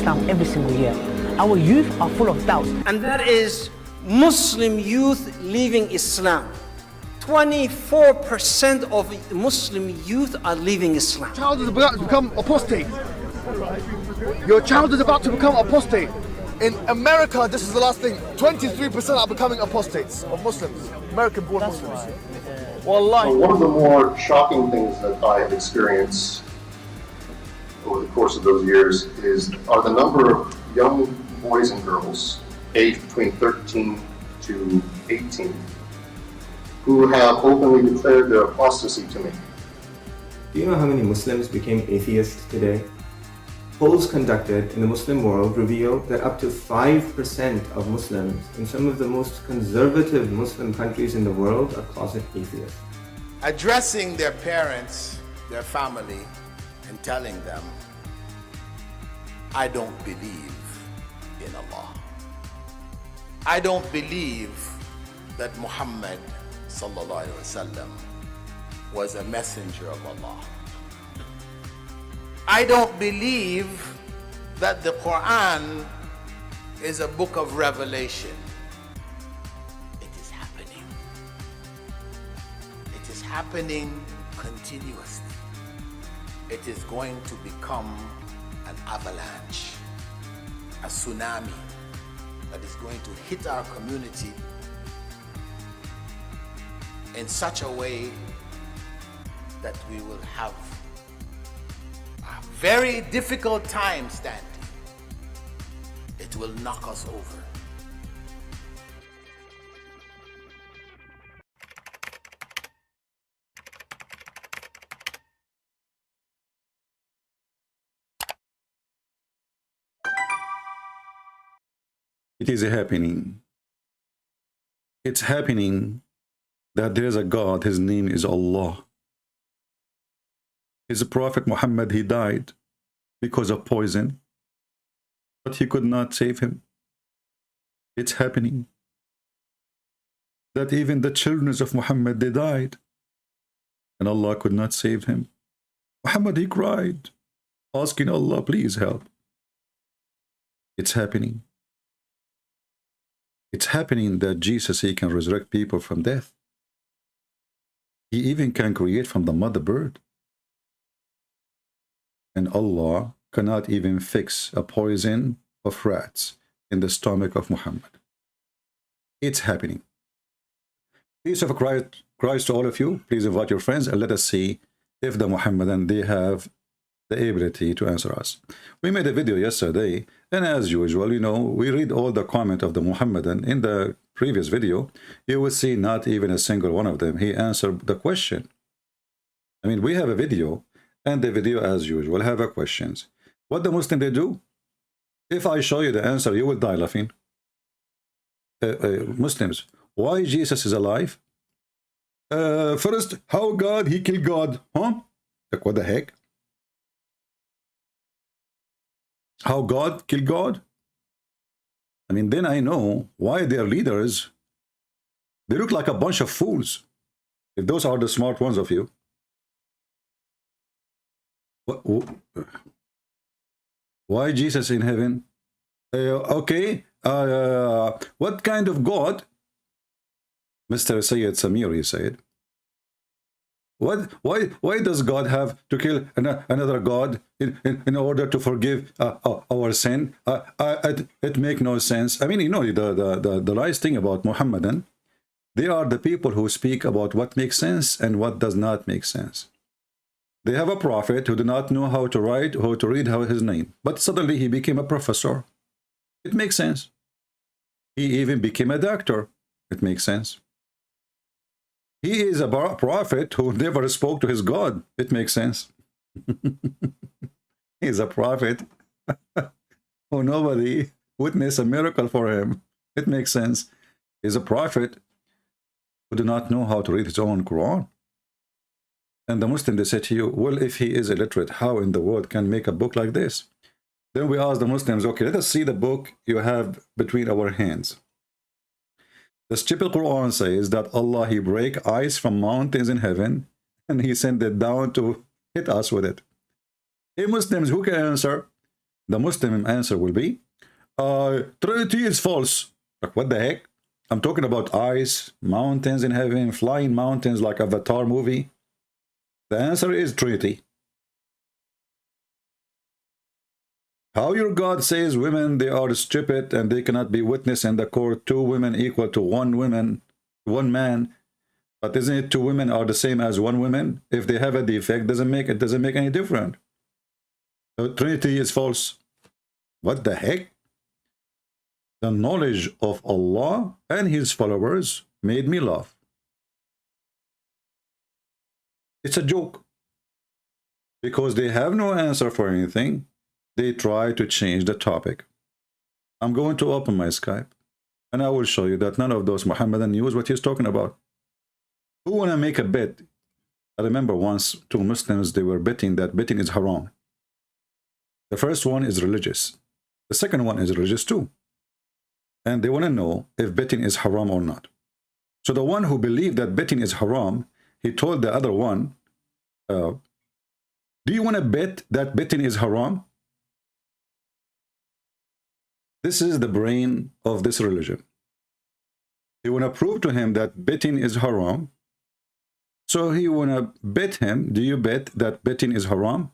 Islam every single year. Our youth are full of doubts. And that is Muslim youth leaving Islam. 24% of Muslim youth are leaving Islam. Your child is about to become apostate. Your child is about to become apostate. In America, this is the last thing, 23% are becoming apostates of Muslims, American-born Muslims. Wallahi. One of the more shocking things that I have experienced over the course of those years are the number of young boys and girls aged between 13 to 18 who have openly declared their apostasy to me. Do you know how many Muslims became atheists today? Polls conducted in the Muslim world reveal that up to 5% of Muslims in some of the most conservative Muslim countries in the world are closet atheists. Addressing their parents, their family, and telling them, I don't believe in Allah. I don't believe that Muhammad sallallahu alaihi wasallam was a messenger of Allah. I don't believe that the Quran is a book of revelation. It is happening. It is happening continuously. It is going to become an avalanche, a tsunami that is going to hit our community in such a way that we will have a very difficult time standing. It will knock us over. It is happening. It's happening that there is a God, his name is Allah. His prophet Muhammad, he died because of poison, but he could not save him. It's happening that even the children of Muhammad, they died, and Allah could not save him. Muhammad, he cried, asking Allah, please help. It's happening. It's happening that Jesus, he can resurrect people from death. He even can create from the mother bird. And Allah cannot even fix a poison of rats in the stomach of Muhammad. It's happening. Peace of Christ to all of you. Please invite your friends and let us see if the Muhammadan, they have the ability to answer us. We made a video yesterday, and as usual, you know, we read all the comment of the Muhammadan. In the previous video, you will see not even a single one of them, he answered the question. I mean, we have a video, and the video, as usual, have a questions. What the Muslim they do? If I show you the answer, you will die laughing. Muslims, why Jesus is alive? First, how God, he killed God, huh? Like, what the heck? How God killed God? I mean, then I know why their leaders, they look like a bunch of fools. If those are the smart ones of you. Why Jesus in heaven? Okay, what kind of God? Mr. Sayyid Samir, he said. Why does God have to kill another God in order to forgive our sin? It makes no sense. I mean, you know, the nice thing about Muhammadan, they are the people who speak about what makes sense and what does not make sense. They have a prophet who did not know how to write, how to read his name, but suddenly he became a professor. It makes sense. He even became a doctor. It makes sense. He is a prophet who never spoke to his God. It makes sense. He is a prophet who nobody witnessed a miracle for him. It makes sense. He is a prophet who did not know how to read his own Quran. And the Muslim, they say to you, well, if he is illiterate, how in the world can make a book like this? Then we ask the Muslims, okay, let us see the book you have between our hands. The stupid Quran says that Allah, he break ice from mountains in heaven, and he sent it down to hit us with it. Hey Muslims, who can answer? The Muslim answer will be, Trinity is false. Like, what the heck? I'm talking about ice, mountains in heaven, flying mountains like Avatar movie. The answer is Trinity. How your God says women, they are stupid and they cannot be witness in the court, 2 women equal to 1 man. But isn't it 2 women are the same as 1 woman? If they have a defect, it doesn't make any difference. The Trinity is false. What the heck? The knowledge of Allah and his followers made me laugh. It's a joke. Because they have no answer for anything, they try to change the topic. I'm going to open my Skype and I will show you that none of those Muhammadan knows what he's talking about. Who want to make a bet? I remember once 2 Muslims, they were betting that betting is haram. The first one is religious. The second one is religious too. And they want to know if betting is haram or not. So the one who believed that betting is haram, he told the other one, do you want to bet that betting is haram? This is the brain of this religion. You want to prove to him that betting is haram. So he want to bet him, do you bet that betting is haram?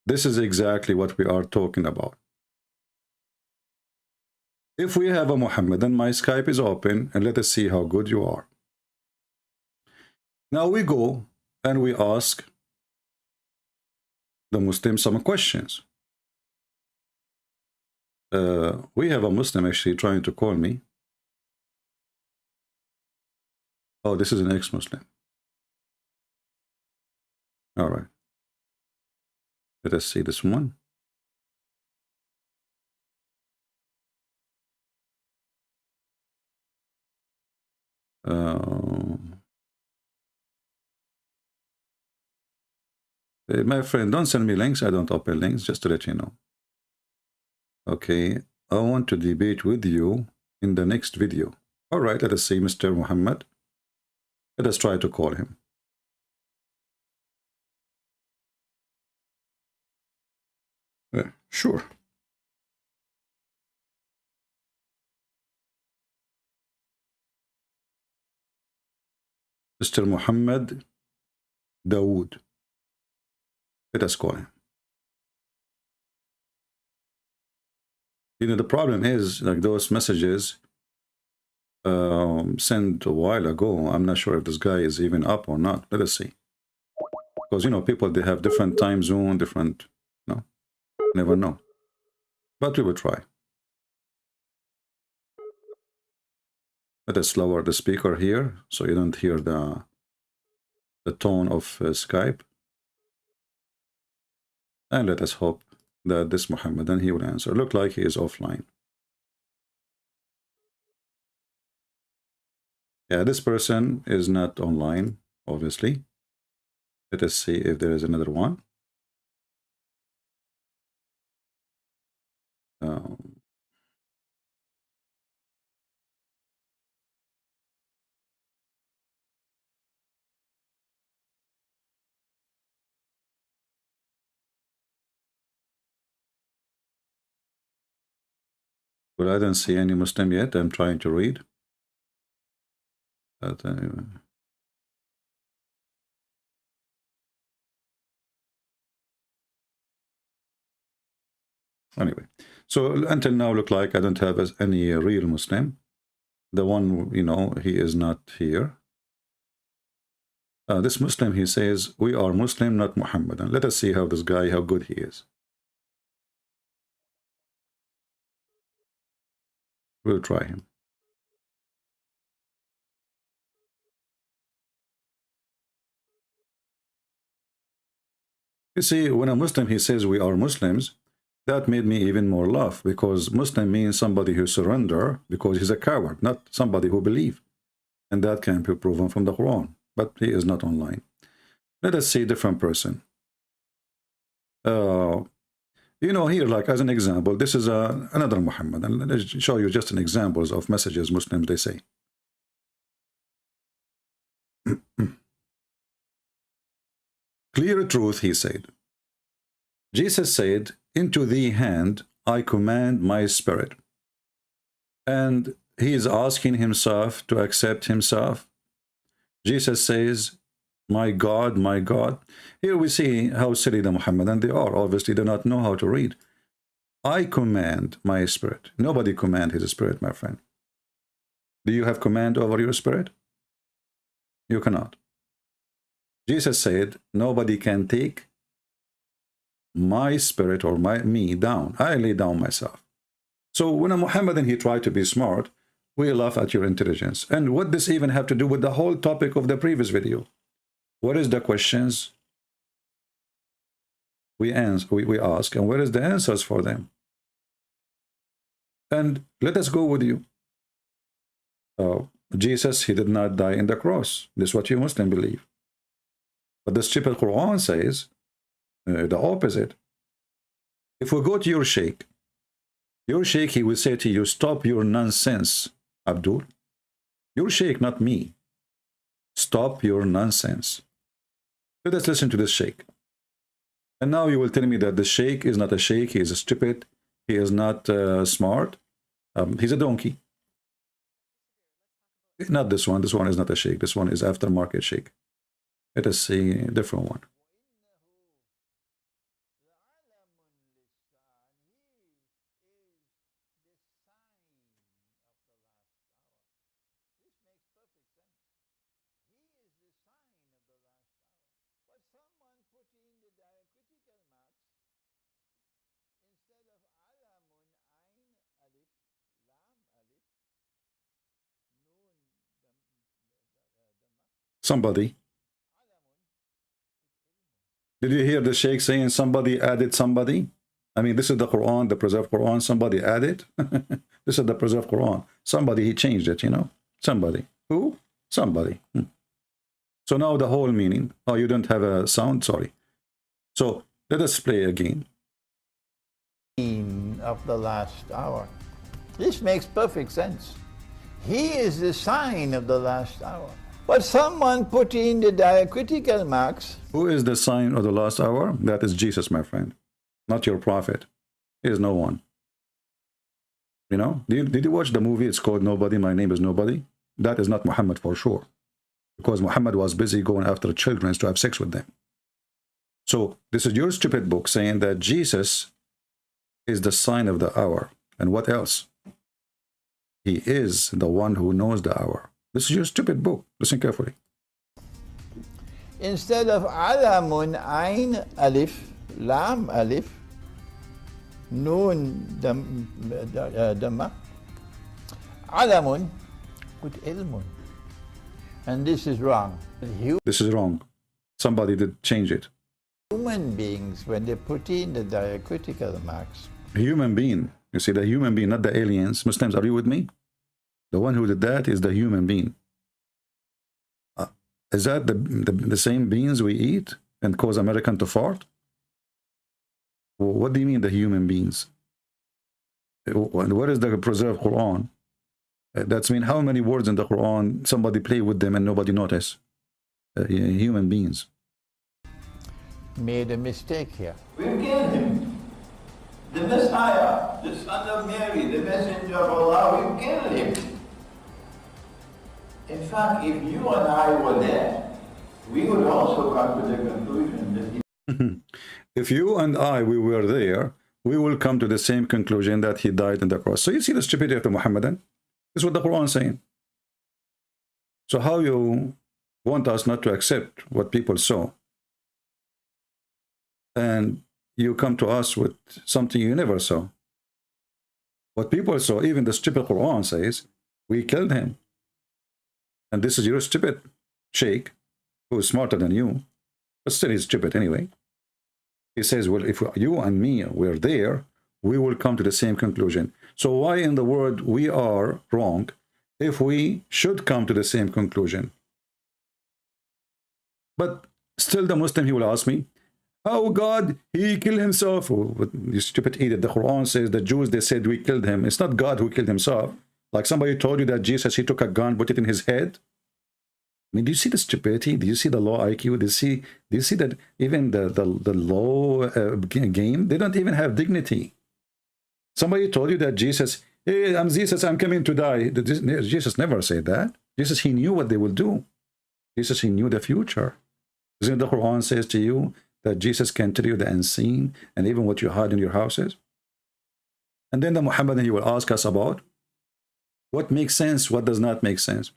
This is exactly what we are talking about. If we have a Muhammadan, my Skype is open and let us see how good you are. Now we go and we ask the Muslim some questions. We have a Muslim actually trying to call me. Oh, this is an ex-Muslim. All right. Let us see this one. My friend, don't send me links. I don't open links, just to let you know. Okay, I want to debate with you in the next video. All right, let us see Mr. Muhammad. Let us try to call him. Sure. Mr. Muhammad Dawood. Let us call him. You know, the problem is, like, those messages sent a while ago. I'm not sure if this guy is even up or not. Let us see. Because, you know, people, they have different time zone, different, no, never know. But we will try. Let us lower the speaker here so you don't hear the tone of Skype. And let us hope that this Muhammadan, he will answer. Look like he is offline. Yeah, this person is not online, obviously. Let us see if there is another one. Well, I don't see any Muslim yet. I'm trying to read. But anyway. Anyway, so until now, look like I don't have any real Muslim. The one, you know, he is not here. This Muslim, he says, we are Muslim, not Muhammadan. Let us see how this guy, how good he is. We'll try him. You see, when a Muslim, he says we are Muslims, that made me even more laugh, because Muslim means somebody who surrender because he's a coward, not somebody who believes. And that can be proven from the Quran, but he is not online. Let us see a different person. You know, here, like as an example, this is another Muhammad, and let us show you just an examples of messages Muslims, they say. Clear truth, he said. Jesus said, into thee hand I command my spirit. And he is asking himself to accept himself. Jesus says, my God, my God. Here we see how silly the Muhammadans they are. Obviously, they do not know how to read. I command my spirit. Nobody command his spirit, my friend. Do you have command over your spirit? You cannot. Jesus said, nobody can take my spirit or me down. I lay down myself. So when a Muhammadan, he tried to be smart, we laugh at your intelligence. And what does even have to do with the whole topic of the previous video? What is the questions we ask, and what is the answers for them? And let us go with you. Jesus, he did not die in the cross. This is what you Muslims believe. But the stupid Quran says the opposite. If we go to your sheikh, he will say to you, stop your nonsense, Abdul. Your sheikh, not me. Stop your nonsense. Let us listen to this sheikh. And now you will tell me that the sheikh is not a sheikh, he is stupid, he is not smart, he's a donkey. Not this one is not a sheikh, this one is aftermarket sheikh. Let us see a different one. Somebody. Did you hear the sheikh saying somebody added somebody? I mean, this is the Quran, the preserved Quran. Somebody added. This is the preserved Quran. Somebody, he changed it, you know. Somebody. Who? Somebody. So now the whole meaning. Oh, you don't have a sound? Sorry. So let us play again. Of the last hour. This makes perfect sense. He is the sign of the last hour. But someone put in the diacritical marks. Who is the sign of the last hour? That is Jesus, my friend. Not your prophet. He is no one. You know, did you watch the movie? It's called Nobody, My Name is Nobody. That is not Muhammad for sure. Because Muhammad was busy going after children to have sex with them. So this is your stupid book saying that Jesus is the sign of the hour. And what else? He is the one who knows the hour. This is your stupid book. Listen carefully. Instead of alamun, ain, alif, lam, alif, noon, dama, alamun, with ilmun. And this is wrong. This is wrong. Somebody did change it. Human beings, when they put in the diacritical marks. Human being. You see, the human being, not the aliens. Muslims, are you with me? The one who did that is the human being. Is that the same beings we eat and cause American to fart? What do you mean the human beings? And what is the preserved Quran? That's mean how many words in the Quran somebody play with them and nobody notice? Human beings. Made a mistake here. We killed him. The Messiah, the son of Mary, the messenger of Allah, we killed him. In fact, if you and I were there, we would also come to the conclusion that he... If you and I, we were there, we will come to the same conclusion that he died on the cross. So you see the stupidity of the Muhammadan? This is what the Quran is saying. So how you want us not to accept what people saw? And you come to us with something you never saw. What people saw, even the stupid Quran says, we killed him. And this is your stupid sheikh, who is smarter than you, but still he's stupid anyway. He says, well, if you and me were there, we will come to the same conclusion. So why in the world we are wrong if we should come to the same conclusion? But still the Muslim, he will ask me, how God, he killed himself? Oh, you stupid idiot. The Quran says the Jews, they said we killed him. It's not God who killed himself. Like somebody told you that Jesus, he took a gun, put it in his head. I mean, do you see the stupidity? Do you see the low IQ? Do you see that even the low game? They don't even have dignity. Somebody told you that Jesus, hey, I'm Jesus, I'm coming to die. Jesus never said that. Jesus, he knew what they will do. Jesus, he knew the future. Isn't the Quran says to you that Jesus can tell you the unseen and even what you hide in your houses? And then the Muhammad, he will ask us about what makes sense, what does not make sense.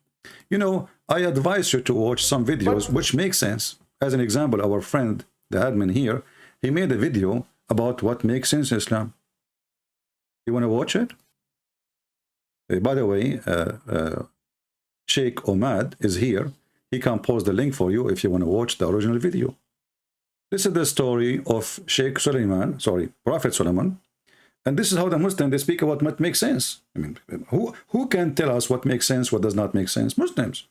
You know, I advise you to watch some videos which make sense. As an example, our friend, the admin here, he made a video about what makes sense in Islam. You want to watch it? By the way, Sheikh Omad is here. He can post the link for you if you want to watch the original video. This is the story of Sheikh Suleiman, Prophet Solomon. And this is how the Muslims, they speak about what makes sense. I mean, who can tell us what makes sense, what does not make sense? Muslims.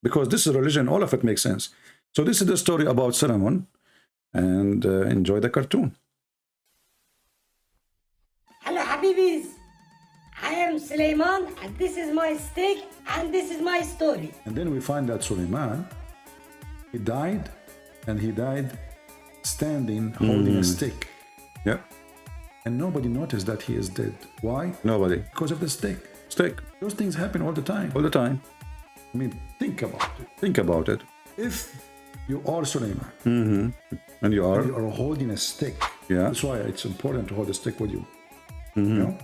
Because this is religion, all of it makes sense. So this is the story about Solomon. And enjoy the cartoon. Hello, Habibis. I am Suleiman, and this is my stick, and this is my story. And then we find that Suleiman, he died, and he died standing, holding a stick. Yeah. And nobody noticed that he is dead. Why? Nobody. Because of the stick. Stick. Those things happen all the time. All the time. I mean, think about it. Think about it. If you are Suleiman, and you are holding a stick, yeah. That's why it's important to hold a stick with you. You know?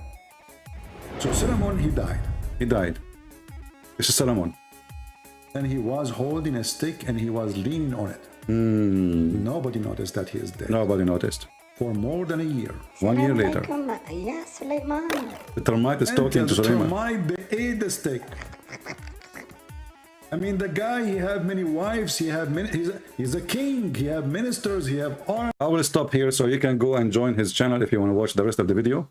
So Solomon, he died. He died. This is Solomon. And he was holding a stick and he was leaning on it. Nobody noticed that he is dead. Nobody noticed. For more than a year. 1 year later. Yeah, Suleiman. The termite is talking to Suleiman. Termite, they ate the stick. I mean, the guy, he had many wives, he's a king, he have ministers, he have arms. I will stop here so you can go and join his channel if you want to watch the rest of the video.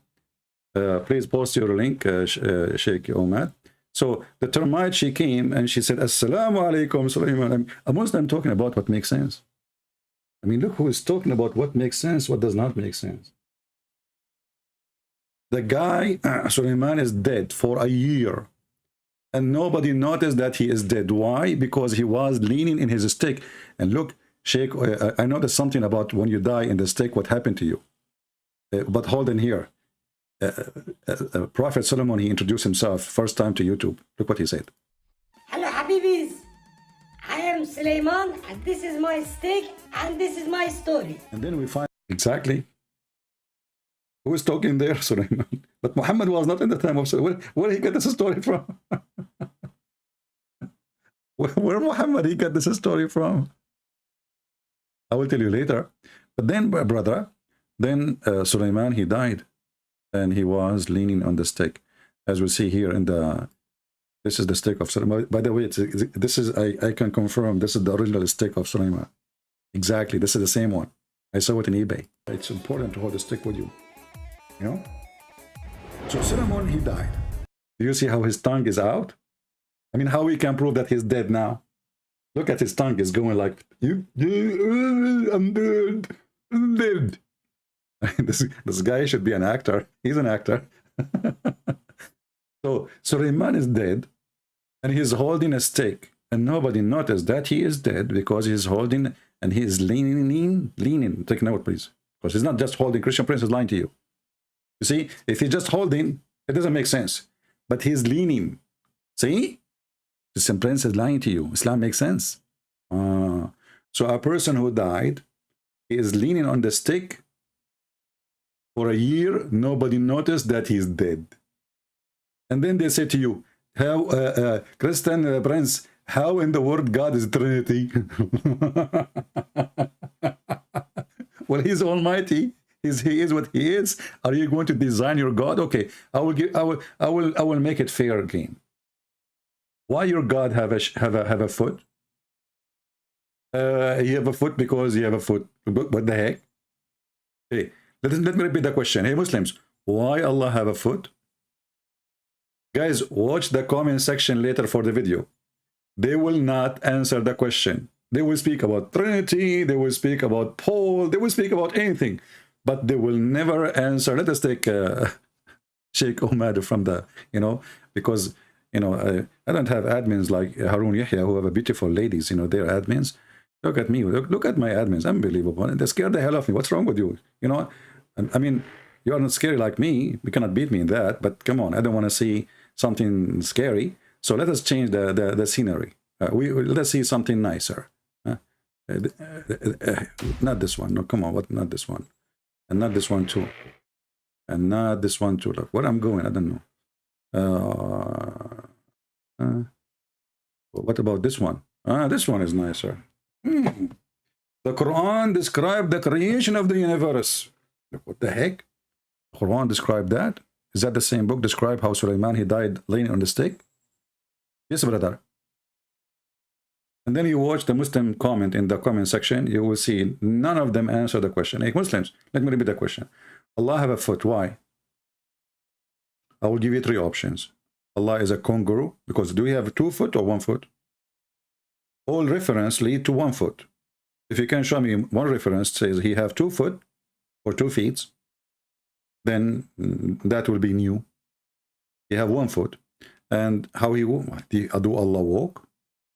Please post your link, Sheikh Omad. So the termite, she came and she said, Assalamu alaikum, Suleiman. A Muslim talking about what makes sense. I mean, look who is talking about what makes sense, what does not make sense. The guy, Suleiman, is dead for a year. And nobody noticed that he is dead. Why? Because he was leaning in his stick. And look, Sheikh, I noticed something about when you die in the stick, what happened to you. But hold on here. Prophet Solomon, he introduced himself first time to YouTube. Look what he said. Hello, Habibis. I am Suleiman, and this is my stick, and this is my story. And then we find exactly who is talking there, Suleiman. But Muhammad was not in the time of Suleiman. Where he got this story from? Where Muhammad he got this story from? I will tell you later. But then, brother, then Suleiman, he died. And he was leaning on the stick. As we see here in the... This is the stick of Suleiman. By the way, this is I can confirm this is the original stick of Suleiman. Exactly, this is the same one. I saw it in eBay. It's important to hold the stick with you. You know? So Solomon, he died. Do you see how his tongue is out? I mean, how we can prove that he's dead now? Look at his tongue is going like, I'm dead, I'm dead. This guy should be an actor. He's an actor. So Suleiman is dead, and he's holding a stick, and nobody noticed that he is dead because he's holding and he is leaning. Take note, please, because he's not just holding. Christian Prince is lying to you. You see, if he's just holding, it doesn't make sense. But he's leaning. See, Christian Prince is lying to you. Islam makes sense. So a person who died, he is leaning on the stick. For a year, nobody noticed that he's dead. And then they say to you, how, Christian Prince, how in the world God is Trinity? Well, he's almighty. He is what he is. Are you going to design your God? Okay, I will make it fair game. Why your God have a foot? He have a foot because he have a foot. What the heck? Hey, let me repeat the question. Hey, Muslims, why Allah have a foot? Guys, watch the comment section later for the video. They will not answer the question. They will speak about Trinity, they will speak about Paul, they will speak about anything, but they will never answer. Let us take Sheikh Omad from the, because, You know, I don't have admins like Harun Yahya who have a beautiful ladies. You know, they're admins. Look at me. Look at my admins. Unbelievable. And they scared the hell of me. What's wrong with you? You know, I mean, you are not scary like me. You cannot beat me in that. But come on, I don't want to see something scary. So let us change the scenery. Let's see something nicer. Not this one. No, come on. What? Not this one. And not this one too. And not this one too. Look, where I'm going, I don't know. What about this one? This one is nicer. The Quran described the creation of the universe. What the heck? The Quran described that? Is that the same book describe how Sulaiman, he died laying on the stick? Yes, brother. And then you watch the Muslim comment in the comment section, you will see none of them answer the question. Hey, Muslims, let me repeat the question. Allah have a foot. Why? I will give you 3 options. Allah is a kangaroo, because do we have 2 foot or 1 foot? All reference lead to 1 foot. If you can show me one reference says he have 2 foot or 2 feet, then that will be new. He have 1 foot. And how he walk? Do Allah walk?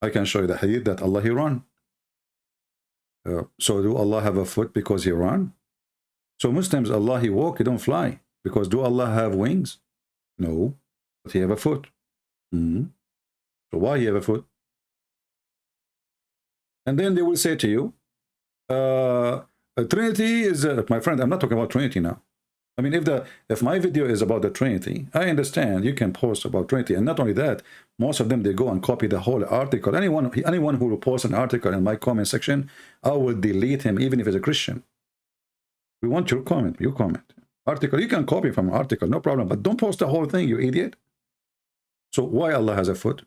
I can show you the hadith that Allah he run. So do Allah have a foot because he run? So Muslims, Allah he walk, he don't fly. Because do Allah have wings? No, but he have a foot. So why he have a foot? And then they will say to you, Trinity is, my friend, I'm not talking about Trinity now. I mean, if my video is about the Trinity, I understand you can post about Trinity. And not only that, most of them, they go and copy the whole article. Anyone who will post an article in my comment section, I will delete him, even if he's a Christian. We want your comment. You comment. Article, you can copy from an article, no problem. But don't post the whole thing, you idiot. So why Allah has a foot?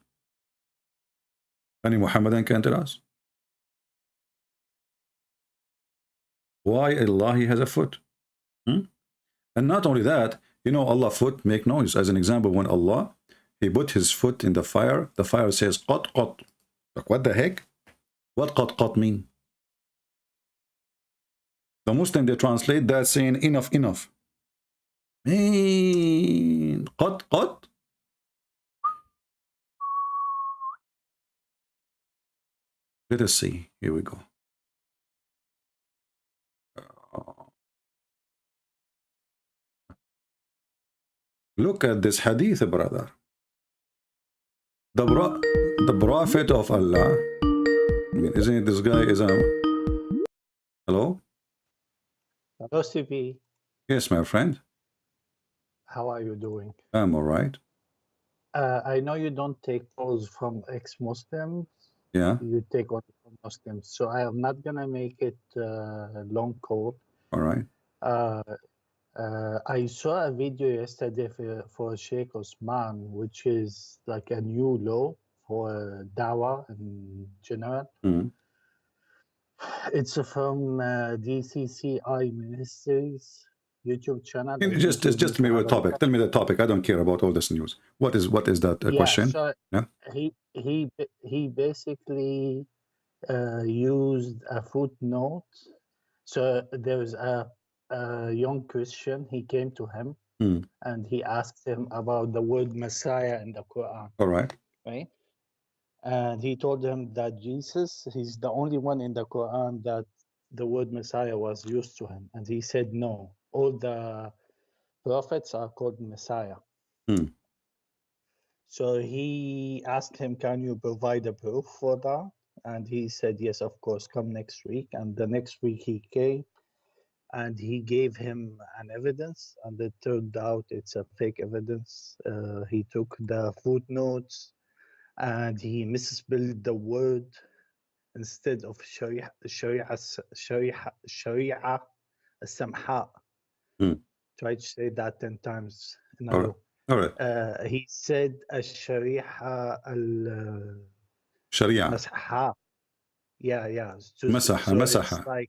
Any Muhammadan can tell us? Why Allah he has a foot? And not only that, you know, Allah foot make noise. As an example, when Allah, he put his foot in the fire says, qat, qat. Like, what the heck? What qat, qat mean? The Muslim, they translate that saying, enough, enough. Mean, qat, qat. Let us see. Here we go. Look at this hadith, brother. The prophet of Allah. I mean, isn't it this guy is a... Hello? Hello, CP. Yes, my friend. How are you doing? I'm all right. I know you don't take calls from ex-Muslims. Yeah. You take only from Muslims. So I am not going to make it a long call. All right. I saw a video yesterday for Sheikh Osman, which is like a new law for dawah in general. It's from DCCI Ministries YouTube channel. Just me with topic. Tell me the topic. I don't care about all this news. What is that question? So yeah. He basically used a footnote. So there was a young Christian. He came to him and he asked him about the word Messiah in the Quran. All right. Right. And he told him that Jesus, he's the only one in the Quran that the word Messiah was used to him. And he said, no, all the prophets are called Messiah. So he asked him, can you provide a proof for that? And he said, yes, of course, come next week. And the next week he came and he gave him an evidence, and it turned out it's a fake evidence. He took the footnotes and he misspelled the word. Instead of Sharia Samha. Try to say that 10 times in a row. All right. He said Sharia Sharia. Masaha. Yeah.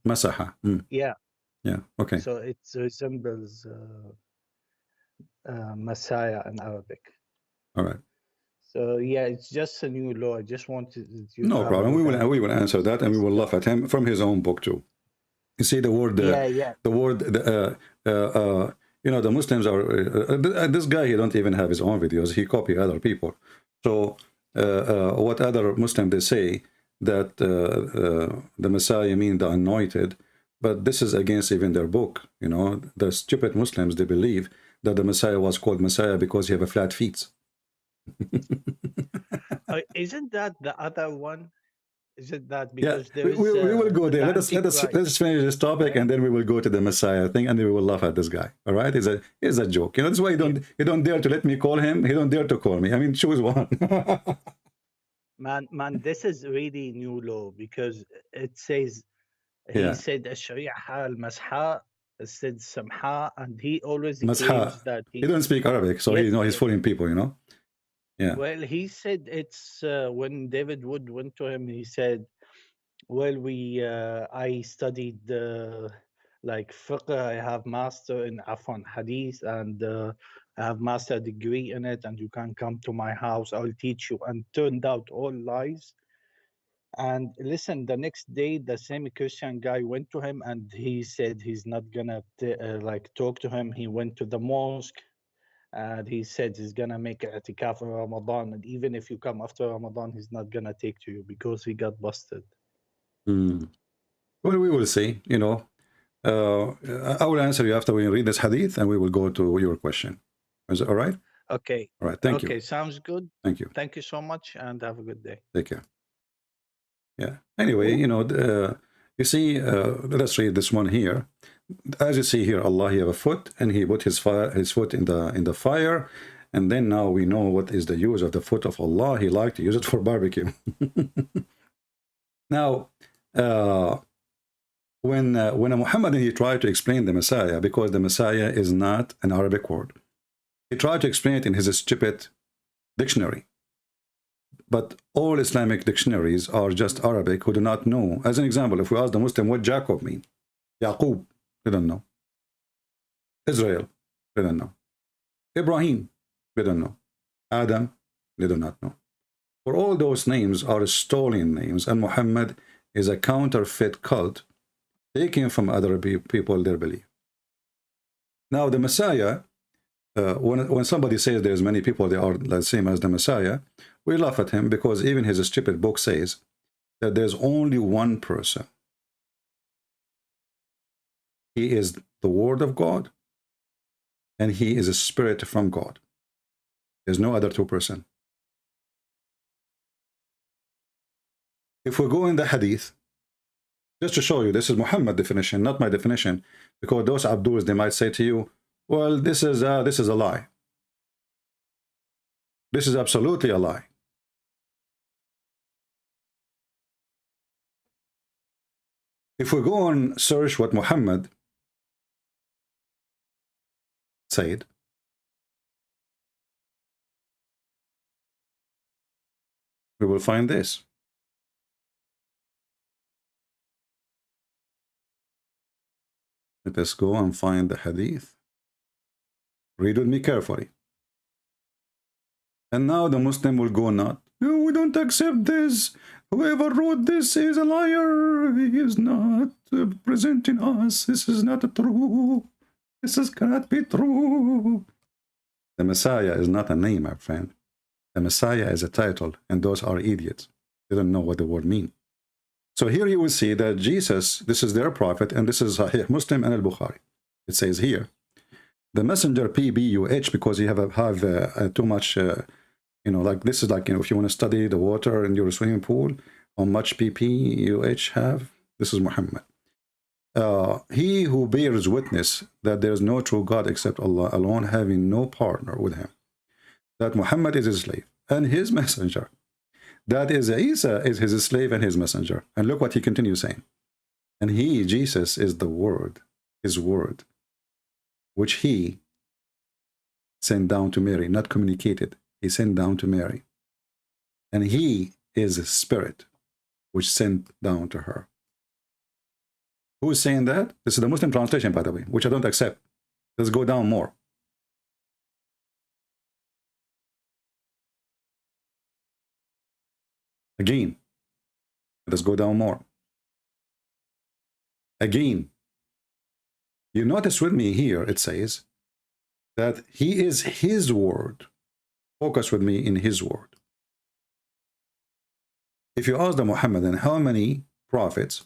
Masaha. Yeah. Okay. So it resembles Messiah in Arabic. All right. So yeah, it's just a new law. I just wanted you. No problem. We will answer that, and we will laugh at him from his own book too. You see the word. The word. You know, the Muslims are. This guy, he don't even have his own videos. He copy other people. So what other Muslims they say that the Messiah mean the anointed, but this is against even their book. You know, the stupid Muslims, they believe that the Messiah was called Messiah because he have a flat feet. Isn't that the other one? Is it that Yeah, because there is we will go the there. Let us Antichrist? finish this topic, and then we will go to the Messiah thing, and then we will laugh at this guy. All right, it's a joke. You know, that's why you don't dare to let me call him. He don't dare to call me. I mean, choose one. Man, this is really new law because it says he Yeah, said الشريعة المسحة, it said samha, and he always claims Masha. that He don't speak Arabic, so yes, he's fooling people. You know. Yeah. well, he said it's when David Wood went to him, he said, well, I studied like fiqh, I have master in Afan hadith, and I have master degree in it, and you can come to my house, I'll teach you. And turned out all lies. And listen, the next day, the same Christian guy went to him, and he said he's not gonna like talk to him. He went to the mosque, and he said he's gonna make i'tikaf in Ramadan, and even if you come after Ramadan, he's not gonna take to you because he got busted. Hmm. Well, we will see. You know, I will answer you after we read this hadith, and we will go to your question. Is it all right? Okay. All right. Thank you. Okay, sounds good. Thank you. Thank you so much, and have a good day. Take care. Yeah. Anyway, you know, you see, let us read this one here. As you see here, Allah, he have a foot, and he put his foot in the fire, and then now we know what is the use of the foot of Allah. He liked to use it for barbecue. Now, when Muhammad he tried to explain the Messiah, because the Messiah is not an Arabic word, he tried to explain it in his stupid dictionary. But all Islamic dictionaries are just Arabic who do not know. As an example, if we ask the Muslim what Jacob means, Yaqub, they don't know. Israel, they don't know. Ibrahim, they don't know. Adam, they do not know. For all those names are stolen names, and Muhammad is a counterfeit cult taken from other people their belief. Now the Messiah, when somebody says there's many people they are the same as the Messiah, we laugh at him because even his stupid book says that there's only one person. He is the Word of God, and he is a spirit from God. There's no other two person. If we go in the hadith, just to show you, this is Muhammad definition, not my definition, because those Abduls, they might say to you, well, this is a lie. This is absolutely a lie. If we go and search what Muhammad said, we will find this. Let us go and find the hadith. Read with me carefully. And now the Muslim will go not, no, we don't accept this. Whoever wrote this is a liar. He is not presenting us. This is not true. Cannot be true. The Messiah is not a name, my friend. The Messiah is a title, and those are idiots. They don't know what the word means. So here you will see that Jesus, this is their prophet, and this is Sahih Muslim and Al-Bukhari. It says here, the messenger PBUH, because you have too much, you know, like this is like, you know, if you want to study the water in your swimming pool, how much PPUH have, this is Muhammad. He who bears witness that there is no true God except Allah alone, having no partner with him, that Muhammad is his slave and his messenger, that is Isa is his slave and his messenger. And look what he continues saying. And he, Jesus, is the word, his word, which he sent down to Mary, not communicated. He sent down to Mary. And he is a spirit, which sent down to her. Who is saying that? This is the Muslim translation, by the way, which I don't accept. Let's go down more. Again, let's go down more. Again, you notice with me here, it says that he is his word. Focus with me in his word. If you ask the Muhammadan how many prophets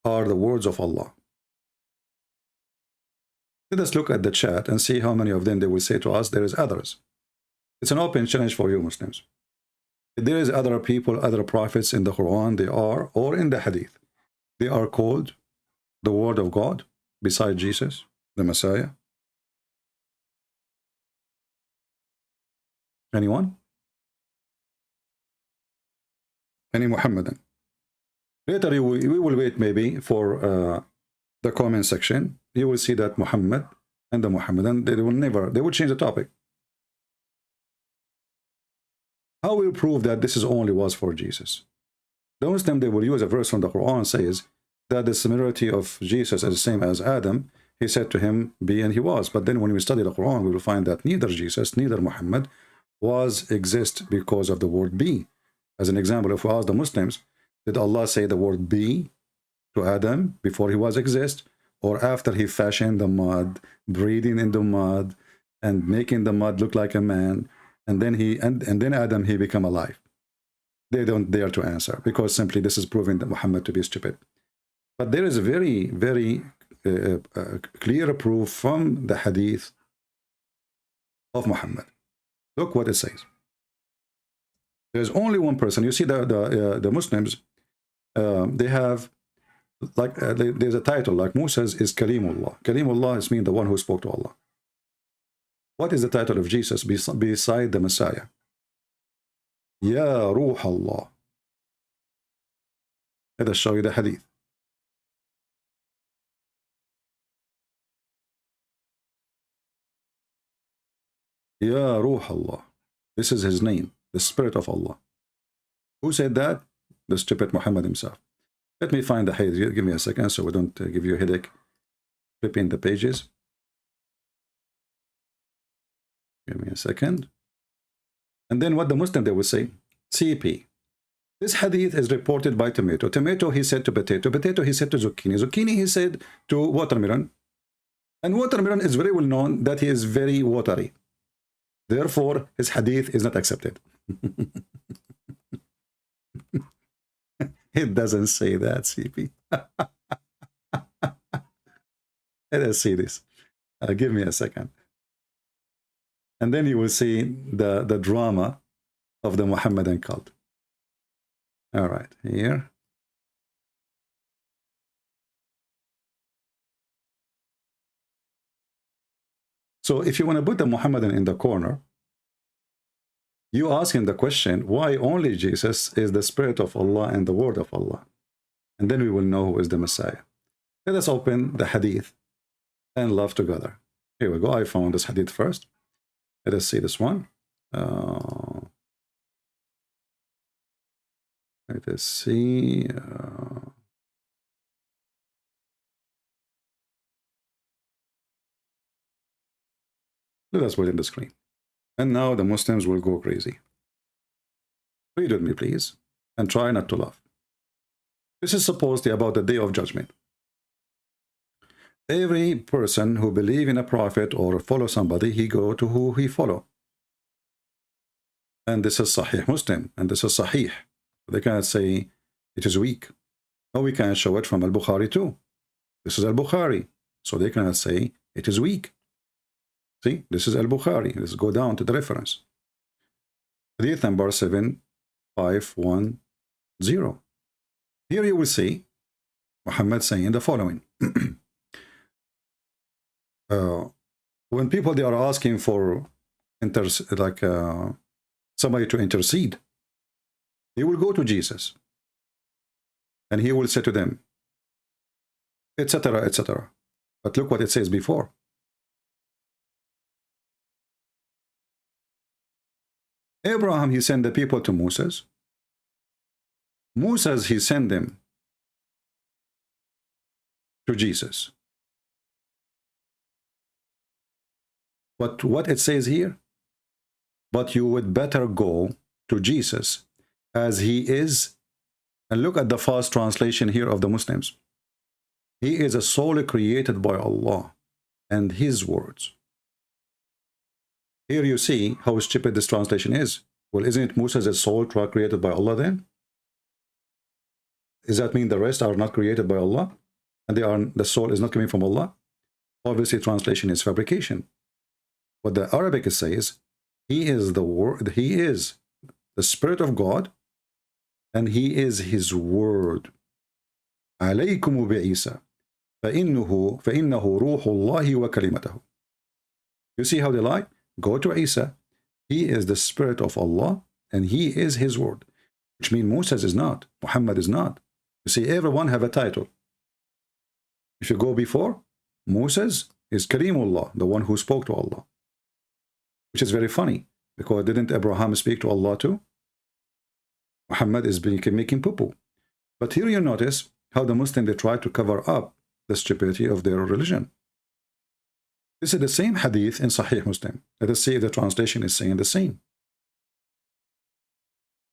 are the words of Allah, let us look at the chat and see how many of them they will say to us there is others. It's an open challenge for you Muslims. If there is other people, other prophets in the Quran, they are, or in the Hadith, they are called the word of God beside Jesus, the Messiah. Anyone? Any Muhammadan? Later we will wait maybe for the comment section. You will see that Muhammad and the Muhammadan, they will change the topic. How will prove that this is only was for Jesus? The Muslim, they will use a verse from the Quran says that the similarity of Jesus is the same as Adam. He said to him, be, and he was. But then when we study the Quran, we will find that neither Jesus, neither Muhammad exist because of the word be. As an example, if we ask the Muslims, did Allah say the word be to Adam before he was exist, or after he fashioned the mud, breathing in the mud, and making the mud look like a man, and then then Adam, he become alive? They don't dare to answer, because simply this is proving that Muhammad to be stupid. But there is a very, very clear proof from the hadith of Muhammad. Look what it says. There's only one person. You see the Muslims, they have, like, there's a title, like Moses is Kalimullah. Kalimullah is mean the one who spoke to Allah. What is the title of Jesus beside the Messiah? Ya Ruh Allah. Let us show you the hadith. Ya Ruh Allah. This is his name, the Spirit of Allah. Who said that? The stupid Muhammad himself. Let me find the hadith. Give me a second so we don't give you a headache flipping the pages. Give me a second. And then what the Muslim, they will say, CP. This hadith is reported by tomato. Tomato, he said to potato. Potato, he said to zucchini. Zucchini, he said to watermelon. And watermelon is very well known that he is very watery. Therefore, his hadith is not accepted. It doesn't say that, CP. Let us see this. Give me a second. And then you will see the drama of the Muhammadan cult. All right, here. So if you want to put the Muhammadan in the corner, you ask him the question, why only Jesus is the Spirit of Allah and the Word of Allah? And then we will know who is the Messiah. Let us open the hadith and laugh together. Here we go. I found this hadith first. Let us see this one. Let us see. Let us put in the screen. And now the Muslims will go crazy. Read with me, please, and try not to laugh. This is supposedly about the Day of Judgment. Every person who believes in a prophet or follow somebody, he go to who he follow. And this is Sahih Muslim, and this is Sahih. They cannot say it is weak. No, we can show it from Al-Bukhari too. This is Al-Bukhari. So they cannot say it is weak. See, this is Al-Bukhari. Let's go down to the reference. Hadith number 7510. Here you will see Muhammad saying the following. When people, they are asking for somebody to intercede, he will go to Jesus and he will say to them, etc., etc. But look what it says before. Abraham, he sent the people to Moses. Moses, he sent them to Jesus. But what it says here, but you would better go to Jesus as he is. And look at the fast translation here of the Muslims. He is a soul created by Allah and his words. Here you see how stupid this translation is. Well, isn't Moses' soul created by Allah then? Does that mean the rest are not created by Allah? And the soul is not coming from Allah? Obviously, translation is fabrication. What the Arabic says, he is the word, he is the Spirit of God, and he is his word. عليكم بعيسى فإنه روح الله وكلمته. You see how they lie? Go to Isa. He is the Spirit of Allah, and he is his word. Which means Moses is not, Muhammad is not. You see, everyone have a title. If you go before, Moses is Karimullah, the one who spoke to Allah. Which is very funny, because didn't Abraham speak to Allah too? Muhammad is making poo-poo. But here you notice how the Muslims, they try to cover up the stupidity of their religion. This is the same hadith in Sahih Muslim. Let us see if the translation is saying the same.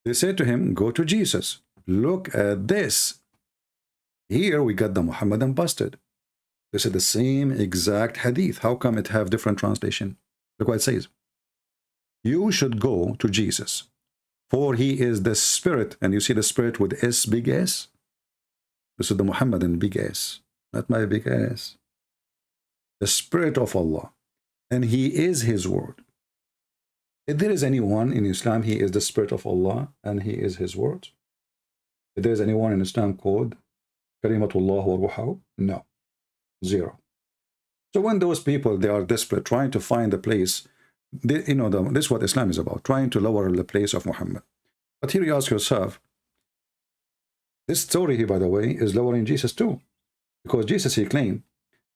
They said to him, go to Jesus. Look at this. Here we got the Muhammadan busted. This is the same exact hadith. How come it have different translation? Look what it says. You should go to Jesus, for he is the Spirit. And you see the Spirit with S, big S? This is the Muhammadan big S, not my big S. The Spirit of Allah, and he is his word. If there is anyone in Islam, he is the Spirit of Allah, and he is his word. If there is anyone in Islam called Kalimatullah wa Ruhahu, no, zero. So when those people, they are desperate, trying to find a place, they, this is what Islam is about, trying to lower the place of Muhammad. But here you ask yourself, this story here, by the way, is lowering Jesus too. Because Jesus, he claimed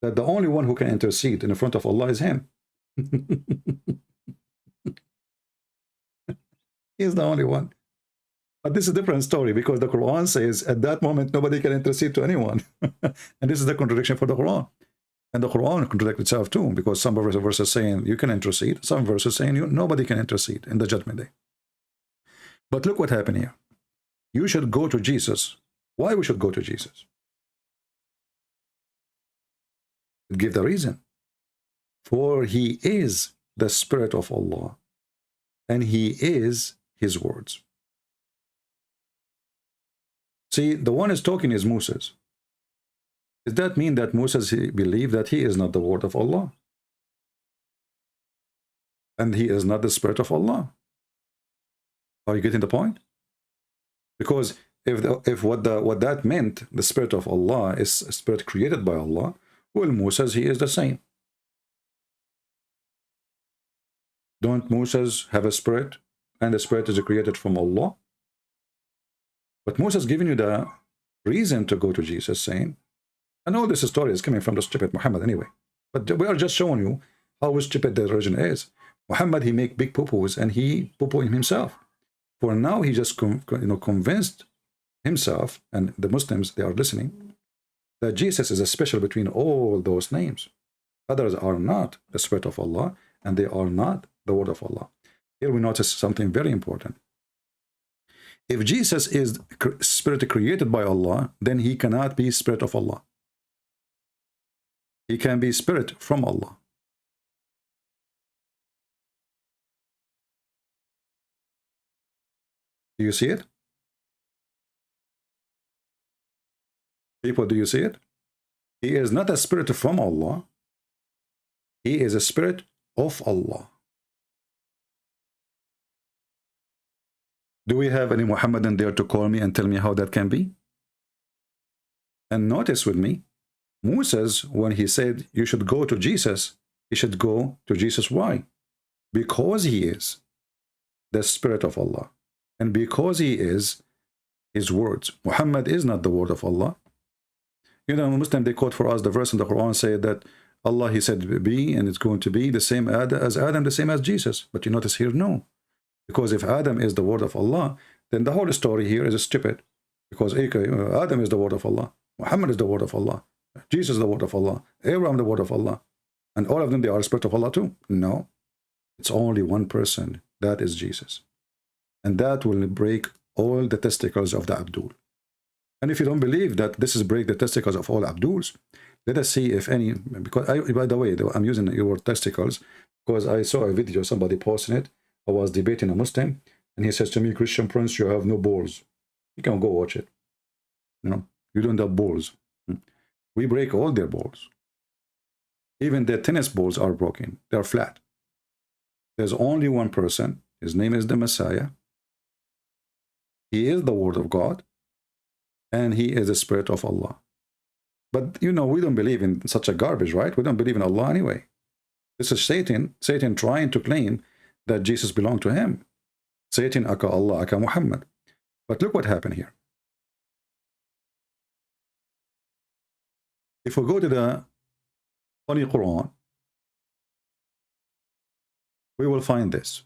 that the only one who can intercede in front of Allah is him. He's the only one. But this is a different story, because the Quran says at that moment nobody can intercede to anyone. And this is the contradiction for the Quran. And the Quran contradicts itself too, because some verses saying you can intercede, some verses saying nobody can intercede in the judgment day. But look what happened here. You should go to Jesus. Why we should go to Jesus? Give the reason. For he is the Spirit of Allah, and he is his words. See, the one is talking is Moses. Does that mean that Moses believed that he is not the word of Allah? And he is not the Spirit of Allah? Are you getting the point? Because if what that meant, the Spirit of Allah is a spirit created by Allah, well, Moses, he is the same. Don't Moses have a spirit, and the spirit is created from Allah? But Moses giving you the reason to go to Jesus, saying, and all this story is coming from the stupid Muhammad anyway. But we are just showing you how stupid the religion is. Muhammad, he make big poo-poos, and he poo-poo himself. For now, he just convinced himself, and the Muslims, they are listening, that Jesus is a special between all those names. Others are not the Spirit of Allah, and they are not the Word of Allah. Here we notice something very important. If Jesus is Spirit created by Allah, then he cannot be Spirit of Allah. He can be Spirit from Allah. Do you see it? People, do you see it? He is not a spirit from Allah. He is a spirit of Allah. Do we have any Muhammadan there to call me and tell me how that can be? And notice with me, Moses, when he said you should go to Jesus, he should go to Jesus. Why? Because he is the Spirit of Allah. And because he is his words. Muhammad is not the word of Allah. Muslim, they quote for us the verse in the Quran said that Allah, he said be, and it's going to be the same as Adam, the same as Jesus. But you notice here, no. Because if Adam is the word of Allah, then the whole story here is stupid. Because Adam is the word of Allah. Muhammad is the word of Allah. Jesus is the word of Allah. Abraham the word of Allah. And all of them, they are the Spirit of Allah too. No. It's only one person. That is Jesus. And that will break all the testicles of the Abdul. And if you don't believe that this is break the testicles of all Abduls, let us see if any, because by the way, I'm using your testicles because I saw a video, somebody posting it. I was debating a Muslim, and he says to me, Christian Prince, you have no balls. You can go watch it. You know, you don't have balls. We break all their balls. Even their tennis balls are broken. They're flat. There's only one person. His name is the Messiah. He is the Word of God. And he is the Spirit of Allah. But, you know, we don't believe in such a garbage, right? We don't believe in Allah anyway. This is Satan trying to claim that Jesus belonged to him. Satan aka Allah, aka Muhammad. But look what happened here. If we go to the Holy Quran, we will find this.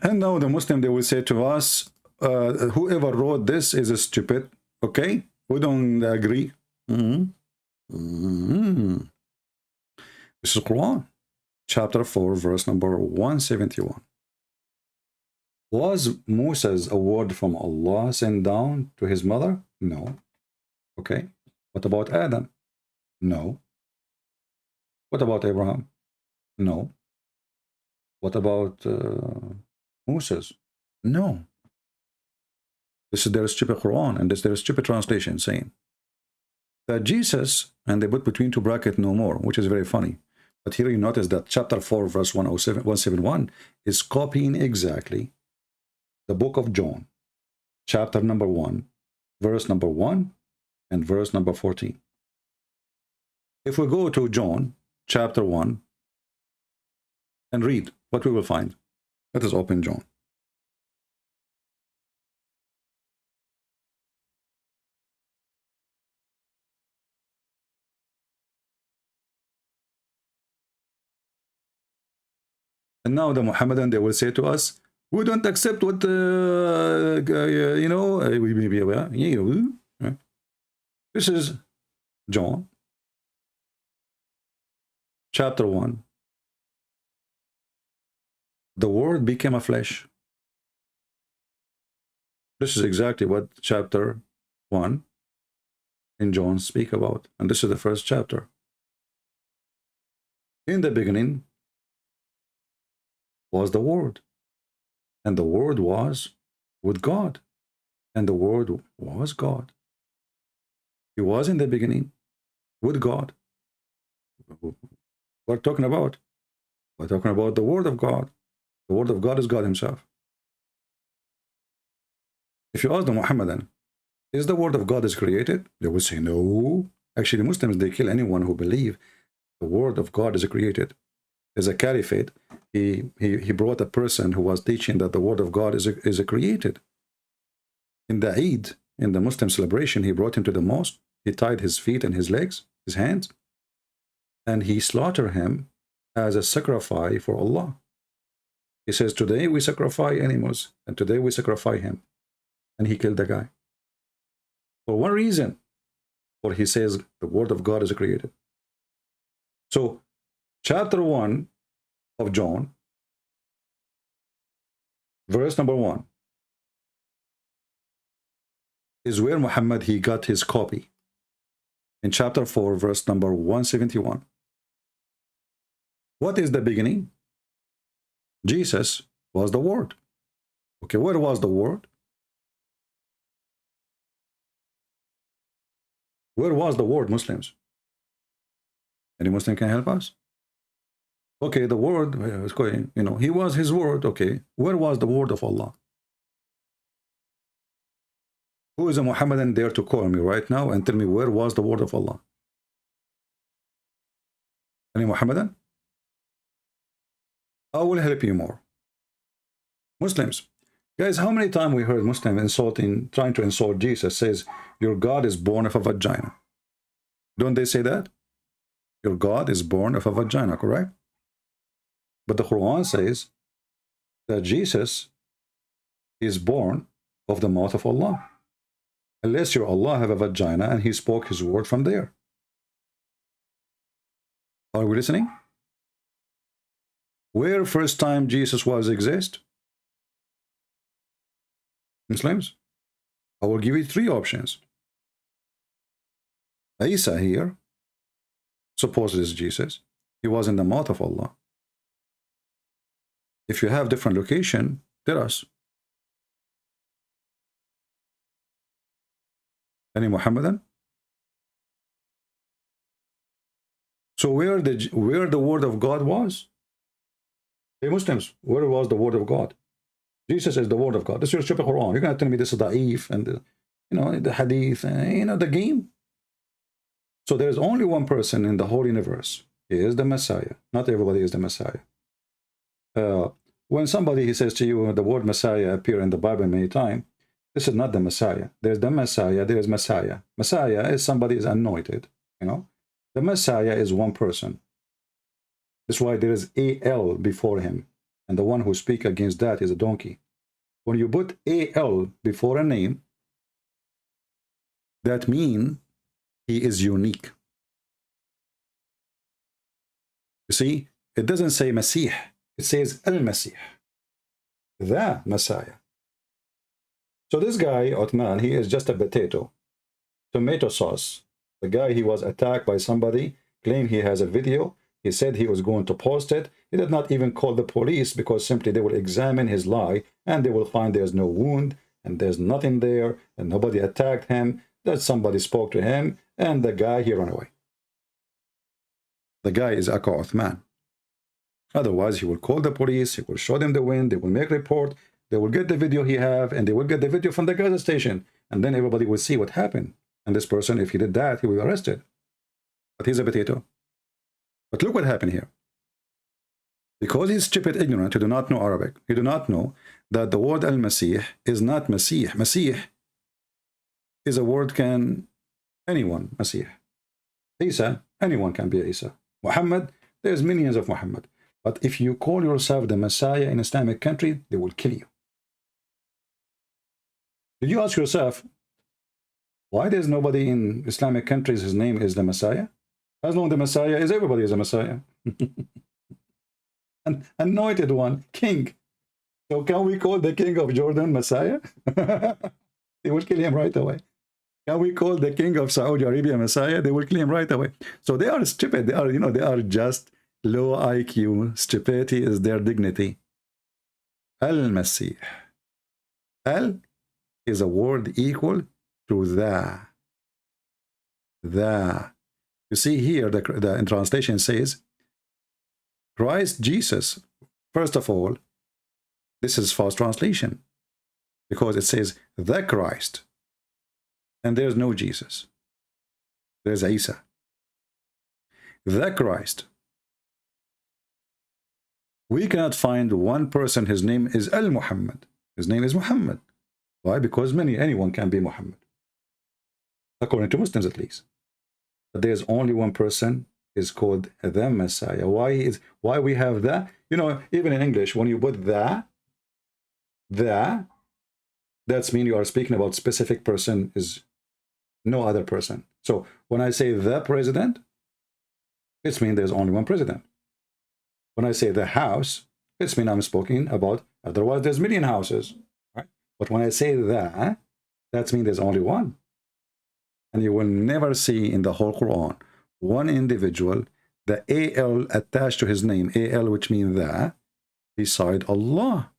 And now the Muslim, they will say to us, whoever wrote this is stupid. Okay? We don't agree. This is Quran, chapter 4, verse number 171. Was Moses a word from Allah sent down to his mother? No. Okay. What about Adam? No. What about Abraham? No. What about Moses? No. This is their stupid Quran, and this is their stupid translation saying that Jesus, and they put between two brackets no more, which is very funny. But here you notice that chapter 4, verse 171 is copying exactly the book of John, chapter number 1, verse number 1, and verse number 14. If we go to John, chapter 1, and read what we will find. Let us open John. And now the Muhammadan, they will say to us, we don't accept what, you know, this is John, chapter 1. The Word became a flesh. This is exactly what chapter 1 in John speak about. And this is the first chapter. In the beginning was the Word, and the Word was with God, and the Word was God. He was in the beginning with God. We're talking about? We're talking about the Word of God. The Word of God is God himself. If you ask the Muhammadan, is the Word of God is created? They will say no. Actually, the Muslims, they kill anyone who believe the Word of God is created. There's a caliphate. He brought a person who was teaching that the Word of God is created. In the Eid, in the Muslim celebration, he brought him to the mosque. He tied his feet and his legs, his hands, and he slaughtered him as a sacrifice for Allah. He says, today we sacrifice animals, and today we sacrifice him. And he killed the guy. For one reason, for he says the Word of God is created. So, chapter 1 of John, verse number 1, is where Muhammad, he got his copy. In chapter 4, verse number 171. What is the beginning? Jesus was the Word. Okay, where was the Word? Where was the Word, Muslims? Any Muslim can help us? Okay, the Word is going, you know, he was his Word. Okay, where was the Word of Allah? Who is a Muhammadan there to call me right now and tell me where was the Word of Allah? Any Muhammadan? I will help you more. Muslims, guys, how many times we heard Muslim insulting, trying to insult Jesus, says, your God is born of a vagina. Don't they say that? Your God is born of a vagina, correct? But the Quran says that Jesus is born of the mouth of Allah. Unless your Allah have a vagina and he spoke his word from there. Are we listening? Where first time Jesus was exist? Muslims? I will give you three options. Isa here, supposedly is Jesus. He was in the mouth of Allah. If you have different location, tell us. Any Muhammadan? So where the word of God was? Hey Muslims, where was the word of God? Jesus is the word of God. This is your stupid Quran. You're going to tell me this is da'if and the hadith, the game. So there is only one person in the whole universe. He is the Messiah. Not everybody is the Messiah. When somebody he says to you the word Messiah appear in the Bible many times, this is not the Messiah. There's the Messiah, there is Messiah. Messiah is somebody is anointed, The Messiah is one person. That's why there is AL before him. And the one who speaks against that is a donkey. When you put AL before a name, that means he is unique. You see, it doesn't say Masih. It says Al-Masih, the Messiah. So this guy, Uthman, he is just a potato, tomato sauce. The guy, he was attacked by somebody, claimed he has a video. He said he was going to post it. He did not even call the police because simply they will examine his lie and they will find there's no wound and there's nothing there and nobody attacked him, that somebody spoke to him, and the guy, he ran away. The guy is Aka Uthman. Otherwise, he will call the police, he will show them the wind, they will make report, they will get the video he have, and they will get the video from the gas station, and then everybody will see what happened. And this person, if he did that, he will be arrested. But he's a potato. But look what happened here. Because he's stupid, ignorant, he do not know Arabic, he do not know that the word Al-Masih is not Masih. Masih is a word can anyone, Masih. Isa, anyone can be Isa. Muhammad, there's millions of Muhammad. But if you call yourself the Messiah in Islamic country, they will kill you. Did you ask yourself, why there's nobody in Islamic countries his name is the Messiah? As long as the Messiah is, everybody is a Messiah. An anointed one, king. So can we call the king of Jordan Messiah? They will kill him right away. Can we call the king of Saudi Arabia Messiah? They will kill him right away. So they are stupid. They are, they are just low IQ. Stupidity is their dignity. Al-Masih. Al is a word equal to the. The. You see here, the in translation says, Christ Jesus. First of all, this is false translation because it says the Christ. And there's no Jesus. There's Isa. The Christ. We cannot find one person, his name is Al-Muhammad. His name is Muhammad. Why? Because anyone can be Muhammad. According to Muslims at least. But there's only one person is called the Messiah. Why we have that? Even in English, when you put that means you are speaking about specific person is no other person. So when I say the president, it means there's only one president. When I say the house, it means I'm speaking about, otherwise there's million houses. Right? But when I say that means there's only one. And you will never see in the whole Quran one individual, the AL attached to his name, AL which means that, beside Allah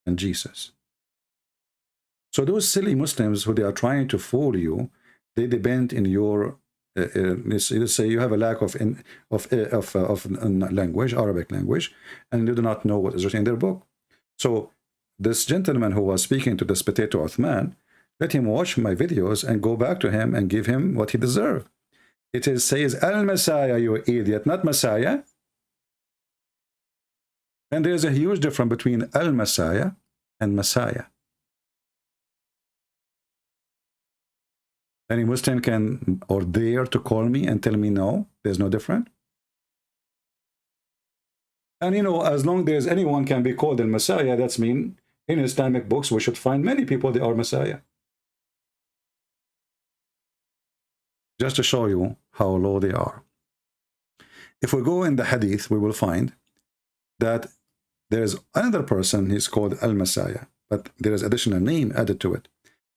and Jesus. So those silly Muslims who they are trying to fool you, they depend in your, let's say you have a lack of language, Arabic language, and you do not know what is written in their book. So this gentleman who was speaking to this potato Uthman, let him watch my videos and go back to him and give him what he deserves. It says Al-Messiah, you idiot, not Messiah. And there's a huge difference between Al-Messiah and Messiah. Any Muslim can or dare to call me and tell me no, there's no difference. And as long as anyone can be called a Messiah, that's mean in Islamic books we should find many people they are Messiah. Just to show you how low they are. If we go in the Hadith, we will find that there is another person, he's called Al-Messiah, but there is additional name added to it.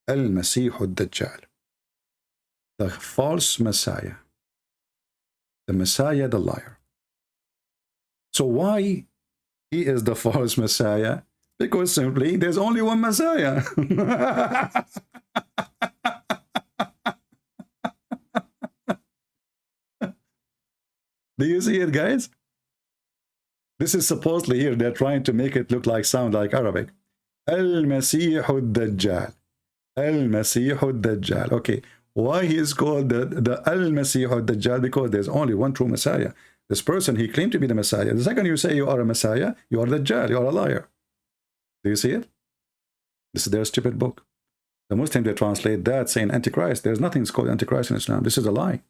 Al-Masih ad-Dajjal. the false Messiah. The Messiah, the liar. So why he is the false Messiah? Because simply there's only one Messiah. Do you see it, guys? This is supposedly here, they're trying to make it look like, sound like Arabic. Al-Masih al-Dajjal. Al-Masih al-Dajjal. Okay, why he is called the Al-Masih al-Dajjal? Because there's only one true Messiah. This person, he claimed to be the Messiah. The second you say you are a Messiah, you are Dajjal, you are a liar. Do you see it? This is their stupid book. The Muslims, they translate that saying Antichrist. There's nothing called Antichrist in Islam. This is a lie.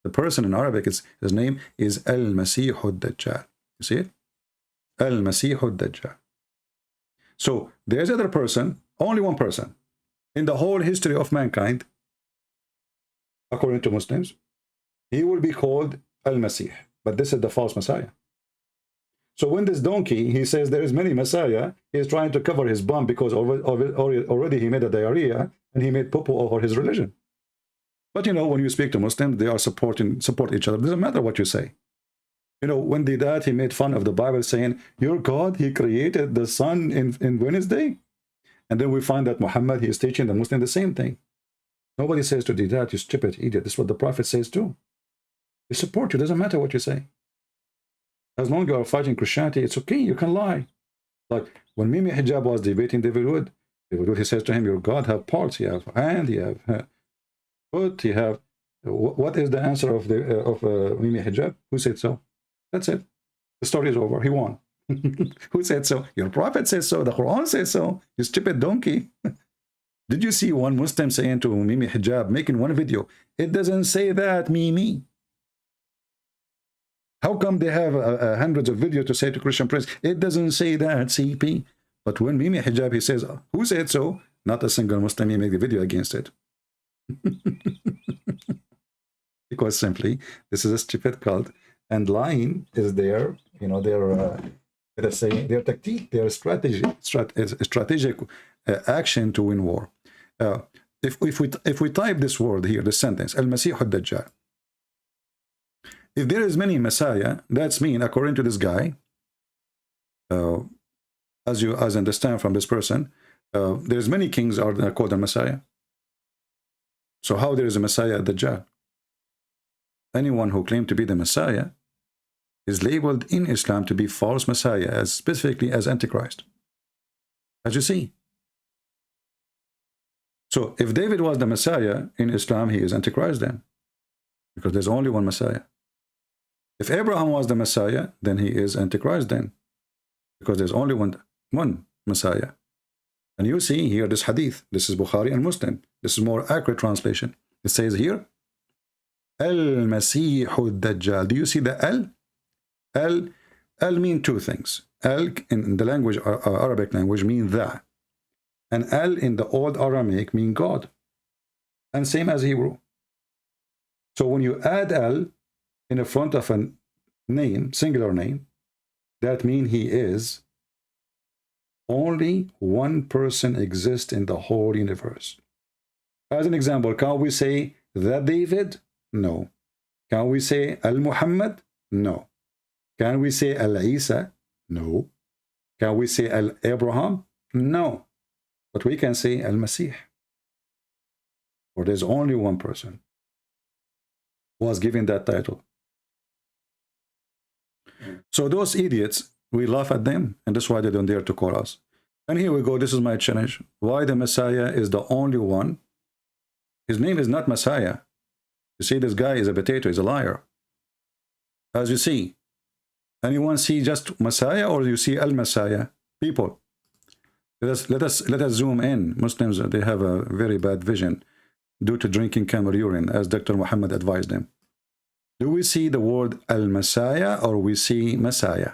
The person in Arabic, his name is Al-Masih al-Dajjal. You see it? Al-Masih al-Dajjal. So there's another person, only one person, in the whole history of mankind, according to Muslims, he will be called Al-Masih. But this is the false Messiah. So when this donkey, he says there is many Messiah, he is trying to cover his bum because already he made a diarrhea and he made poo-poo over his religion. But you know, when you speak to Muslims, they are support each other. It doesn't matter what you say. You know, when they did, he made fun of the Bible saying, your God, he created the sun in Wednesday. And then we find that Muhammad, he is teaching the Muslim the same thing. Nobody says to that, you stupid idiot. This is what the Prophet says too. They support you. Doesn't matter what you say. As long as you are fighting Christianity, it's okay. You can lie. Like when Mimi Hijab was debating David Wood, he says to him, your God have parts. You have hand, you have foot, you have... What is the answer of Mimi Hijab? Who said so? That's it. The story is over. He won. Who said so? Your prophet says so. The Quran says so. You stupid donkey. Did you see one Muslim saying to Mimi Hijab, making one video, it doesn't say that, Mimi. How come they have hundreds of videos to say to Christian Prince, it doesn't say that, CP. But when Mimi Hijab, he says, who said so? Not a single Muslim, he make the video against it. Because simply, this is a stupid cult. And lying is their, you know, their, let's say, their tactic, their strategic action to win war. If we type this word here, the sentence, Al-Masih al-Dajjal. If there is many Messiah, that's mean, according to this guy, as you understand from this person, there's many kings are called a Messiah. So how there is a Messiah, Dajjal? Anyone who claimed to be the Messiah is labeled in Islam to be false Messiah, as specifically as Antichrist. As you see. So if David was the Messiah in Islam, he is Antichrist then. Because there's only one Messiah. If Abraham was the Messiah, then he is Antichrist then. Because there's only one Messiah. And you see here this hadith. This is Bukhari and Muslim. This is more accurate translation. It says here, Al-Masih al-Dajjal. Do you see the Al? Al mean two things. Al in the language, Arabic language, mean that. And Al in the old Aramaic mean God. And same as Hebrew. So when you add Al in the front of a name, singular name, that means he is only one person exists in the whole universe. As an example, can we say the David? No. Can we say Al-Muhammad? No. Can we say Al-Isa? No. Can we say Al-Abraham? No. But we can say Al-Masih. For there's only one person who was given that title. So those idiots, we laugh at them, and that's why they don't dare to call us. And here we go, this is my challenge. Why the Messiah is the only one? His name is not Messiah. You see, this guy is a potato, he's a liar. As you see, anyone see just Messiah, or you see Al-Messiah? People, let us zoom in. Muslims, they have a very bad vision due to drinking camel urine, as Dr. Muhammad advised them. Do we see the word Al-Messiah, or we see Messiah?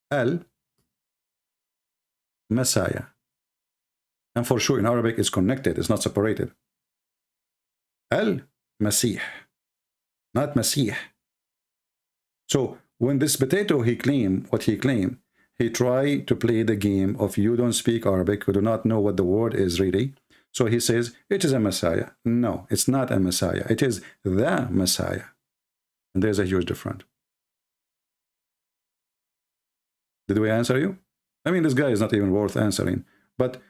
Al-Messiah. And for sure in Arabic it's connected, it's not separated. Al-Masih, not Masih. So when this potato he claimed what he claimed, he tried to play the game of you don't speak Arabic, you do not know what the word is really. So he says, it is a Messiah. No, it's not a Messiah. It is the Messiah. And there's a huge difference. Did we answer you? I mean, this guy is not even worth answering. But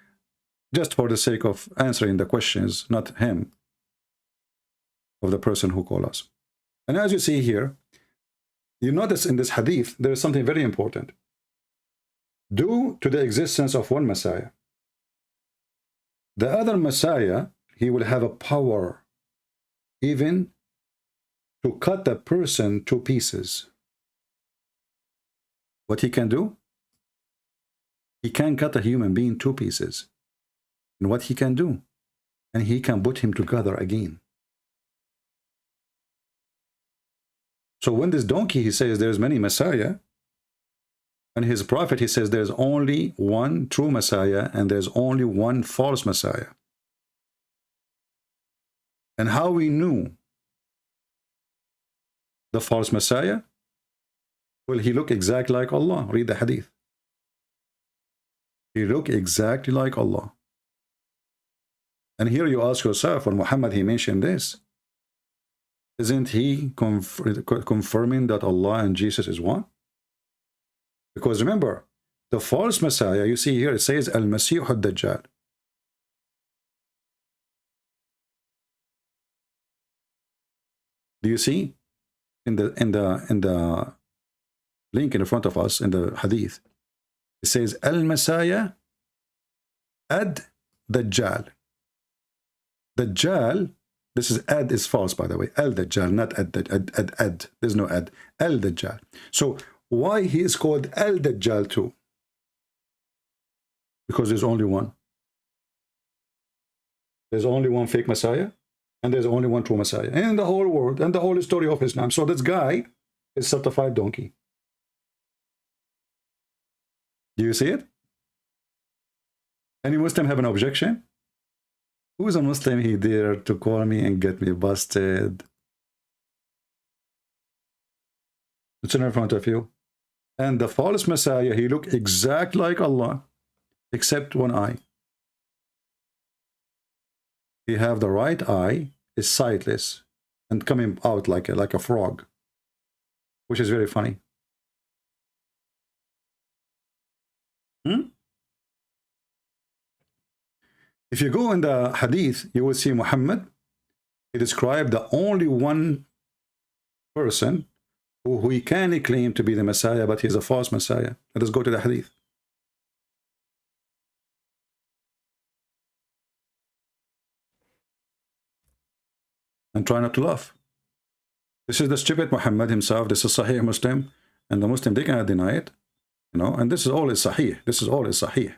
just for the sake of answering the questions, not him, of the person who called us. And as you see here, you notice in this hadith, there is something very important. Due to the existence of one Messiah, the other Messiah, he will have a power even to cut the person to pieces. What he can do? He can cut a human being to pieces. And what he can do? And he can put him together again. So when this donkey, he says there's many Messiah, and his prophet, he says there's only one true Messiah and there's only one false Messiah. And how we knew the false Messiah? Well, he looked exactly like Allah. Read the hadith. He looked exactly like Allah. And here you ask yourself, when Muhammad, he mentioned this, isn't he confirming that Allah and Jesus is one? Because remember, the false Messiah, you see here, it says Al-Masih al-Dajjal. Do you see in the link in front of us in the hadith? It says Al-Messiah ad-Dajjal. Dajjal, this is ad is false, by the way. Al-Dajjal, not ad. There's no ad. Al-Dajjal. So why he is called Al-Dajjal too? Because there's only one. There's only one fake Messiah, and there's only one true Messiah in the whole world and the whole story of Islam. So this guy is certified donkey. Do you see it? Any Muslim have an objection? Who is a Muslim he dare to call me and get me busted? It's in front of you. And the false Messiah, he looked exactly like Allah, except one eye. He have the right eye, is sightless, and coming out like a frog, which is very funny. If you go in the hadith, you will see Muhammad, he described the only one person who he can claim to be the Messiah, but he's a false Messiah. Let us go to the hadith. And try not to laugh. This is the stupid Muhammad himself. This is Sahih Muslim. And the Muslim, they cannot deny it. You know, and this is all is Sahih. This is all is Sahih.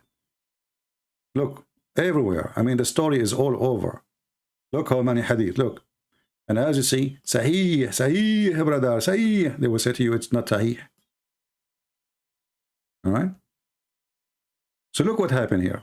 Look, everywhere. I mean, the story is all over. Look how many hadith. Look. And as you see, Sahih, Sahih, brother, Sahih. They will say to you, it's not Sahih. All right? So look what happened here.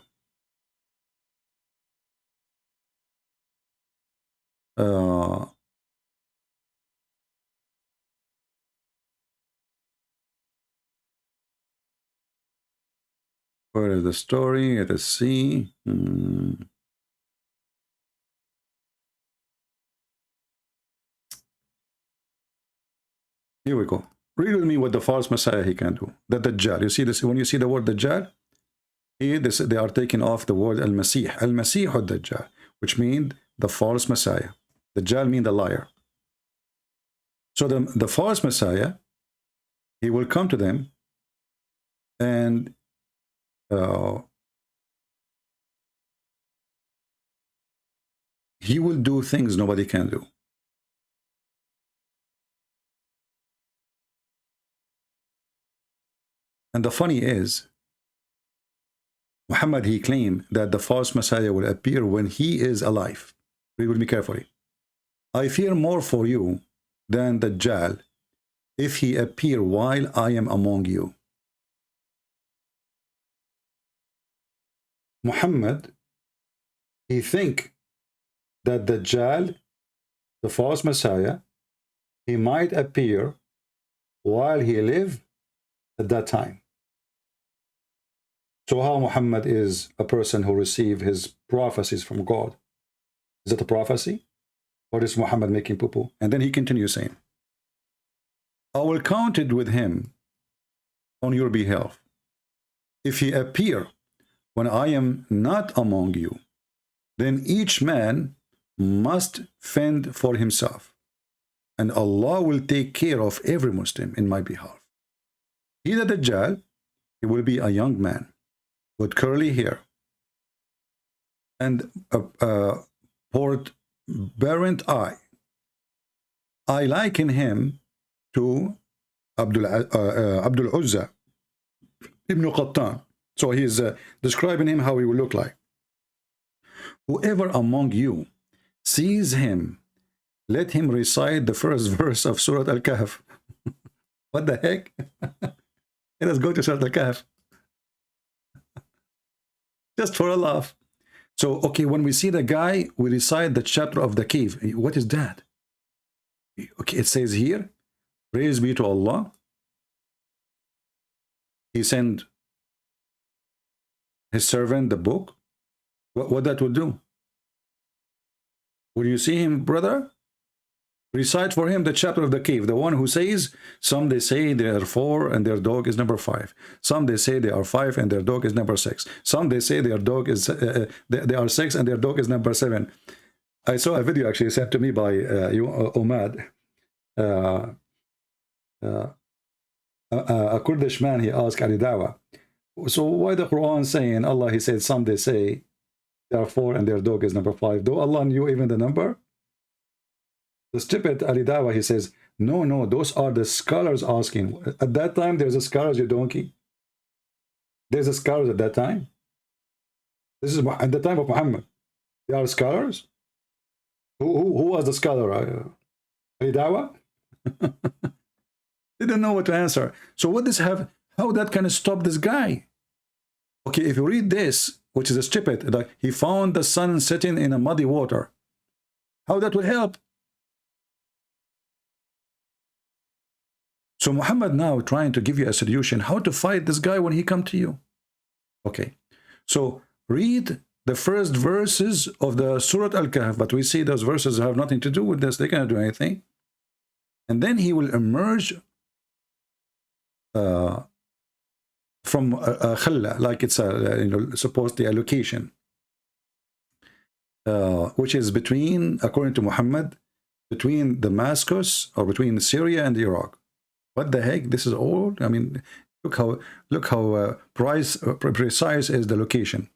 Where is the story? Let us see. Here we go. Read with me what the false Messiah he can do. The Dajjal. You see this? When you see the word Dajjal, here they are taking off the word Al-Masih. Al-Masih al-Dajjal, which means the false Messiah. Dajjal means the liar. So the false Messiah, he will come to them and he will do things nobody can do. And the funny is, Muhammad, he claimed that the false Messiah will appear when he is alive. Read with me carefully. I fear more for you than the Dajjal if he appear while I am among you. Muhammad, he think that the Dajjal, the false Messiah, he might appear while he lived at that time. So how Muhammad is a person who received his prophecies from God? Is it a prophecy? Or is Muhammad making poo-poo? And then he continues saying, I will count it with him on your behalf. If he appear when I am not among you, then each man must fend for himself, and Allah will take care of every Muslim in my behalf. He the Dajjal, he will be a young man with curly hair and a port-barrent eye. I liken him to Abdul Uzza ibn Qattan. So he's describing him how he will look like. Whoever among you sees him, let him recite the first verse of Surah Al-Kahf. What the heck? Let us go to Surah Al-Kahf. Just for a laugh. So, okay, when we see the guy, we recite the chapter of the cave. What is that? Okay, it says here, praise be to Allah. He sent his servant the book. What that would do? Will you see him, brother? Recite for him the chapter of the cave. The one who says, some they say they are 4 and their dog is number 5. Some they say they are 5 and their dog is number 6. Some they say their dog is they are 6 and their dog is number 7. I saw a video actually sent to me by Omad. A Kurdish man, he asked Ali Dawa, so why the Quran saying Allah, he said, some they say they are 4 and their dog is number 5. Do Allah knew even the number? The stupid Ali Dawa, he says, no, those are the scholars asking. At that time, there's a scholars, you donkey. There's a scholars at that time. This is at the time of Muhammad. They are scholars. Who was the scholar? Ali Dawa? They don't know what to answer. So what does have? How that can stop this guy? Okay, if you read this, which is a stupid, like he found the sun setting in a muddy water. How that would help? So Muhammad now trying to give you a solution how to fight this guy when he come to you. Okay, so read the first verses of the Surah Al-Kahf, but we see those verses have nothing to do with this. They cannot do anything. And then he will emerge from a khalla, like it's a supposedly a location, which is between, according to Muhammad, between Damascus or between Syria and Iraq. What the heck? This is all. I mean, look how precise is the location.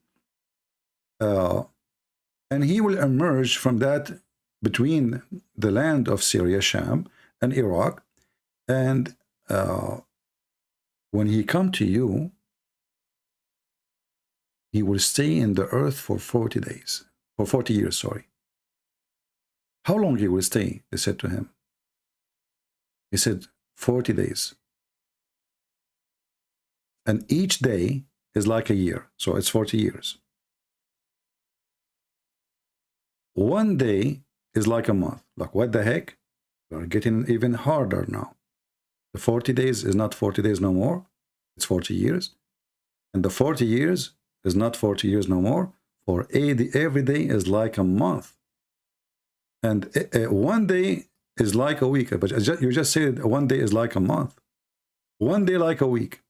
And he will emerge from that between the land of Syria, Sham, and Iraq. And when he come to you, he will stay in the earth for 40 days, for 40 years, sorry. How long he will stay? They said to him. He said, 40 days. And each day is like a year. So it's 40 years. One day is like a month. Like, what the heck? We're getting even harder now. The 40 days is not 40 days no more. It's 40 years. And the 40 years is not 40 years no more. For every day is like a month. And one day is like a week. But you just said one day is like a month. One day like a week.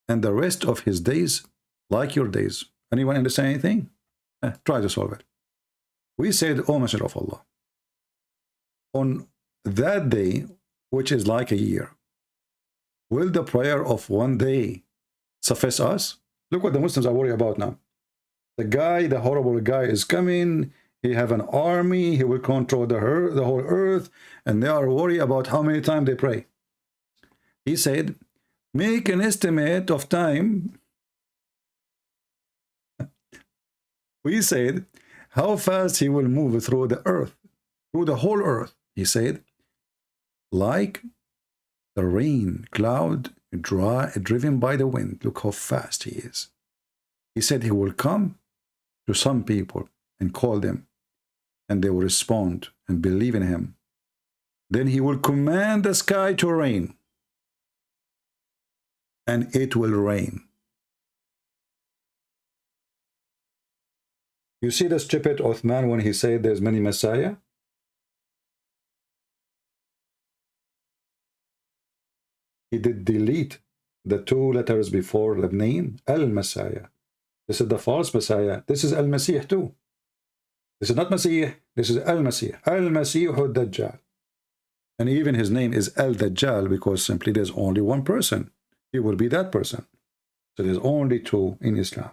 And the rest of his days like your days. Anyone understand anything? Try to solve it. We said, O Messenger of Allah, on that day, which is like a year, will the prayer of one day suffice us? Look what the Muslims are worried about now. The guy, the horrible guy is coming. He have an army. He will control the whole earth. And they are worried about how many times they pray. He said, make an estimate of time. We said, how fast he will move through the earth, through the whole earth. He said, like the rain cloud driven by the wind. Look how fast he is. He said he will come to some people and call them, and they will respond and believe in him. Then he will command the sky to rain, and it will rain. You see the stupid Uthman when he said there's many Messiah? He did delete the 2 letters before the name, Al-Messiah. This is the false Messiah. This is Al-Masih too. This is not Masih. This is Al-Masih. Al-Masih Dajjal. And even his name is Al-Dajjal because simply there's only one person. He will be that person. So there's only 2 in Islam.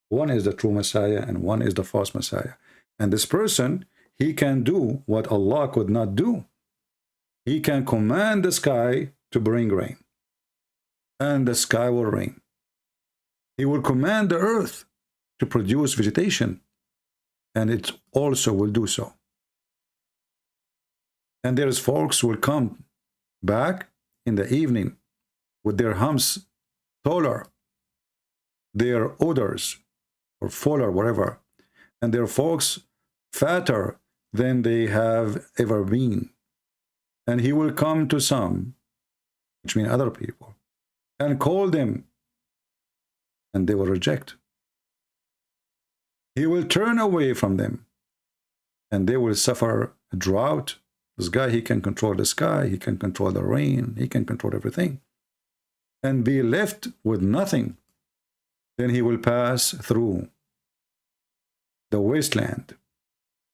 One is the true Messiah and one is the false Messiah. And this person, he can do what Allah could not do. He can command the sky to bring rain. And the sky will rain. He will command the earth to produce vegetation. And it also will do so. And there's folks will come back in the evening with their humps taller, their odors or fuller, whatever, and their folks fatter than they have ever been. And he will come to some, which means other people, and call them, and they will reject. He will turn away from them, and they will suffer a drought. This guy, he can control the sky, he can control the rain, he can control everything, and be left with nothing. Then he will pass through the wasteland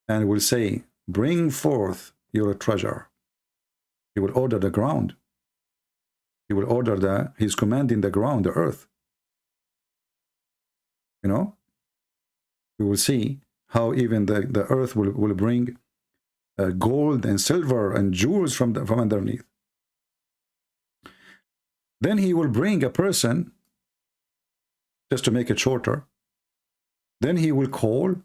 and will say, bring forth your treasure. He will order the ground. He will order he's commanding the ground, the earth. You know, we will see how even the earth will bring gold and silver and jewels from underneath. Then he will bring a person, just to make it shorter, then he will call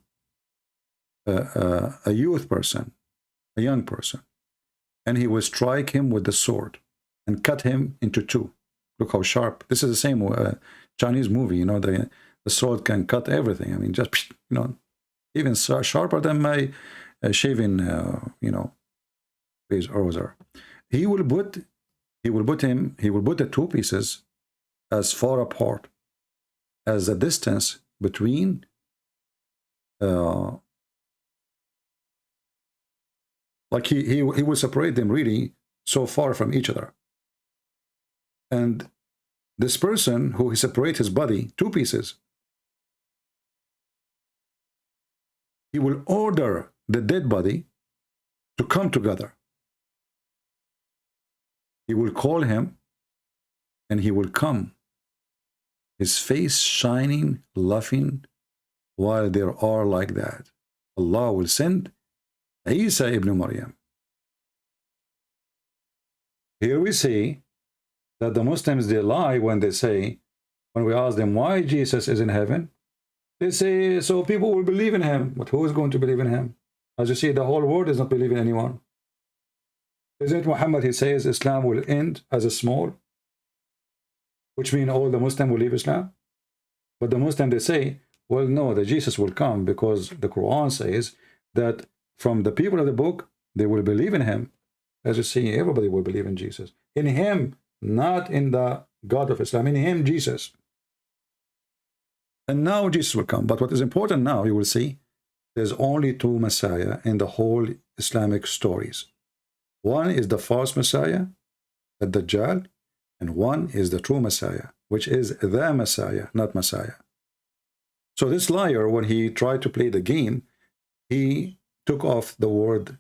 a youth person, a young person, and he will strike him with the sword and cut him into 2. Look how sharp. This is the same Chinese movie, you know, the sword can cut everything. I mean, just, you know, even sharper than my shaving, you know, razor. He will put the 2 pieces as far apart as the distance between like he will separate them really so far from each other. And this person who he separates his body 2 pieces, he will order the dead body to come together. He will call him and he will come, his face shining, laughing, while they are like that. Allah will send Isa ibn Maryam. Here we see that the Muslims, they lie when they say, when we ask them why Jesus is in heaven, they say, so people will believe in him. But who is going to believe in him? As you see, the whole world is not believing anyone. Isn't Muhammad, he says Islam will end as a small, which means all the Muslims will leave Islam? But the Muslims, they say, well, no, the Jesus will come because the Quran says that from the people of the book, they will believe in him. As you see, everybody will believe in Jesus. In him, not in the God of Islam. In him, Jesus. And now Jesus will come. But what is important now, you will see, there's only 2 Messiah in the whole Islamic stories. One is the false Messiah, the Dajjal, and one is the true Messiah, which is the Messiah, not Messiah. So this liar, when he tried to play the game, he took off the word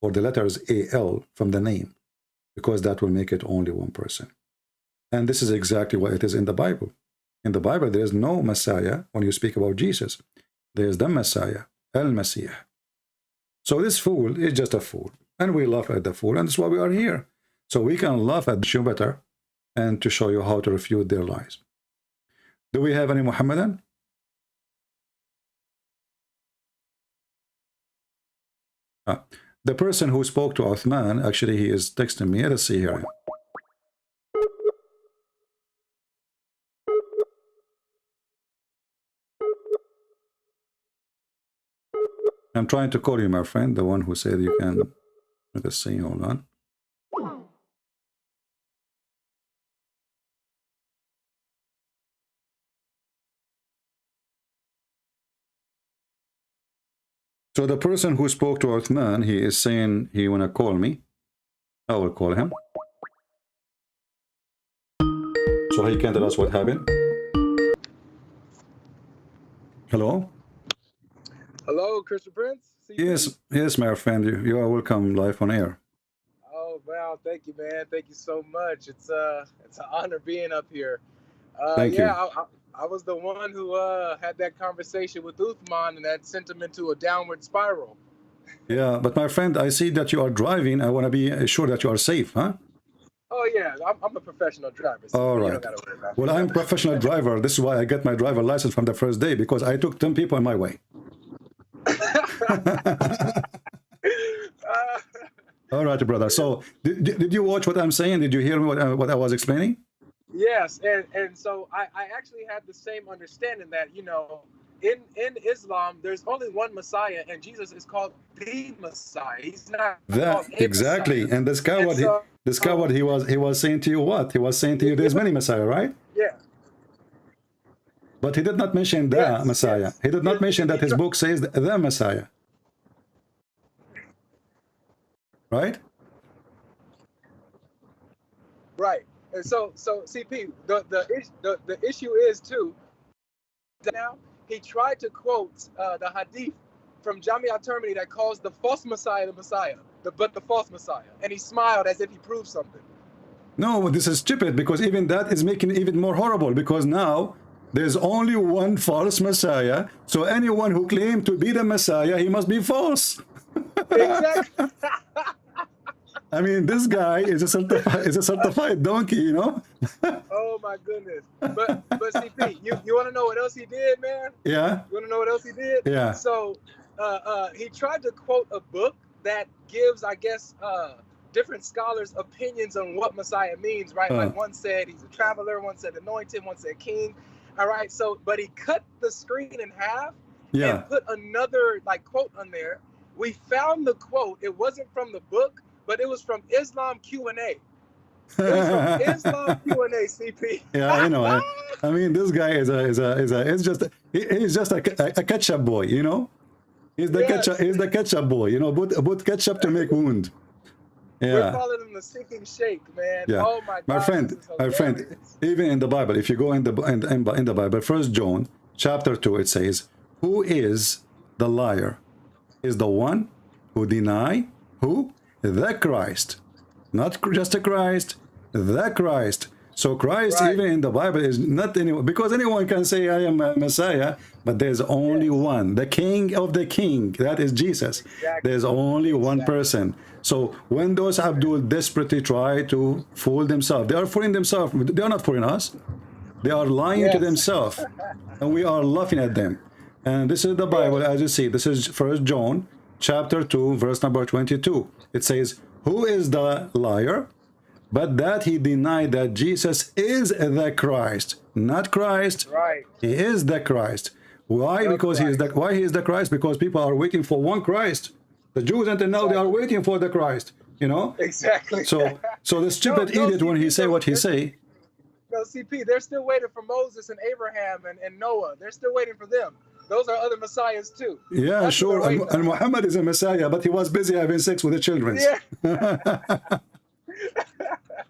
or the letters AL from the name, because that will make it only one person. And this is exactly what it is in the Bible. In the Bible, there is no Messiah when you speak about Jesus. There is the Messiah, Al-Masih. So this fool is just a fool. And we laugh at the fool, and that's why we are here. So we can laugh at you better and to show you how to refute their lies. Do we have any Muhammadan? The person who spoke to Uthman, actually, he is texting me. Let's see here. I'm trying to call you, my friend, the one who said you can. Let's see, hold on. So the person who spoke to Uthman, he is saying he wanna call me. I will call him. So he can tell us what happened. Hello? Hello, Christian Prince? Yes, yes, my friend. You are welcome live on air. Oh, wow. Thank you, man. Thank you so much. It's an honor being up here. Thank you. I was the one who had that conversation with Uthman, and that sent him into a downward spiral. Yeah, but my friend, I see that you are driving. I want to be sure that you are safe, huh? Oh, yeah. I'm a professional driver. So all right. Well, I'm a professional driver. This is why I got my driver license from the first day, because I took 10 people in my way. All right, brother. So did you watch what I'm saying? Did you hear me what I was explaining? Yes, and so I actually had the same understanding that, you know, in Islam, there's only one Messiah, and Jesus is called the Messiah. He's not called a exactly. Messiah. And this guy, what he was saying to you, what? He was saying to you, there's many Messiah, right? Yeah. But he did not mention the Messiah. Yes. He did not mention that his book says the Messiah. Right? Right. And so CP, the issue is too, now he tried to quote the hadith from Jamia Termini that calls the false Messiah the Messiah, but the false Messiah. And he smiled as if he proved something. No, this is stupid, because even that is making it even more horrible, because now there's only one false Messiah. So anyone who claimed to be the Messiah, he must be false. Exactly. I mean, this guy is a certified donkey, you know. Oh my goodness! But CP, you want to know what else he did, man? Yeah. You want to know what else he did? Yeah. So, he tried to quote a book that gives, I guess, different scholars' opinions on what Messiah means, right? Like one said he's a traveler, one said anointed, one said king. All right. So, but he cut the screen in half and put another quote on there. We found the quote. It wasn't from the book, but it was from Islam Q&A. It was from Islam Q&A, CP. Yeah, I know. I mean, this guy he's just a ketchup boy, you know. He's the ketchup boy, you know. Put ketchup to make wound. Yeah. We're calling him the sinking shake, man. Yeah. Oh my God. My friend. Even in the Bible, if you go in the Bible, 1 John chapter 2, it says, "Who is the liar? Is the one who deny who? The Christ, not just a Christ, the Christ." So Christ, even in the Bible, is not anyone, because anyone can say I am a Messiah, but there's only one, the King of the King, that is Jesus. Exactly. There's only one person. So when those Abdul desperately try to fool themselves, they are fooling themselves. They are not fooling us. They are lying to themselves, and we are laughing at them. And this is the Bible, as you see. This is 1 John chapter 2, verse number 22. It says, "Who is the liar? But that he denied that Jesus is the Christ." Not Christ. Right. He is the Christ. Why? Because he is the Christ? Because people are waiting for one Christ. The Jews until now, they are waiting for the Christ. You know? Exactly. So the stupid idiot, when he say what he say. No, CP, they're still waiting for Moses and Abraham and Noah. They're still waiting for them. Those are other messiahs too. Yeah, that's sure. And Muhammad is a messiah, but he was busy having sex with the children. Yeah.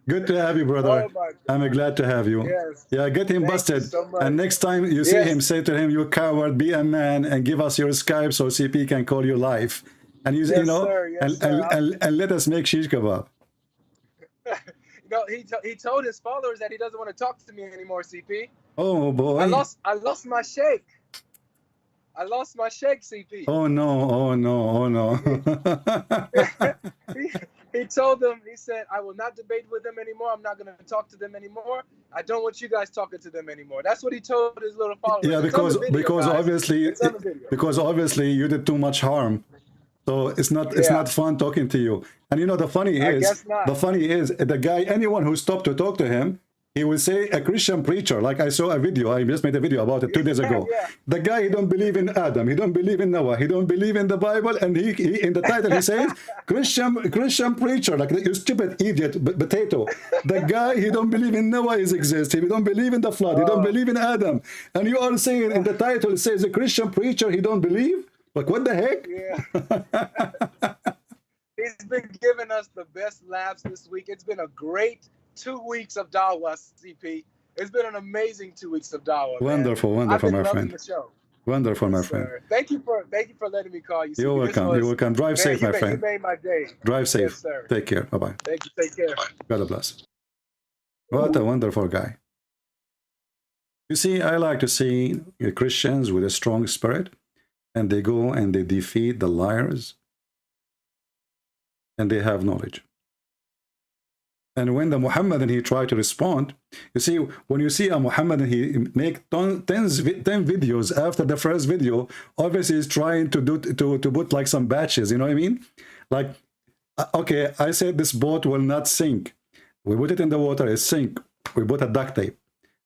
Good to have you, brother. Oh, I'm glad to have you. Yes. Yeah, get him busted. So and next time you see him, say to him, "You coward, be a man and give us your Skype so CP can call you live." And you know, and let us make shish kebab. You know, he told his followers that he doesn't want to talk to me anymore, CP. Oh boy. I lost my sheikh. I lost my sheikh, CP. Oh no, oh no, oh no. He told them, he said, "I will not debate with them anymore. I'm not going to talk to them anymore. I don't want you guys talking to them anymore." That's what he told his little followers. Yeah, because obviously you did too much harm. So it's not fun talking to you. And you know, the funny is the guy, anyone who stopped to talk to him, he will say a Christian preacher. Like I saw a video, I just made a video about it 2 days ago. The guy, he don't believe in Adam, he don't believe in Noah, he don't believe in the Bible, and he in the title he says Christian preacher, like you stupid idiot potato. The guy, he don't believe in Noah exists, he don't believe in the flood, he don't believe in Adam, and you are saying in the title it says a Christian preacher, he don't believe. Like, what the heck? Yeah. He's been giving us the best laughs this week. It's been a great 2 weeks of Dawa, CP. It's been an amazing 2 weeks of Dawa. Wonderful, man. wonderful, I've been my loving friend. the show. Wonderful, my Yes, friend. sir. Thank you for letting me call you. CP. You're welcome. You're welcome. Drive safe, my friend. You made my day. Drive safe. Yes, sir. Take care. Bye-bye. Thank you. Take care. God bless. What a wonderful guy. You see, I like to see Christians with a strong spirit, and they go and they defeat the liars, and they have knowledge. And when the Muhammadan, he tried to respond, you see, when you see a Muhammadan, he make 10 videos after the first video, obviously he's trying to put like some batches, you know what I mean? Like, okay, I said this boat will not sink. We put it in the water, it sink. We put a duct tape.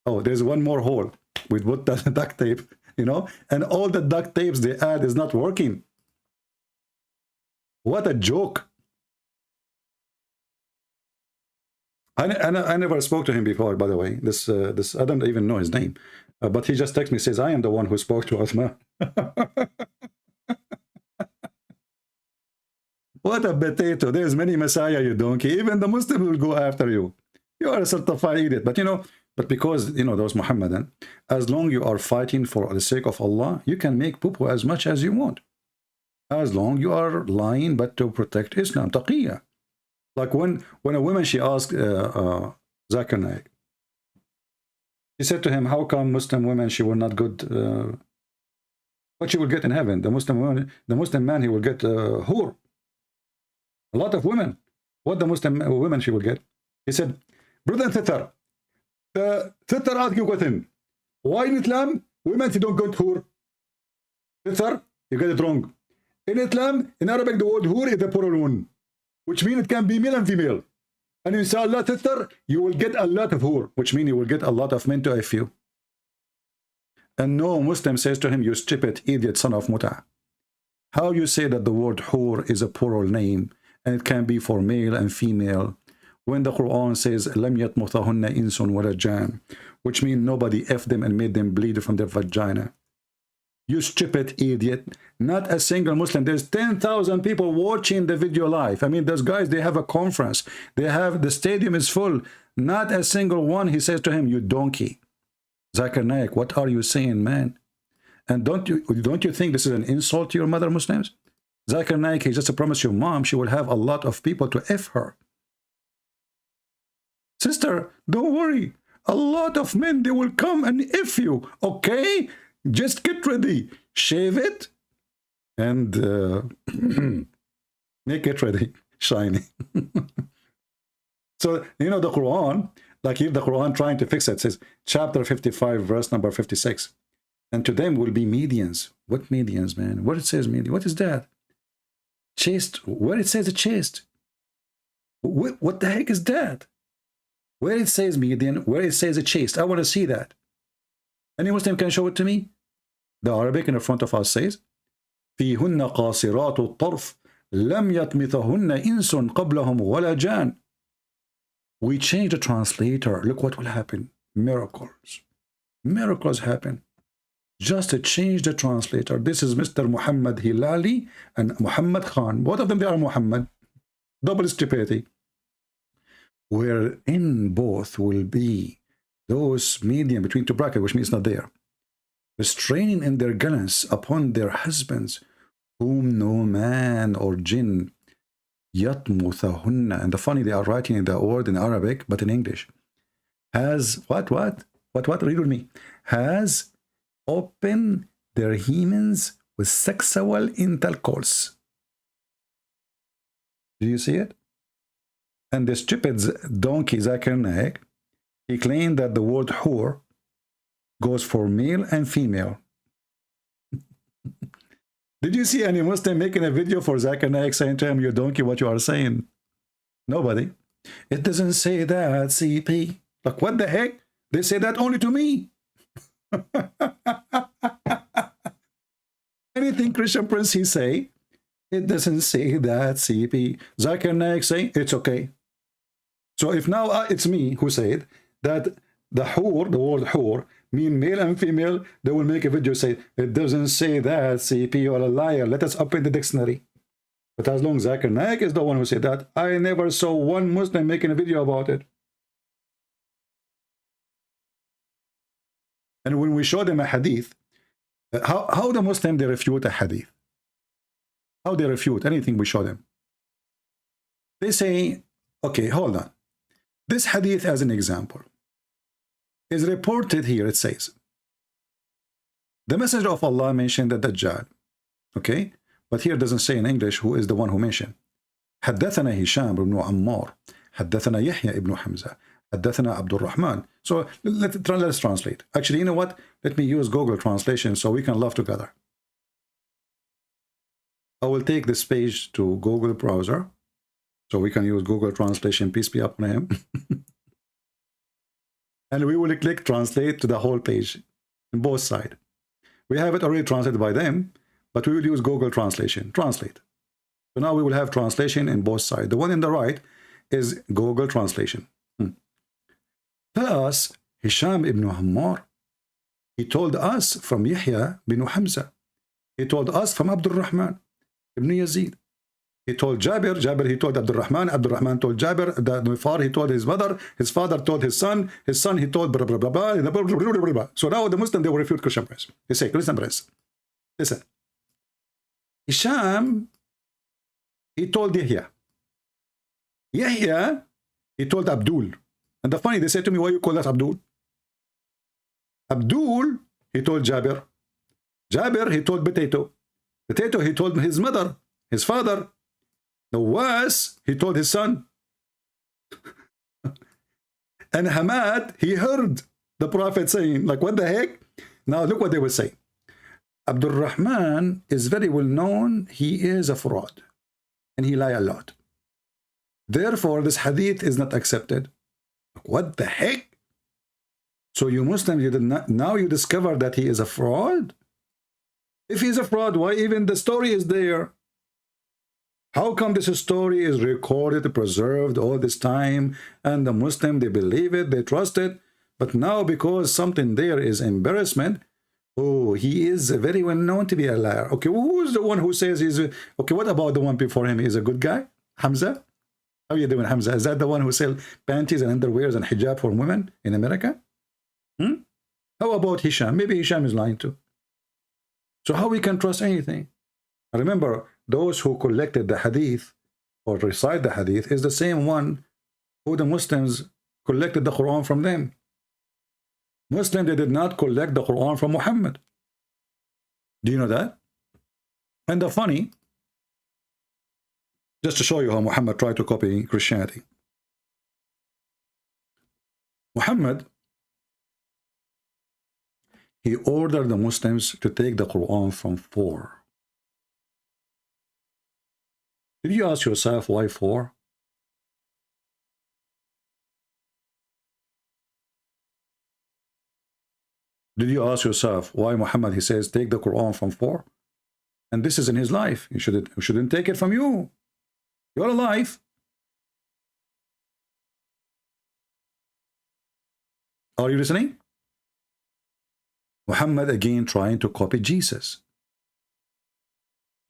Oh, there's one more hole. We put the duct tape, you know, and all the duct tapes they add is not working. What a joke. I never spoke to him before, by the way. This I don't even know his name. But he just texts me, says, I am the one who spoke to Osman. What a potato. There's many Messiah, you donkey. Even the Muslim will go after you. You are a certified idiot. But, you know, but because, you know, those Muhammadan, as long you are fighting for the sake of Allah, you can make poo-poo as much as you want. As long you are lying, but to protect Islam. Taqiyya. Like when a woman, she asked Zakir Naik, she said to him, how come Muslim women, she will not get what she will get in heaven? The Muslim woman, the Muslim man, he will get hur. A lot of women. What the Muslim women she will get? He said, brother Thithar, Thithar asked you question. Why in Islam, women, she don't get hur? Thithar, you get it wrong. In Islam, in Arabic, the word hur is a plural one, which means it can be male and female. And inshallah, Thithar, you will get a lot of hur, which means you will get a lot of men to F you. And no Muslim says to him, you stupid idiot son of Muta. How you say that the word hur is a plural name and it can be for male and female when the Quran says لَمْ يَطْمُثَهُنَّ إِنسٌ وَلَا جَانٌ, which means nobody F them and made them bleed from their vagina. You stupid idiot. Not a single Muslim. There's 10,000 people watching the video live. I mean, those guys, they have a conference. They have, the stadium is full. Not a single one, he says to him, you donkey. Zakir Naik, what are you saying, man? And don't you think this is an insult to your mother Muslims? Zakir Naik, he just promised your mom she will have a lot of people to F her. Sister, don't worry. A lot of men, they will come and F you, okay? Just get ready. Shave it and make it ready. Shiny. So, you know, the Quran, like if the Quran trying to fix it, says chapter 55, verse number 56. And to them will be medians. What medians, man? What it says median? What is that? Chaste. Where it says a chaste? What the heck is that? Where it says median, where it says a chaste? I want to see that. Any Muslim can show it to me? The Arabic in the front of us says, فِيهُنَّ قَاصِرَاتُ الطَّرْفِ لَمْ يَطْمِثَهُنَّ إِنسٌ قَبْلَهُمْ وَلَا جَانٌ. We change the translator. Look what will happen. Miracles. Miracles happen. Just to change the translator. This is Mr. Muhammad Hilali and Muhammad Khan. Both of them, they are Muhammad. Double stupidity. Wherein both will be those medium between two brackets, which means not there, restraining in their gallants upon their husbands, whom no man or jinn yatmuthahunna. And the funny, they are writing in the word in Arabic, but in English. Has what? Read with me. Has opened their hymens with sexual intercourse. Do you see it? And the stupid donkey Zakir Naik, he claimed that the word whore goes for male and female. Did you see any Muslim making a video for Zakir Naik saying to him, you donkey, what you are saying? Nobody. It doesn't say that, CP. Like, what the heck? They say that only to me. Anything Christian Prince he say, it doesn't say that, CP. Zakir Naik say, it's okay. So if now it's me who said that the whore, the word whore, mean male and female, they will make a video say, it doesn't say that, CP, you're a liar. Let us open the dictionary. But as long as Zakir Naik is the one who said that, I never saw one Muslim making a video about it. And when we show them a hadith, how the Muslim, they refute a hadith? How they refute anything we show them? They say, okay, hold on. This hadith as an example is reported here. It says, the Messenger of Allah mentioned the Dajjal. Okay? But here it doesn't say in English who is the one who mentioned. حدثنا هشام بن عمار حدثنا يحيى ابن حمزة حدثنا عبد الرحمن. So let's translate. Actually, you know what? Let me use Google Translation so we can laugh together. I will take this page to Google browser so we can use Google Translation. Peace be upon him. And we will click translate to the whole page in both sides. We have it already translated by them, but we will use Google Translation. Translate. So now we will have translation in both sides. The one in the right is Google Translation. Tell us, Hisham ibn Ammar, he told us from Yahya bin Hamza. He told us from Abdul Rahman ibn Yazid. He told Jabir, he told Abdul Rahman told Jabir, the Nufar, he told his mother, his father told his son he told blah, blah, blah, blah, blah, blah, blah, blah. So now the Muslim, they will refute Christian Prince. They say, Christian Prince, listen. Hisham, he told Yahya. Yahya, he told Abdul. And the funny, they say to me, why you call us Abdul? Abdul, he told Jabir. Jabir, he told Potato. Potato, he told his mother, his father. Nawas, he told his son. And Hamad, he heard the Prophet saying, like, what the heck? Now look what they will say. Abdul Rahman is very well known. He is a fraud. And he lied a lot. Therefore, this hadith is not accepted. What the heck? So you Muslims, you did not, now you discover that he is a fraud? If he's a fraud, why even the story is there? How come this story is recorded, preserved all this time, and the Muslim, they believe it, they trust it, but now because something there is embarrassment, oh, he is very well known to be a liar. Okay, who's the one who says he's okay? What about the one before him? He's a good guy, Hamza. How are you doing, Hamza? Is that the one who sells panties and underwears and hijab for women in America? How about Hisham? Maybe Hisham is lying too. So how we can trust anything? Remember, those who collected the hadith or recite the hadith is the same one who the Muslims collected the Quran from them. Muslims, they did not collect the Quran from Muhammad. Do you know that? And the funny, just to show you how Muhammad tried to copy Christianity. Muhammad, he ordered the Muslims to take the Quran from 4. Did you ask yourself why 4? Did you ask yourself why Muhammad, he says, take the Quran from 4? And this is in his life. He shouldn't take it from you. You're alive. Are you listening? Muhammad again trying to copy Jesus.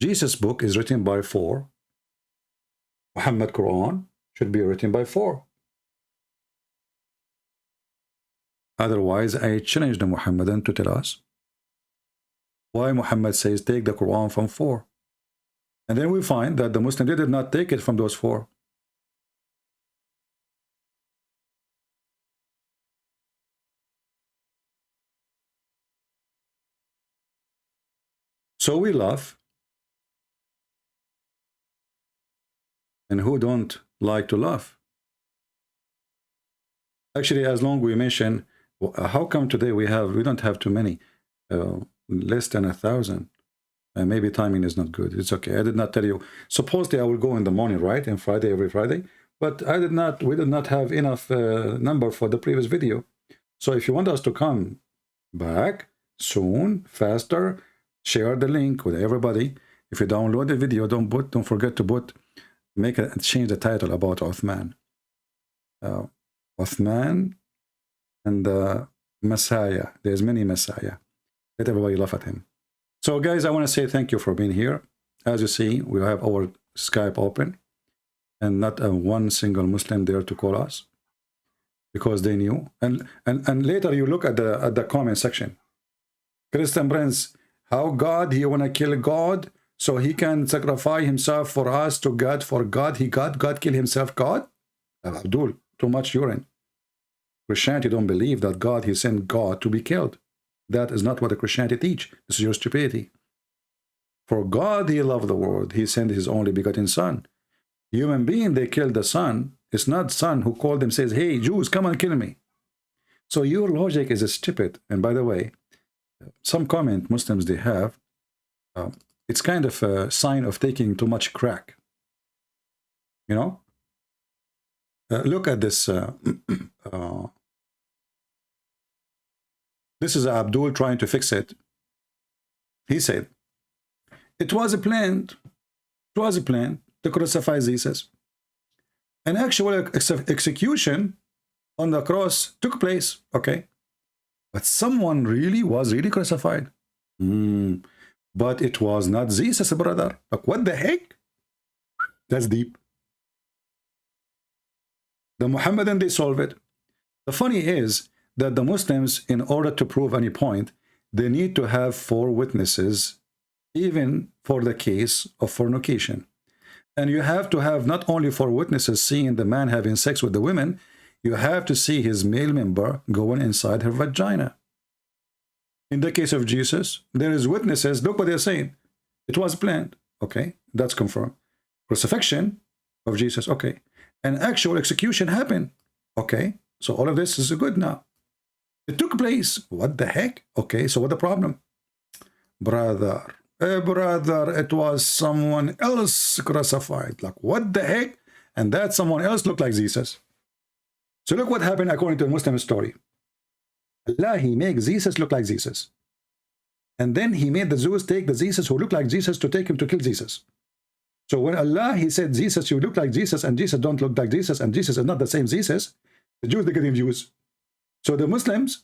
Jesus' book is written by 4. Muhammad Quran should be written by 4. Otherwise, I challenge the Muhammadan to tell us why Muhammad says take the Quran from 4. And then we find that the Muslim did not take it from those 4. So we laugh. And who don't like to laugh? Actually, as long as we mention, how come today we don't have too many, less than 1,000? Maybe timing is not good. It's okay. I did not tell you. Supposedly I will go in the morning, right? And Friday, every Friday. But we did not have enough number for the previous video. So if you want us to come back soon, faster, share the link with everybody. If you download the video, don't forget to change the title about Uthman. Uthman and Messiah. There's many Messiah. Let everybody laugh at him. So guys, I want to say thank you for being here. As you see, we have our Skype open and not one single Muslim there to call us because they knew. And later you look at the comment section. Christian Prince, how God, he want to kill God so he can sacrifice himself for us to God, for God, God kill himself, God? Abdul, too much urine. Christianity don't believe that God, he sent God to be killed. That is not what the Christianity teach. This is your stupidity. For God, he loved the world. He sent his only begotten son. Human being, they killed the son. It's not son who called them, says, hey, Jews, come and kill me. So your logic is stupid. And by the way, some comment Muslims they have, it's kind of a sign of taking too much crack. You know? Look at this. This is Abdul trying to fix it. He said, it was a plan to crucify Jesus. An actual execution on the cross took place, okay? But someone was really crucified. But it was not Jesus, brother. Like, what the heck? That's deep. The Muhammadan, they solve it. The funny is that the Muslims, in order to prove any point, they need to have 4 witnesses, even for the case of fornication. And you have to have not only 4 witnesses seeing the man having sex with the women, you have to see his male member going inside her vagina. In the case of Jesus, there is witnesses. Look what they're saying. It was planned. Okay, that's confirmed. Crucifixion of Jesus. Okay. An actual execution happened. Okay, so all of this is good now. It took place. What the heck? Okay, so what the problem? Brother, it was someone else crucified. Like, what the heck? And that someone else looked like Jesus. So look what happened according to the Muslim story. Allah, he makes Jesus look like Jesus. And then he made the Jews take the Jesus who looked like Jesus to take him to kill Jesus. So when Allah, he said, Jesus, you look like Jesus, and Jesus don't look like Jesus, and Jesus is not the same Jesus, the Jews, they get him Jews. So the Muslims,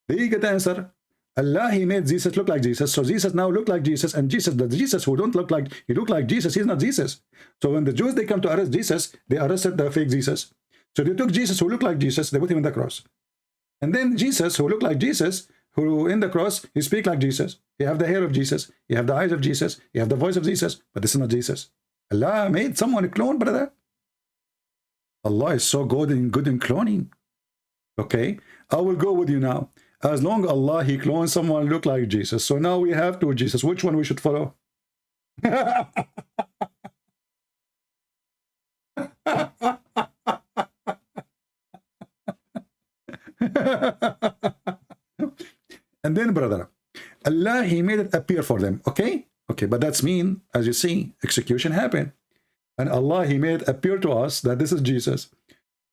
they get the answer. Allah, he made Jesus look like Jesus, so Jesus now look like Jesus, and Jesus, the Jesus who don't look like, he look like Jesus, he's not Jesus. So when the Jews, they come to arrest Jesus, they arrested the fake Jesus. So they took Jesus who looked like Jesus, they put him in the cross. And then Jesus, who looked like Jesus, who in the cross, he speak like Jesus. You have the hair of Jesus, you have the eyes of Jesus, you have the voice of Jesus, but this is not Jesus. Allah made someone a clone, brother. Allah is so good in cloning. Okay, I will go with you now. As long as Allah, he clones someone look like Jesus. So now we have 2 Jesus. Which one we should follow? And then, brother, Allah, he made it appear for them. Okay? Okay, but that's mean, as you see, execution happened. And Allah, he made it appear to us that this is Jesus.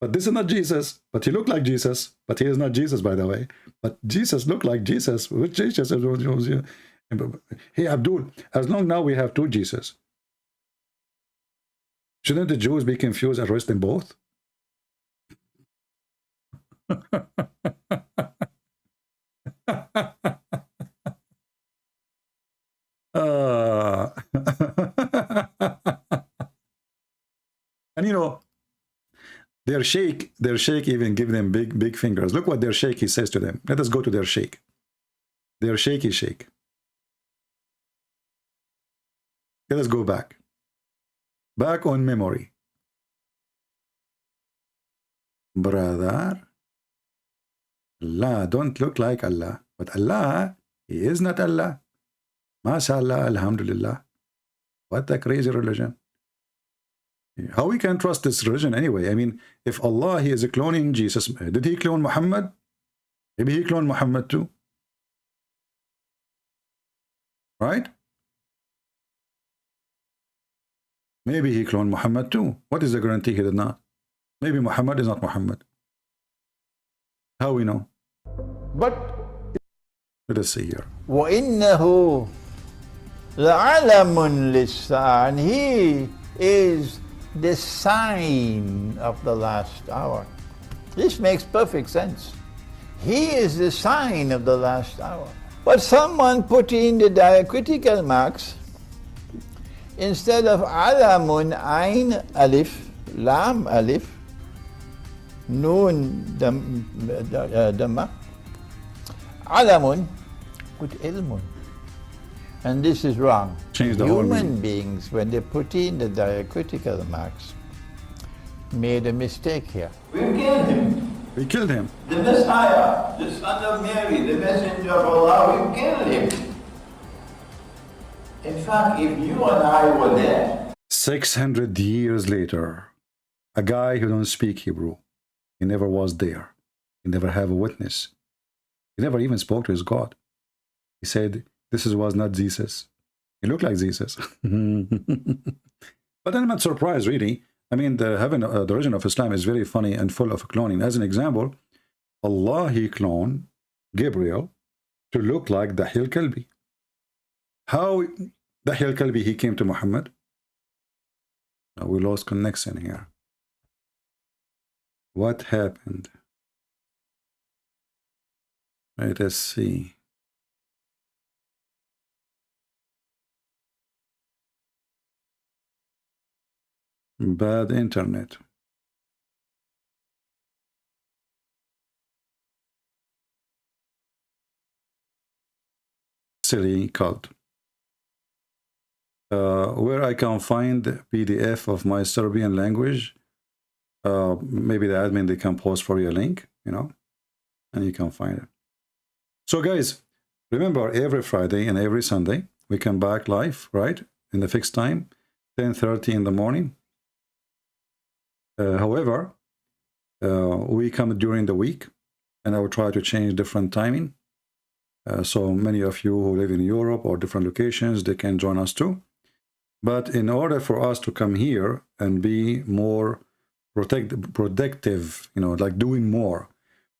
But this is not Jesus, but he looked like Jesus. But he is not Jesus, by the way. But Jesus looked like Jesus. Which Jesus? Hey, Abdul, as long now we have 2 Jesus. Shouldn't the Jews be confused and arrest them both? And you know, their sheikh even give them big fingers. Look what their sheikh, he says to them. Let us go to their sheikh. Their shaky sheikh. Let us go back on memory. Brother, Allah don't look like Allah, but Allah, he is not Allah. MashaAllah, Alhamdulillah. What a crazy religion. How we can trust this religion anyway? I mean, if Allah, he is cloning Jesus, did he clone Muhammad? Maybe he cloned Muhammad too. Right? Maybe he cloned Muhammad too. What is the guarantee he did not? Maybe Muhammad is not Muhammad. How we know? But let us see here. وَإِنَّهُ لَعَلَمٌ لِلسَّاعَةِ, and he is the sign of the last hour. This makes perfect sense. He is the sign of the last hour. But someone put in the diacritical marks instead of alamun, ain, alif, lam, alif, noon, dhamma, alamun, put ilmun. And this is wrong. Change the whole Human meaning. beings, when they put in the diacritical marks, made a mistake here. We killed him. We killed him. The Messiah, the son of Mary, the messenger of Allah, we killed him. In fact, if you and I were there, 600 years later, a guy who don't speak Hebrew, he never was there. He never have a witness. He never even spoke to his God. He said, this was not Jesus. He looked like Jesus. But I'm not surprised, really. I mean, the religion of Islam is very funny and full of cloning. As an example, Allah, he cloned Gabriel to look like Dahil Kalbi. How Dahil Kalbi, he came to Muhammad? We lost connection here. What happened? Let us see. Bad internet. Silly cult. Where I can find PDF of my Serbian language, maybe the admin, they can post for you a link, you know, and you can find it. So guys, remember, every Friday and every Sunday, we come back live, right, in the fixed time, 10:30 in the morning. However, we come during the week, and I will try to change different timing. So many of you who live in Europe or different locations, they can join us too. But in order for us to come here and be more protective, you know, like doing more,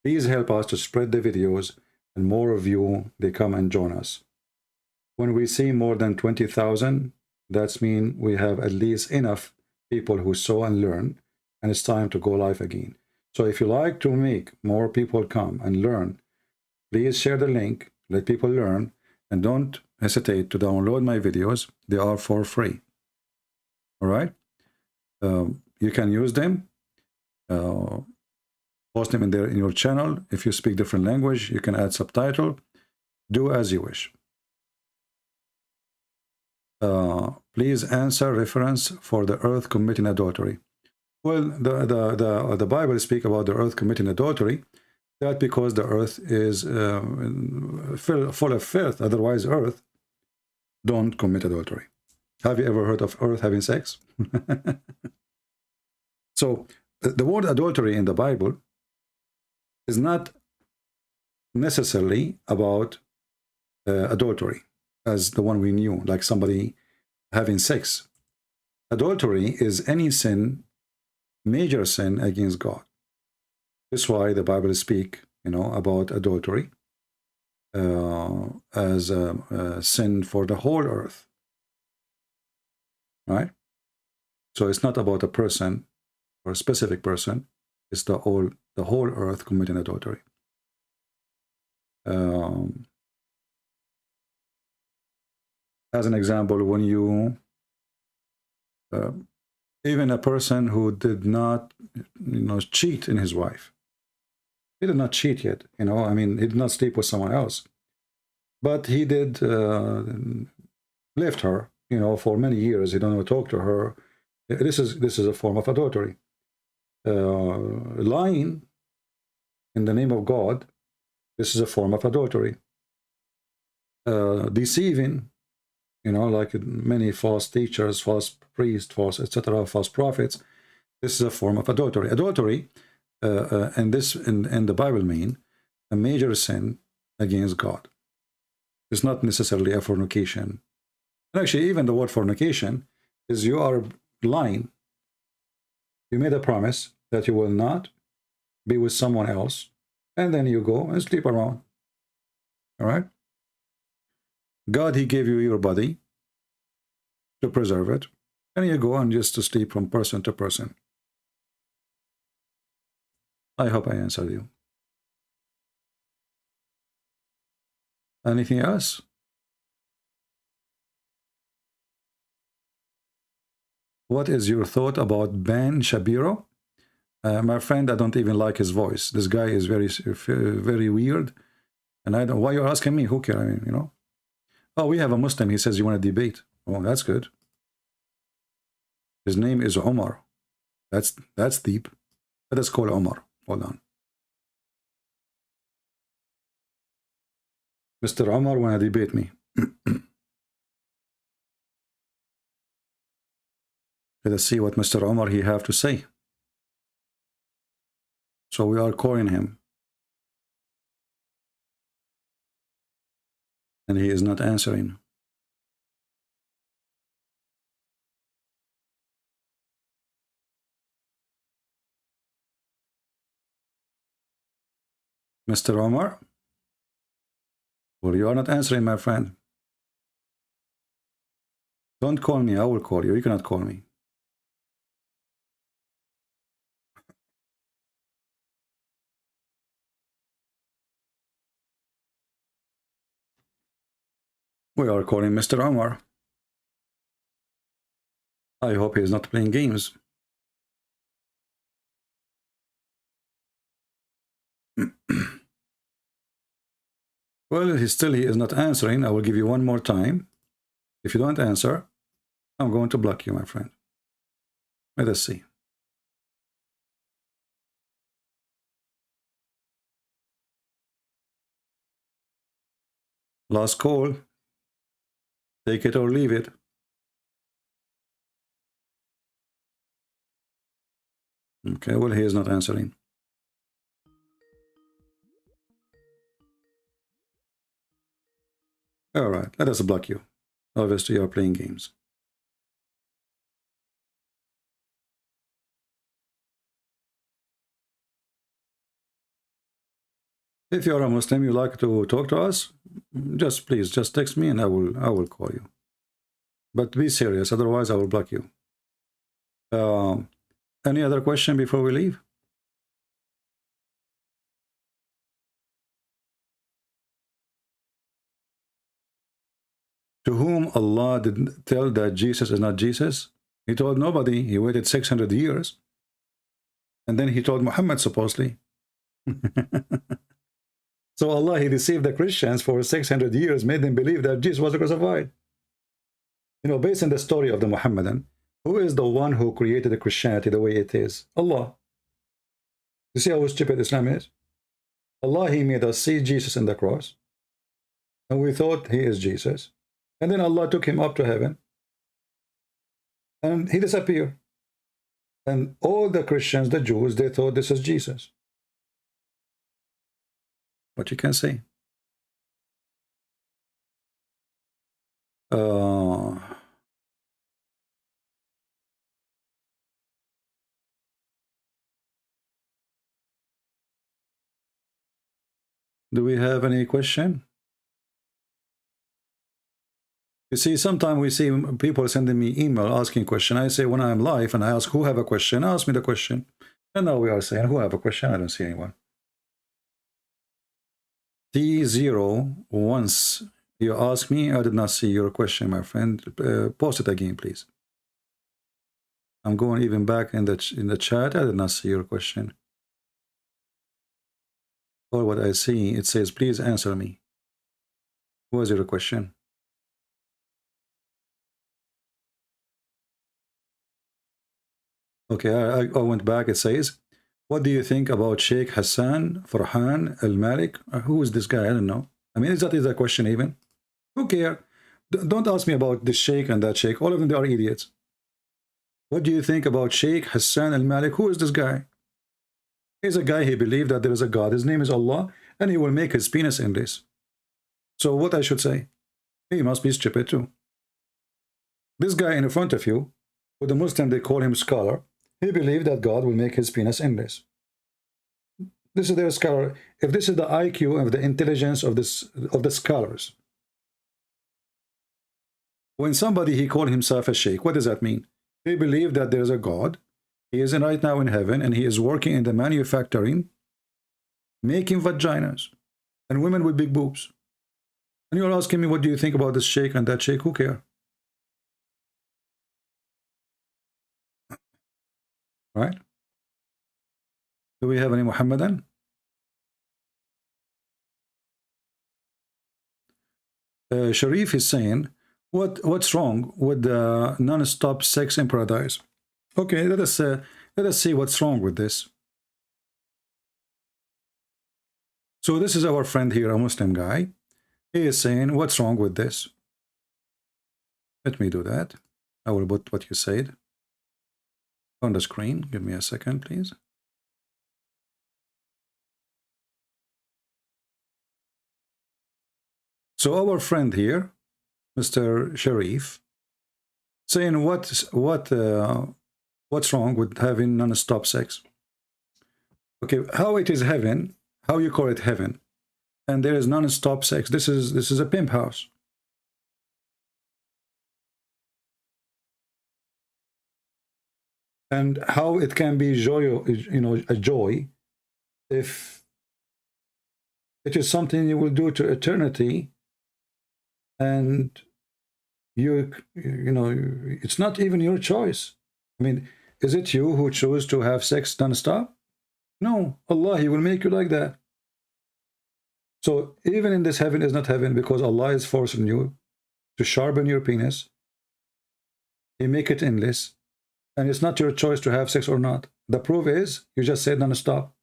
please help us to spread the videos, and more of you, they come and join us. When we see more than 20,000, that's mean we have at least enough people who saw and learn, and it's time to go live again. So if you like to make more people come and learn, please share the link, let people learn, and don't hesitate to download my videos. They are for free. All right? You can use them, post them in your channel. If you speak different language, you can add subtitle. Do as you wish. Please answer reference for the earth committing adultery. Well, the Bible speaks about the earth committing adultery. That because the earth is full of filth. Otherwise, earth don't commit adultery. Have you ever heard of earth having sex? So the word adultery in the Bible is not necessarily about adultery as the one we knew, like somebody having sex. Adultery is any sin, major sin against God. That's why the Bible speaks, you know, about adultery as a sin for the whole earth, right? So it's not about a person or a specific person; it's the whole earth committing adultery. As an example, when you even a person who did not, you know, cheat in his wife. He did not cheat yet, you know. I mean, he did not sleep with someone else, but he did left her, you know, for many years. He don't talk to her. This is a form of adultery. Lying in the name of God. This is a form of adultery. Deceiving, you know, like many false teachers, false priests, false etc., false prophets. This is a form of adultery. Adultery. And this in the Bible mean a major sin against God. It's not necessarily a fornication. And actually, even the word fornication is you are lying. You made a promise that you will not be with someone else, and then you go and sleep around. All right? God, he gave you your body to preserve it, and you go and just to sleep from person to person. I hope I answered you. Anything else? What is your thought about Ben Shapiro? My friend, I don't even like his voice. This guy is very weird. And I don't, why you're asking me? Who cares? I mean, you know. Oh, we have a Muslim. He says you want to debate. Oh, that's good. His name is Omar. That's deep. Let us call Omar. Hold on. Mr. Omar want to debate me. Let us see what Mr. Omar he have to say. So we are calling him. And he is not answering. Mr. Omar? Well, you are not answering, my friend. Don't call me. I will call you. You cannot call me. We are calling Mr. Omar. I hope he is not playing games. Well, he is not answering. I will give you one more time. If you don't answer, I'm going to block you, my friend. Let us see. Last call. Take it or leave it. Okay, well, he is not answering. All right, let us block you. Obviously, you are playing games. If you are a Muslim, you like to talk to us, please text me and I will call you. But be serious, otherwise I will block you. Any other question before we leave? To whom Allah did tell that Jesus is not Jesus? He told nobody. He waited 600 years. And then he told Muhammad, supposedly. So Allah, he deceived the Christians for 600 years, made them believe that Jesus was crucified. You know, based on the story of the Muhammadan, who is the one who created the Christianity the way it is? Allah. You see how stupid Islam is? Allah, he made us see Jesus in the cross. And we thought he is Jesus. And then Allah took him up to heaven. And he disappeared. And all the Christians, the Jews, they thought this is Jesus. What you can say. Do we have any question? You see, sometimes we see people sending me email asking question. I say when I'm live and I ask who have a question, ask me the question. And now we are saying who have a question. I don't see anyone. T0 once you ask me, I did not see your question, my friend. Post it again, please. I'm going even back in the chat. I did not see your question. Or what I see, it says, please answer me. What was your question? Okay, I went back. It says, what do you think about Sheikh Hassan Farhan Al-Malik? Who is this guy? I don't know. I mean, is that a question even? Who cares? Don't ask me about this Sheikh and that Sheikh. All of them, they are idiots. What do you think about Sheikh Hassan Al-Malik? Who is this guy? He's a guy, he believed that there is a God. His name is Allah, and he will make his penis in this. So what I should say? He must be stupid too. This guy in front of you, with the Muslim, they call him scholar. He believed that God will make his penis endless. This is their scholar. If this is the IQ of the intelligence of the scholars. When somebody, he called himself a sheikh, what does that mean? He believed that there is a God. He is right now in heaven, and he is working in the manufacturing, making vaginas, and women with big boobs. And you're asking me, what do you think about this sheikh and that sheikh? Who care? Right? Do we have any Muhammadan? Sharif is saying, what's wrong with the non-stop sex in paradise? Okay, let us see what's wrong with this. So this is our friend here, a Muslim guy. He is saying, what's wrong with this? Let me do that. I will put what you said on the screen. Give me a second, please. So our friend here, Mr. Sharif, saying what's wrong with having non-stop sex? Okay, how it is heaven? How you call it heaven? And there is non-stop sex. This is a pimp house. And how it can be joy, you know, a joy, if it is something you will do to eternity, and you know, it's not even your choice. I mean, is it you who chose to have sex non-stop? No, Allah, He will make you like that. So even in this heaven is not heaven, because Allah is forcing you to sharpen your penis. He make it endless, and it's not your choice to have sex or not. The proof is you just said non-stop.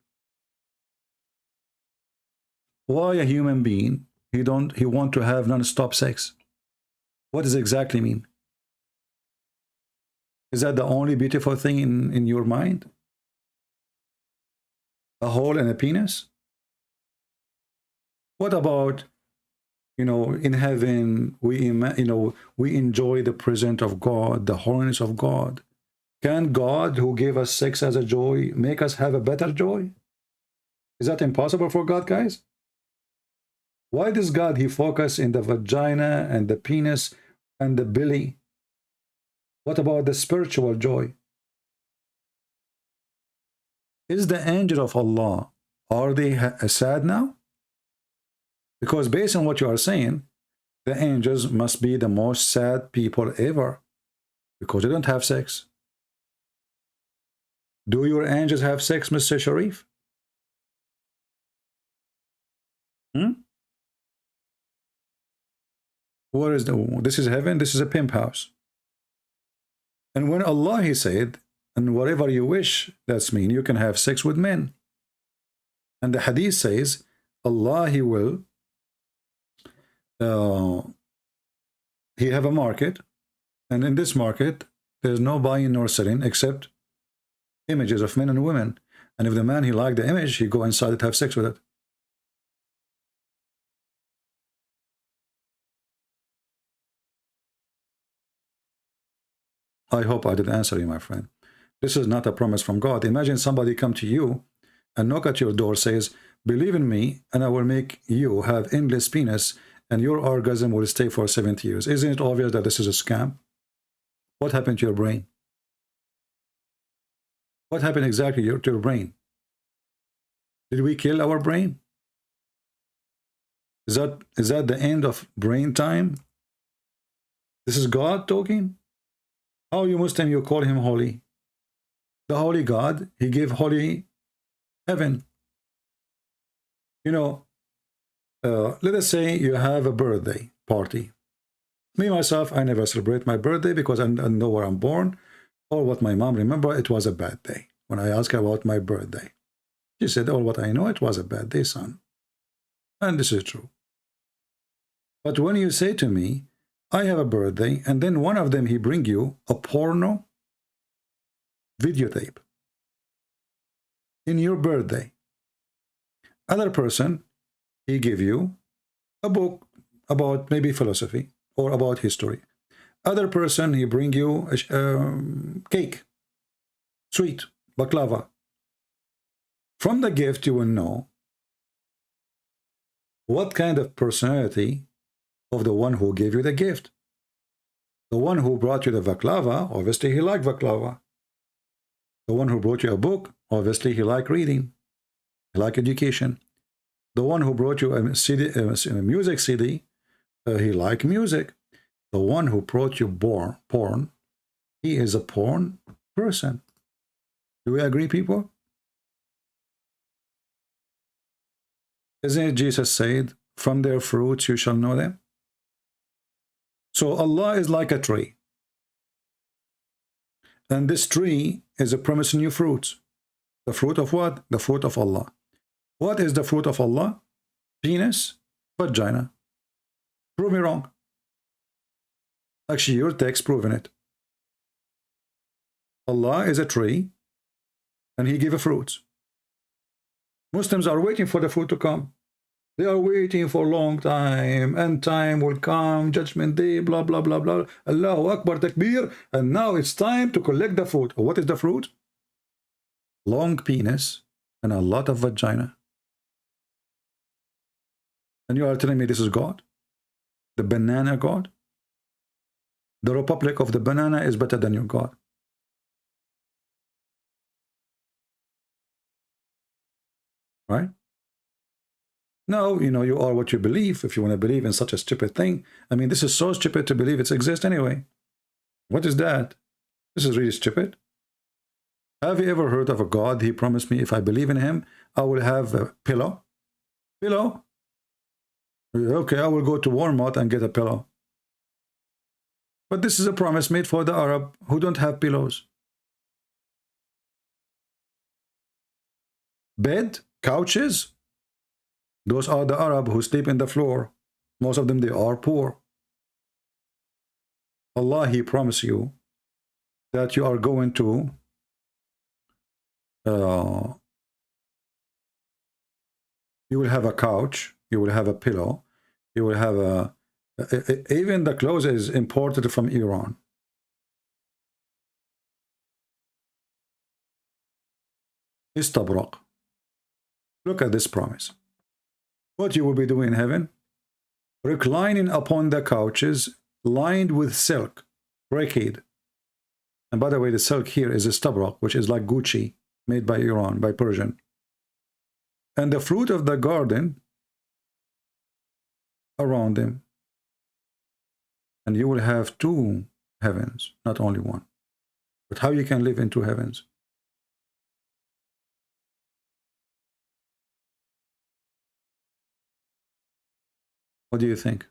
Why a human being he want to have non-stop sex? What does it exactly mean? Is that the only beautiful thing in your mind? A hole and a penis? What about, you know, in heaven we enjoy the presence of God, the holiness of God. Can God, who gave us sex as a joy, make us have a better joy? Is that impossible for God, guys? Why does God, He focus in the vagina and the penis and the belly? What about the spiritual joy? Is the angel of Allah, are they sad now? Because based on what you are saying, the angels must be the most sad people ever, because they don't have sex. Do your angels have sex, Mr. Sharif? Where is this is heaven, this is a pimp house. And when Allah, He said, and whatever you wish, that's mean you can have sex with men. And the hadith says, Allah, He will, He have a market, and in this market, there's no buying nor selling except images of men and women. And if the man, he liked the image, he go inside it, have sex with it. I hope I did answer you, my friend. This is not a promise from God. Imagine somebody come to you and knock at your door, says, believe in me, and I will make you have endless penis, and your orgasm will stay for 70 years. Isn't it obvious that this is a scam? What happened to your brain? What happened exactly to your brain? Did we kill our brain? Is that the end of brain time? This is God talking? How you Muslim, you call Him holy? The holy God, He gave holy heaven. You know, let us say you have a birthday party. Me, myself, I never celebrate my birthday because I don't know where I'm born or what my mom remember. It was a bad day. When I asked her about my birthday, she said, oh, what I know, it was a bad day, son. And this is true. But when you say to me, I have a birthday, and then one of them, he bring you a porno videotape in your birthday. Other person, he give you a book about maybe philosophy or about history. Other person, he bring you a cake, sweet, baklava. From the gift, you will know what kind of personality of the one who gave you the gift. The one who brought you the baklava, obviously he liked baklava. The one who brought you a book, obviously he liked reading, he liked education. The one who brought you a CD, a music CD, He like music. The one who brought you porn, he is a porn person. Do we agree, people? Isn't it Jesus said, from their fruits you shall know them? So Allah is like a tree. And this tree is promising you fruits. The fruit of what? The fruit of Allah. What is the fruit of Allah? Penis, vagina. Prove me wrong. Actually, your text proving it. Allah is a tree, and He gives fruits. Muslims are waiting for the fruit to come. They are waiting for a long time, and time will come, judgment day, blah, blah, blah, blah. Allahu Akbar, takbir, and now it's time to collect the fruit. What is the fruit? Long penis and a lot of vagina. And you are telling me this is God? The banana God? The Republic of the Banana is better than your God. Right? No, you know, you are what you believe. If you want to believe in such a stupid thing, I mean, this is so stupid to believe it exists anyway. What is that? This is really stupid. Have you ever heard of a God? He promised me if I believe in Him, I will have a pillow. Pillow? Okay, I will go to Walmart and get a pillow. But this is a promise made for the Arab who don't have pillows. Bed, couches, those are the Arab who sleep in the floor. Most of them, they are poor. Allah, He promised you that you are going to you will have a couch, you will have a pillow, you will have a even the clothes is imported from Iran. Istabraq. Look at this promise. What you will be doing in heaven? Reclining upon the couches lined with silk, brocade. And by the way, the silk here is istabraq, which is like Gucci, made by Iran, by Persian. And the fruit of the garden around them. And you will have two heavens, not only one. But how you can live in two heavens? What do you think?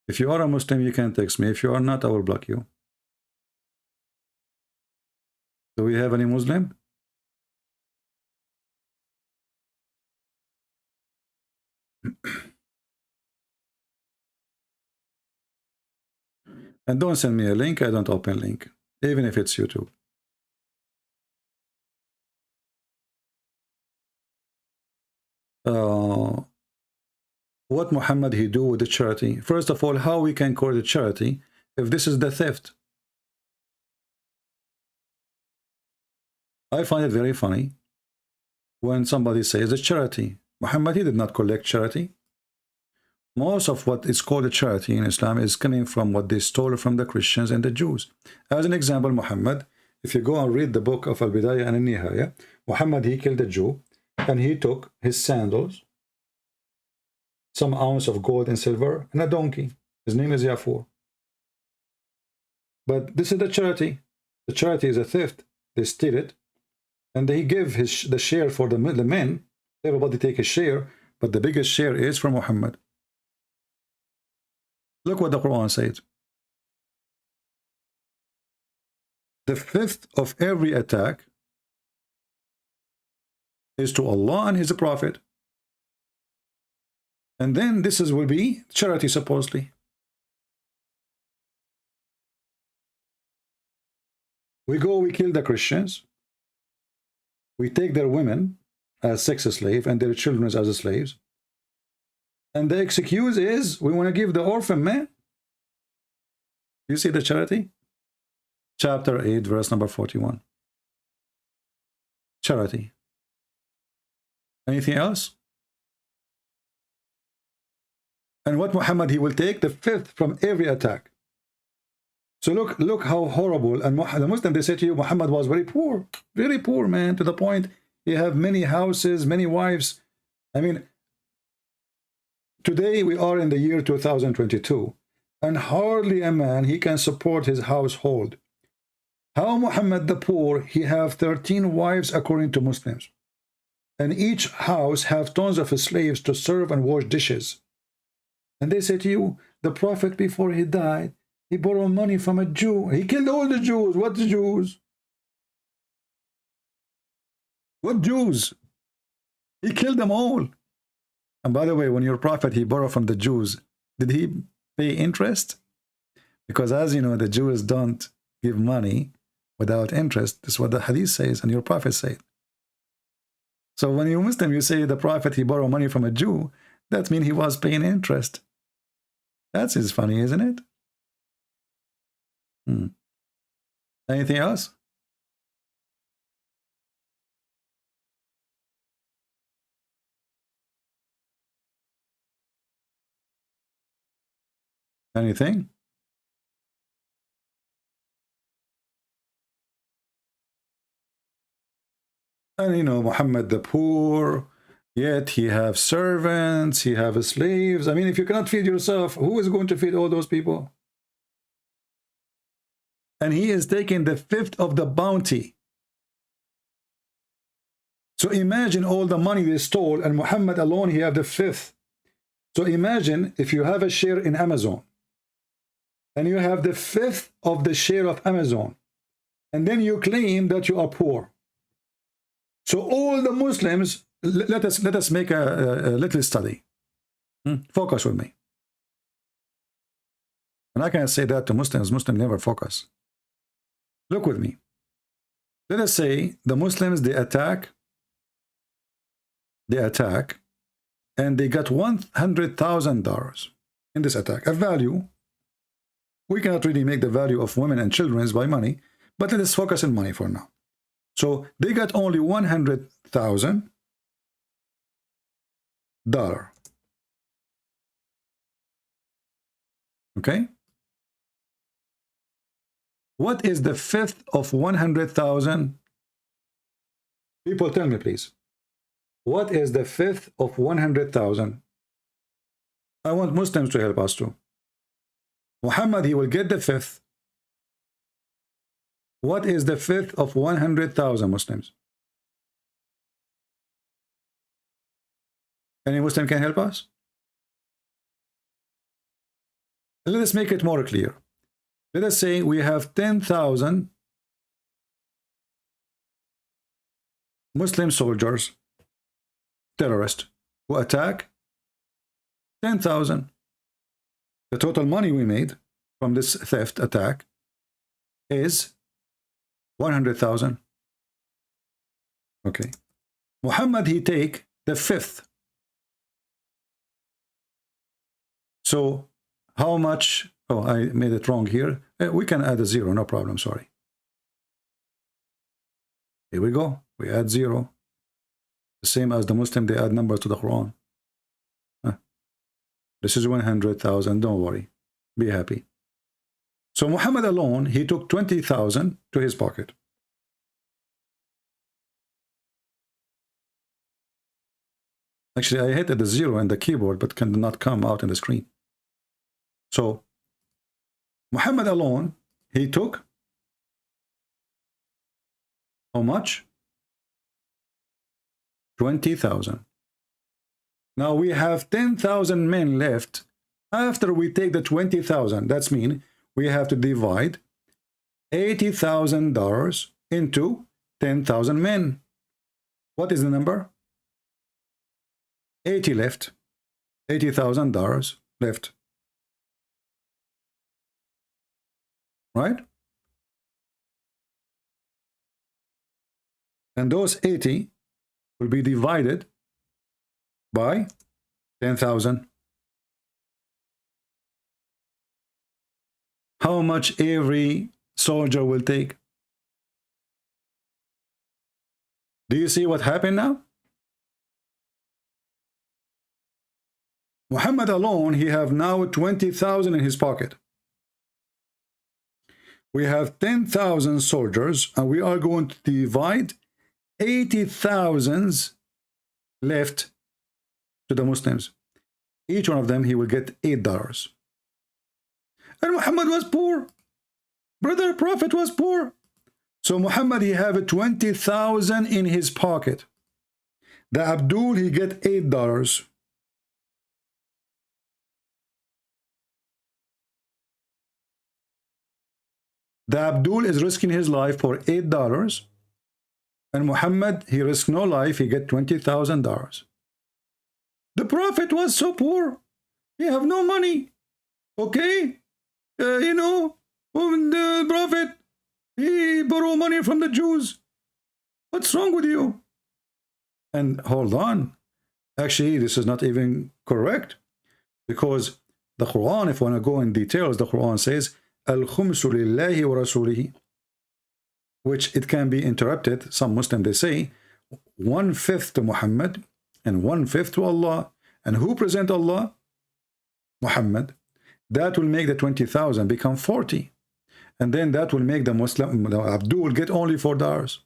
If you are a Muslim, you can text me. If you are not, I will block you. Do we have any Muslim? And don't send me a link. I don't open link, even if it's YouTube. What Muhammad he do with the charity? First of all, how we can call it charity if this is the theft? I find it very funny when somebody says it's charity. Muhammad, he did not collect charity. Most of what is called a charity in Islam is coming from what they stole from the Christians and the Jews. As an example, Muhammad, if you go and read the book of Al-Bidayah and Al-Nihaya, Muhammad, he killed a Jew and he took his sandals, some ounce of gold and silver, and a donkey. His name is Yafur. But this is the charity. The charity is a theft. They steal it, and they give the share for the men. Everybody take a share, but the biggest share is from Muhammad. Look what the Quran says. The fifth of every attack is to Allah and His Prophet. And then this will be charity, supposedly. We kill the Christians. We take their women as sex slave and their children as slaves. And the excuse is, we want to give the orphan man. You see the charity? Chapter 8, verse number 41. Charity. Anything else? And what Muhammad, he will take the fifth from every attack. So look how horrible. And the Muslim, they say to you, Muhammad was very poor, man, to the point he have many houses, many wives. I mean, today we are in the year 2022, and hardly a man he can support his household. How Muhammad the poor, he have 13 wives according to Muslims, and each house have tons of slaves to serve and wash dishes. And they say to you, the Prophet before he died, he borrowed money from a Jew. He killed all the Jews. What Jews? What Jews? He killed them all. And by the way, when your Prophet, he borrowed from the Jews, did he pay interest? Because as you know, the Jews don't give money without interest. This is what the Hadith says and your Prophet said. So when you're Muslim, you say the Prophet, he borrowed money from a Jew, that means he was paying interest. That's is funny, isn't it? Anything else? Anything? And you know, Muhammad the poor, yet he have servants, he have slaves. I mean, if you cannot feed yourself, who is going to feed all those people? And he is taking the fifth of the bounty. So imagine all the money they stole, and Muhammad alone, he have the fifth. So imagine if you have a share in Amazon, and you have the fifth of the share of Amazon, and then you claim that you are poor. So all the Muslims, let us make a little study. Focus with me. And I can say that to Muslims. Muslims never focus. Look with me. Let us say the Muslims, they attack, and they got $100,000 in this attack. A value. We cannot really make the value of women and children by money, but let us focus on money for now. So they got only $100,000. Okay? What is the fifth of 100,000? People tell me, please. What is the fifth of 100,000? I want Muslims to help us too. Muhammad, he will get the fifth. What is the fifth of 100,000 Muslims? Any Muslim can help us? Let us make it more clear. Let us say we have 10,000 Muslim soldiers, terrorists, who attack 10,000. The total money we made from this theft attack is 100,000. Okay. Muhammad, he take the fifth. So how much? Oh, I made it wrong here. We can add a zero, no problem, sorry. Here we go. We add zero. The same as the Muslim, they add numbers to the Quran. This is 100,000, don't worry. Be happy. So Muhammad alone, he took 20,000 to his pocket. Actually, I hit the zero in the keyboard, but cannot come out in the screen. So Muhammad alone, he took how much? 20,000. Now we have 10,000 men left. After we take the 20,000, that's mean we have to divide $80,000 into 10,000 men. What is the number? 80 left. $80,000 left. Right? And those 80 will be divided by 10,000. How much every soldier will take? Do you see what happened now? Muhammad alone, he have now 20,000 in his pocket. We have 10,000 soldiers, and we are going to divide 80,000 left to the Muslims. Each one of them, he will get $8. And Muhammad was poor. Brother Prophet was poor. So Muhammad, he have 20,000 in his pocket. The Abdul, he get $8. The Abdul is risking his life for $8. And Muhammad, he risked no life, he get $20,000. The Prophet was so poor. He have no money. Okay? You know, the Prophet, he borrow money from the Jews. What's wrong with you? And hold on. Actually, this is not even correct. Because the Quran, if you want to go in details, the Quran says, Al-Khumsu lillahi wa rasulihi, which it can be interrupted. Some Muslims, they say, 1/5 to Muhammad and 1/5 to Allah. And who present Allah? Muhammad. That will make the 20,000 become 40. And then that will make the Muslim, the Abdul, get only $4.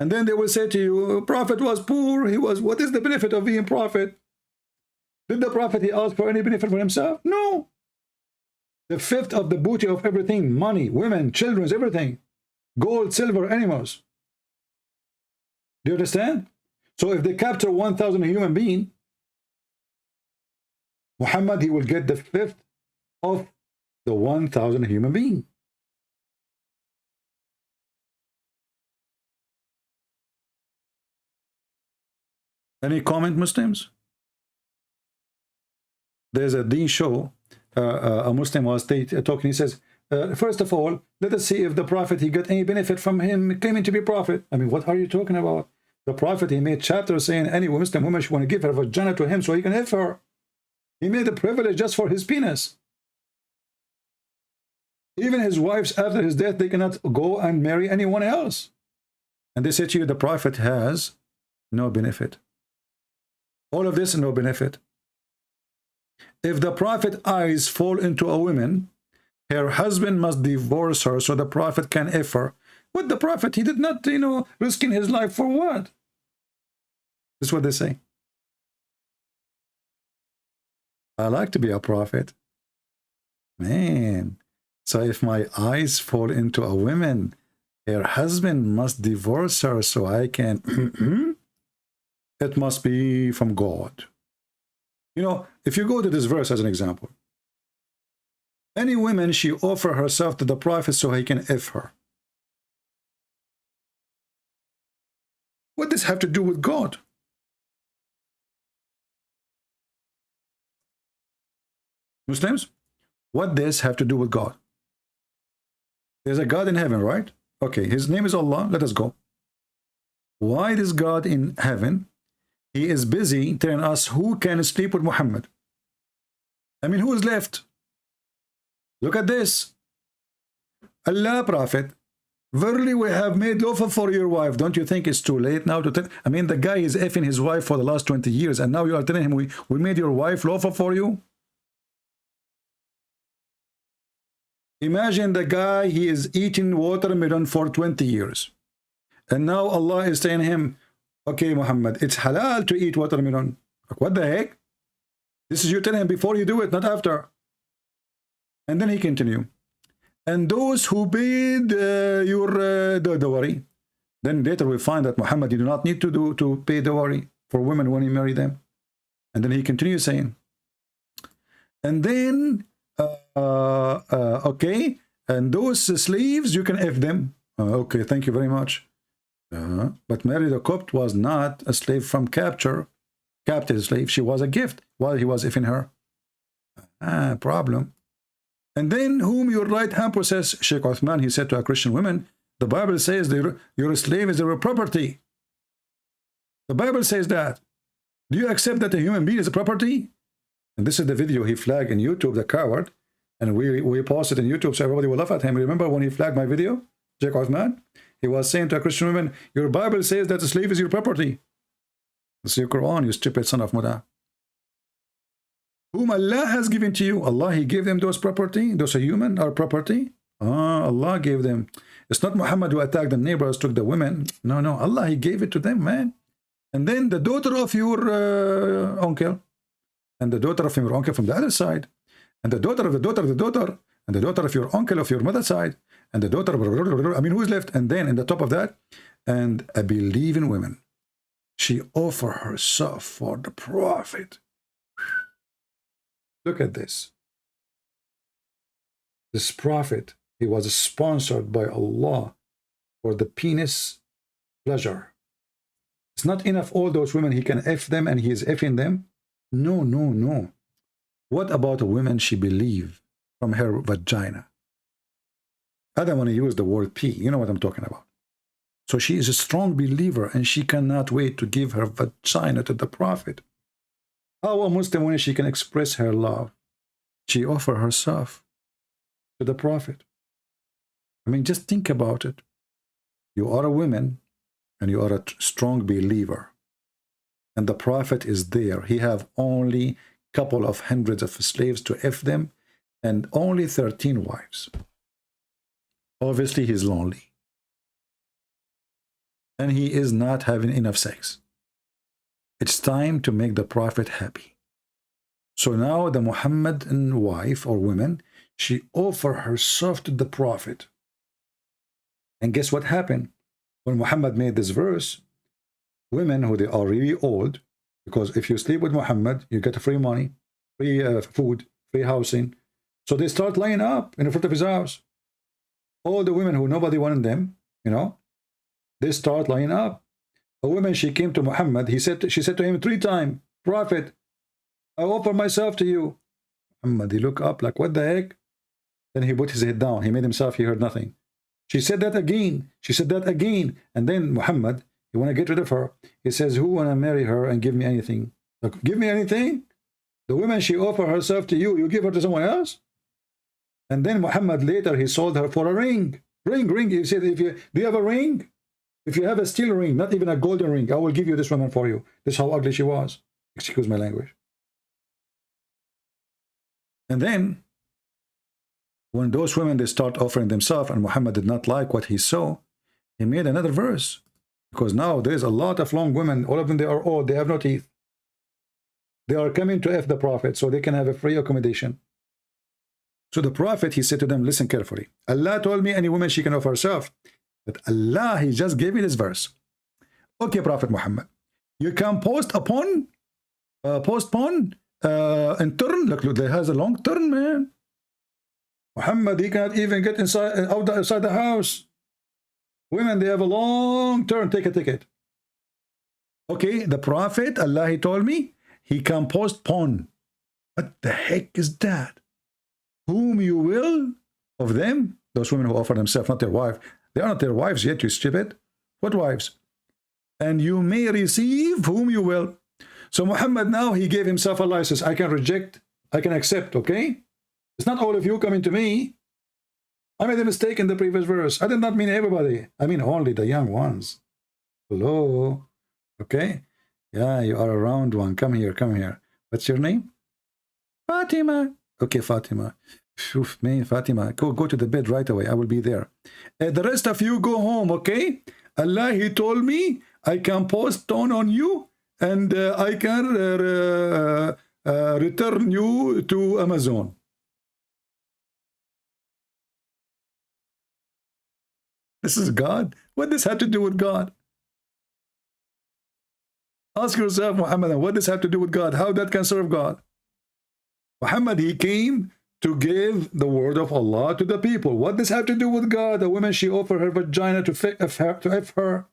And then they will say to you, Prophet was poor. He was, what is the benefit of being Prophet? Did the Prophet, he ask for any benefit for himself? No. The 1/5 of the booty of everything, money, women, children, everything. Gold, silver, animals. Do you understand? So if they capture 1,000 human being, Muhammad, he will get the 1/5 of the 1,000 human being. Any comment, Muslims? There's a Deen show. A Muslim was talking. He says, first of all, let us see if the Prophet, he got any benefit from him claiming to be Prophet. I mean, what are you talking about? The Prophet, he made chapters saying any Muslim woman should want to give her vagina to him so he can have her. He made the privilege just for his penis. Even his wives, after his death, they cannot go and marry anyone else. And they say to you, the Prophet has no benefit. All of this, no benefit. If the Prophet's eyes fall into a woman, her husband must divorce her so the Prophet can F her. What the Prophet, he did not, you know, risking his life for what? That's what they say. I like to be a prophet. Man. So if my eyes fall into a woman, her husband must divorce her so I can... It must be from God. You know, if you go to this verse as an example, any woman, she offer herself to the Prophet so he can F her. What does this have to do with God? Muslims, what does this have to do with God? There's a God in heaven, right? Okay, his name is Allah. Let us go. Why is God in heaven? He is busy telling us who can sleep with Muhammad. I mean, who is left? Look at this. Allah, Prophet, verily we have made lawful for your wife. Don't you think it's too late now to tell? I mean, the guy is effing his wife for the last 20 years, and now you are telling him we made your wife lawful for you? Imagine the guy, he is eating watermelon for 20 years. And now Allah is saying to him, okay, Muhammad, it's halal to eat watermelon. Like, what the heck? This is you telling him before you do it, not after. And then he continue. And those who paid your dowry. Then later we find that Muhammad, you do not need to pay dowry for women when you marry them. And then he continues saying, and then, okay, and those slaves, you can F them. Okay, thank you very much. But Mary the Copt was not a slave from captive slave. She was a gift while he was effing her. Problem. And then whom your right hand possess, Sheikh Uthman, he said to a Christian woman, the Bible says your slave is your property. The Bible says that. Do you accept that a human being is a property? And this is the video he flagged in YouTube, the coward. And we posted in YouTube so everybody will laugh at him. Remember when he flagged my video, Sheikh Uthman? He was saying to a Christian woman, your Bible says that a slave is your property. It's your Quran, you stupid son of Muda. Whom Allah has given to you. Allah, he gave them those property. Those are human, our property. Allah gave them. It's not Muhammad who attacked the neighbors, took the women. No, no, Allah, he gave it to them, man. And then the daughter of your uncle, and the daughter of your uncle from the other side, and the daughter of the daughter of the daughter, and the daughter of your uncle of your mother's side, and the daughter of, I mean, who's left? And then in the top of that, and a believing woman. She offered herself for the Prophet. Look at this. This Prophet, he was sponsored by Allah for the penis pleasure. It's not enough all those women, he can F them and he is Fing them. No, no, no. What about a woman she believed from her vagina? I don't want to use the word P. You know what I'm talking about. So she is a strong believer and she cannot wait to give her vagina to the Prophet. How a Muslim woman she can express her love? She offered herself to the Prophet. I mean, just think about it. You are a woman and you are a strong believer. And the Prophet is there. He have only couple of hundreds of slaves to F them and only 13 wives. Obviously, he's lonely. And he is not having enough sex. It's time to make the Prophet happy. So now the Muhammadan wife or woman, she offered herself to the Prophet. And guess what happened? When Muhammad made this verse, women who they are really old, because if you sleep with Muhammad, you get free money, free food, free housing. So they start lining up in front of his house. All the women who nobody wanted them, you know, they start lining up. A woman, she came to Muhammad. She said to him 3 times, Prophet, I offer myself to you. Muhammad, he looked up like, what the heck? Then he put his head down. He made himself, he heard nothing. She said that again. She said that again. And then Muhammad, he want to get rid of her. He says, who want to marry her and give me anything? Like, give me anything? The woman, she offered herself to you. You give her to someone else? And then Muhammad later, he sold her for a ring. Ring. He said, do you have a ring? If you have a steel ring, not even a golden ring, I will give you this woman for you. This is how ugly she was. Excuse my language. And then, when those women, they start offering themselves, and Muhammad did not like what he saw, he made another verse. Because now there is a lot of long women, all of them, they are old, they have no teeth. They are coming to F the Prophet so they can have a free accommodation. So the Prophet, he said to them, listen carefully. Allah told me any woman she can offer herself. But Allah, he just gave me this verse. Okay, Prophet Muhammad, you can postpone, and turn. Look, there has a long turn, man. Muhammad, he cannot even get outside the house. Women, they have a long turn. Take a ticket. Okay, the Prophet, Allah, he told me, he can postpone. What the heck is that? Whom you will of them, those women who offer themselves, not their wife. They are not their wives yet, you stupid. What wives? And you may receive whom you will. So Muhammad now, he gave himself a license. I can reject, I can accept, okay? It's not all of you coming to me. I made a mistake in the previous verse. I did not mean everybody. I mean only the young ones. Hello? Okay? Yeah, you are a round one. Come here, come here. What's your name? Fatima. Okay, Fatima. Oof, man, Fatima, go to the bed right away. I will be there. The rest of you go home, okay? Allah, he told me I can postpone on you and I can return you to Amazon. This is God? What does this have to do with God? Ask yourself, Muhammad, what does this have to do with God? How that can serve God? Muhammad, he came to give the word of Allah to the people. What does have to do with God? The woman, she offered her vagina to F her.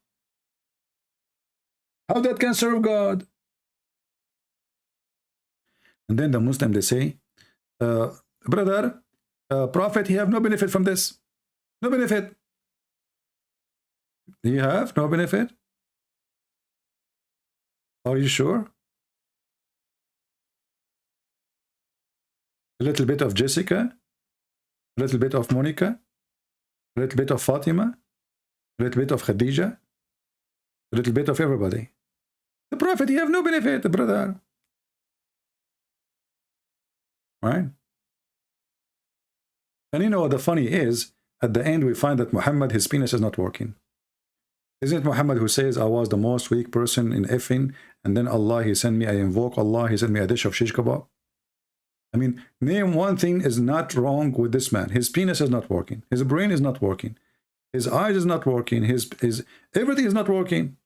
How that can serve God? And then the Muslim, they say, brother, Prophet, he have no benefit from this. No benefit. Do you have no benefit? Are you sure? A little bit of Jessica, a little bit of Monica, a little bit of Fatima, a little bit of Khadija, a little bit of everybody. The Prophet, he have no benefit, brother. Right? And you know, the funny is, at the end we find that Muhammad, his penis is not working. Isn't it Muhammad who says, I was the most weak person in effing, and then Allah, he sent me, I invoke Allah, he sent me a dish of shish kebab? I mean, name one thing is not wrong with this man. His penis is not working. His brain is not working. His eyes is not working. His everything is not working.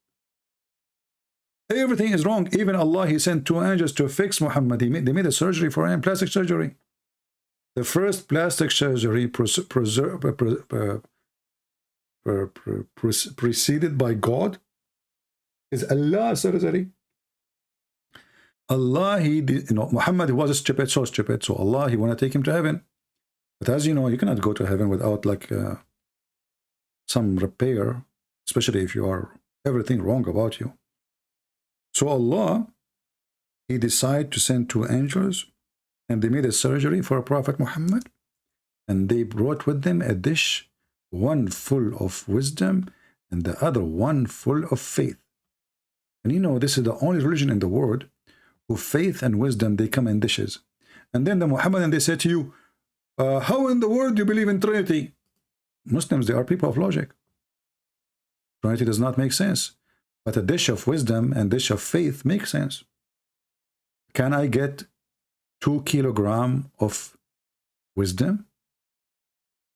Everything is wrong. Even Allah, he sent 2 angels to fix Muhammad. They made a surgery for him, plastic surgery. The first plastic surgery preceded by God is Allah surgery. Allah, he did, you know, Muhammad was stupid, so stupid. So Allah, he want to take him to heaven. But as you know, you cannot go to heaven without like some repair, especially if you are everything wrong about you. So Allah, he decided to send 2 angels, and they made a surgery for Prophet Muhammad, and they brought with them a dish, one full of wisdom and the other one full of faith. And you know, this is the only religion in the world who faith and wisdom, they come in dishes. And then the Muhammadan, they say to you, how in the world do you believe in Trinity? Muslims, they are people of logic. Trinity does not make sense. But a dish of wisdom and dish of faith makes sense. Can I get 2 kilograms of wisdom?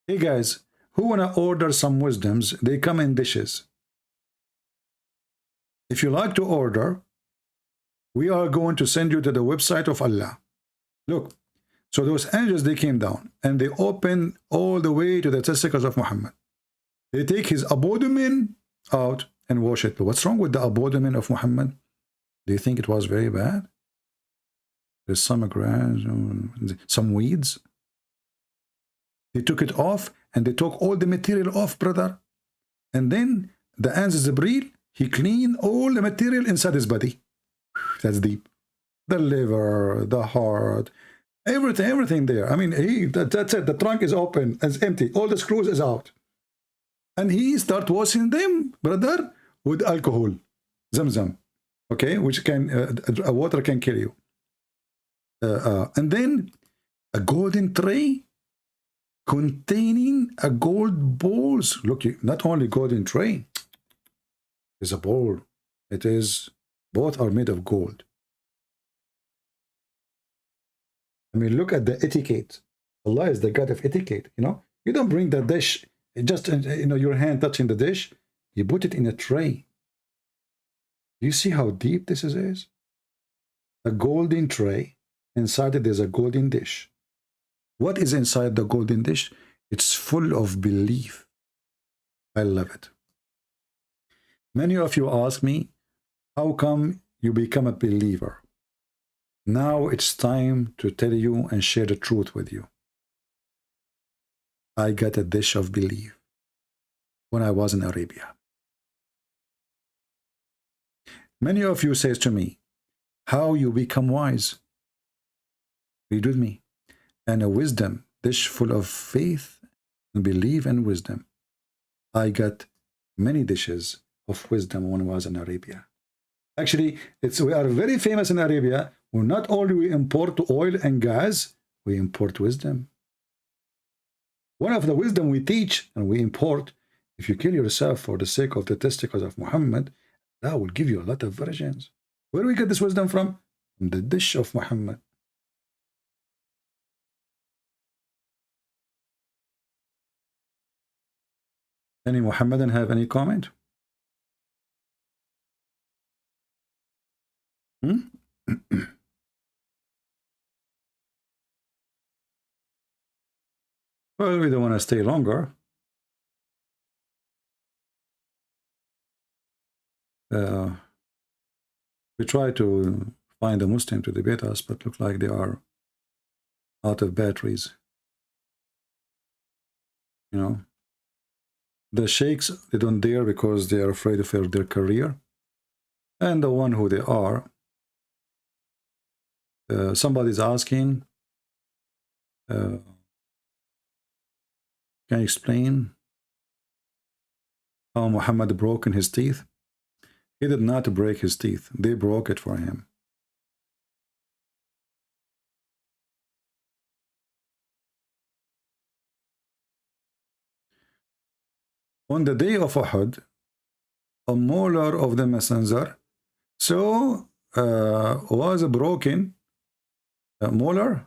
Hey guys, who want to order some wisdoms? They come in dishes. If you like to order, we are going to send you to the website of Allah. Look, so those angels, they came down and they opened all the way to the testicles of Muhammad. They take his abdomen out and wash it. But what's wrong with the abdomen of Muhammad? Do you think it was very bad? There's some grass, some weeds. They took it off and they took all the material off, brother. And then the angel Jibreel, he cleaned all the material inside his body. That's deep. The liver, the heart, everything there. I mean, that's it. The trunk is open, it's empty. All the screws is out. And he start washing them, brother, with alcohol, Zamzam, okay, which can, water can kill you. And then a golden tray containing a gold balls. Look, not only golden tray, it's a bowl. It is, both are made of gold. I mean, look at the etiquette. Allah is the God of etiquette, you know. You don't bring the dish, just, you know, your hand touching the dish. You put it in a tray. Do you see how deep this is? A golden tray. Inside it, there's a golden dish. What is inside the golden dish? It's full of belief. I love it. Many of you ask me, how come you become a believer? Now it's time to tell you and share the truth with you. I got a dish of belief when I was in Arabia. Many of you says to me, how you become wise? Read with me. And a wisdom dish full of faith and belief and wisdom. I got many dishes of wisdom when I was in Arabia. Actually, we are very famous in Arabia. Where not only we import oil and gas, we import wisdom. One of the wisdom we teach and we import, if you kill yourself for the sake of the testicles of Muhammad, that will give you a lot of virgins. Where do we get this wisdom from? From the dish of Muhammad. Any Muhammadan have any comment? Well, we don't want to stay longer. We try to find a Muslim to debate us, but look like they are out of batteries. You know, the sheikhs, they don't dare because they are afraid of their career. And the one who they are, somebody's asking, can you explain how Muhammad broke his teeth? He did not break his teeth. They broke it for him. on the day of Uhud, a molar of the messenger was broken. A molar,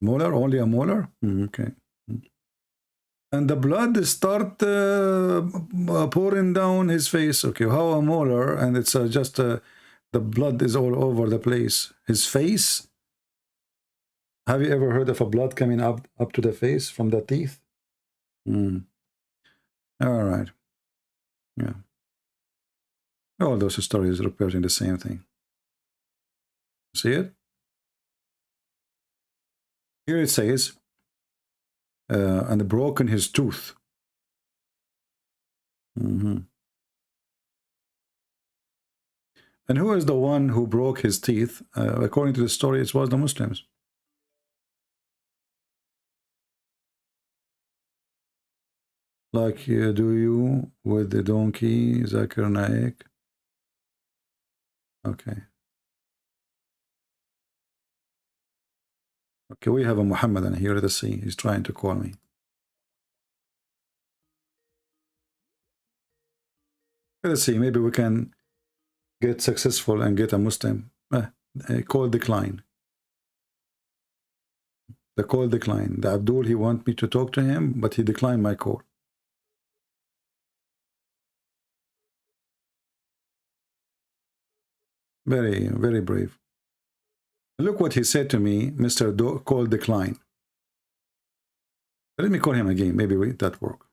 only a molar. Okay. And the blood start pouring down his face. Okay, how a molar, and it's just the blood is all over the place. His face. Have you ever heard of a blood coming up to the face from the teeth? All right. Yeah. All those stories repeating the same thing. See it? Here it says, and broken his tooth. And who is the one who broke his teeth? According to the story, it was the Muslims. Like do you with the donkey, Zakir Naik? Okay. Okay, we have a Muhammadan here. Let's see. He's trying to call me. Let's see. Maybe we can get successful and get a Muslim. Call decline. The call decline. The Abdul, he want me to talk to him, but he declined my call. Very, very brave. Look what he said to me, Mr. Call decline. Let me call him again. Maybe that work.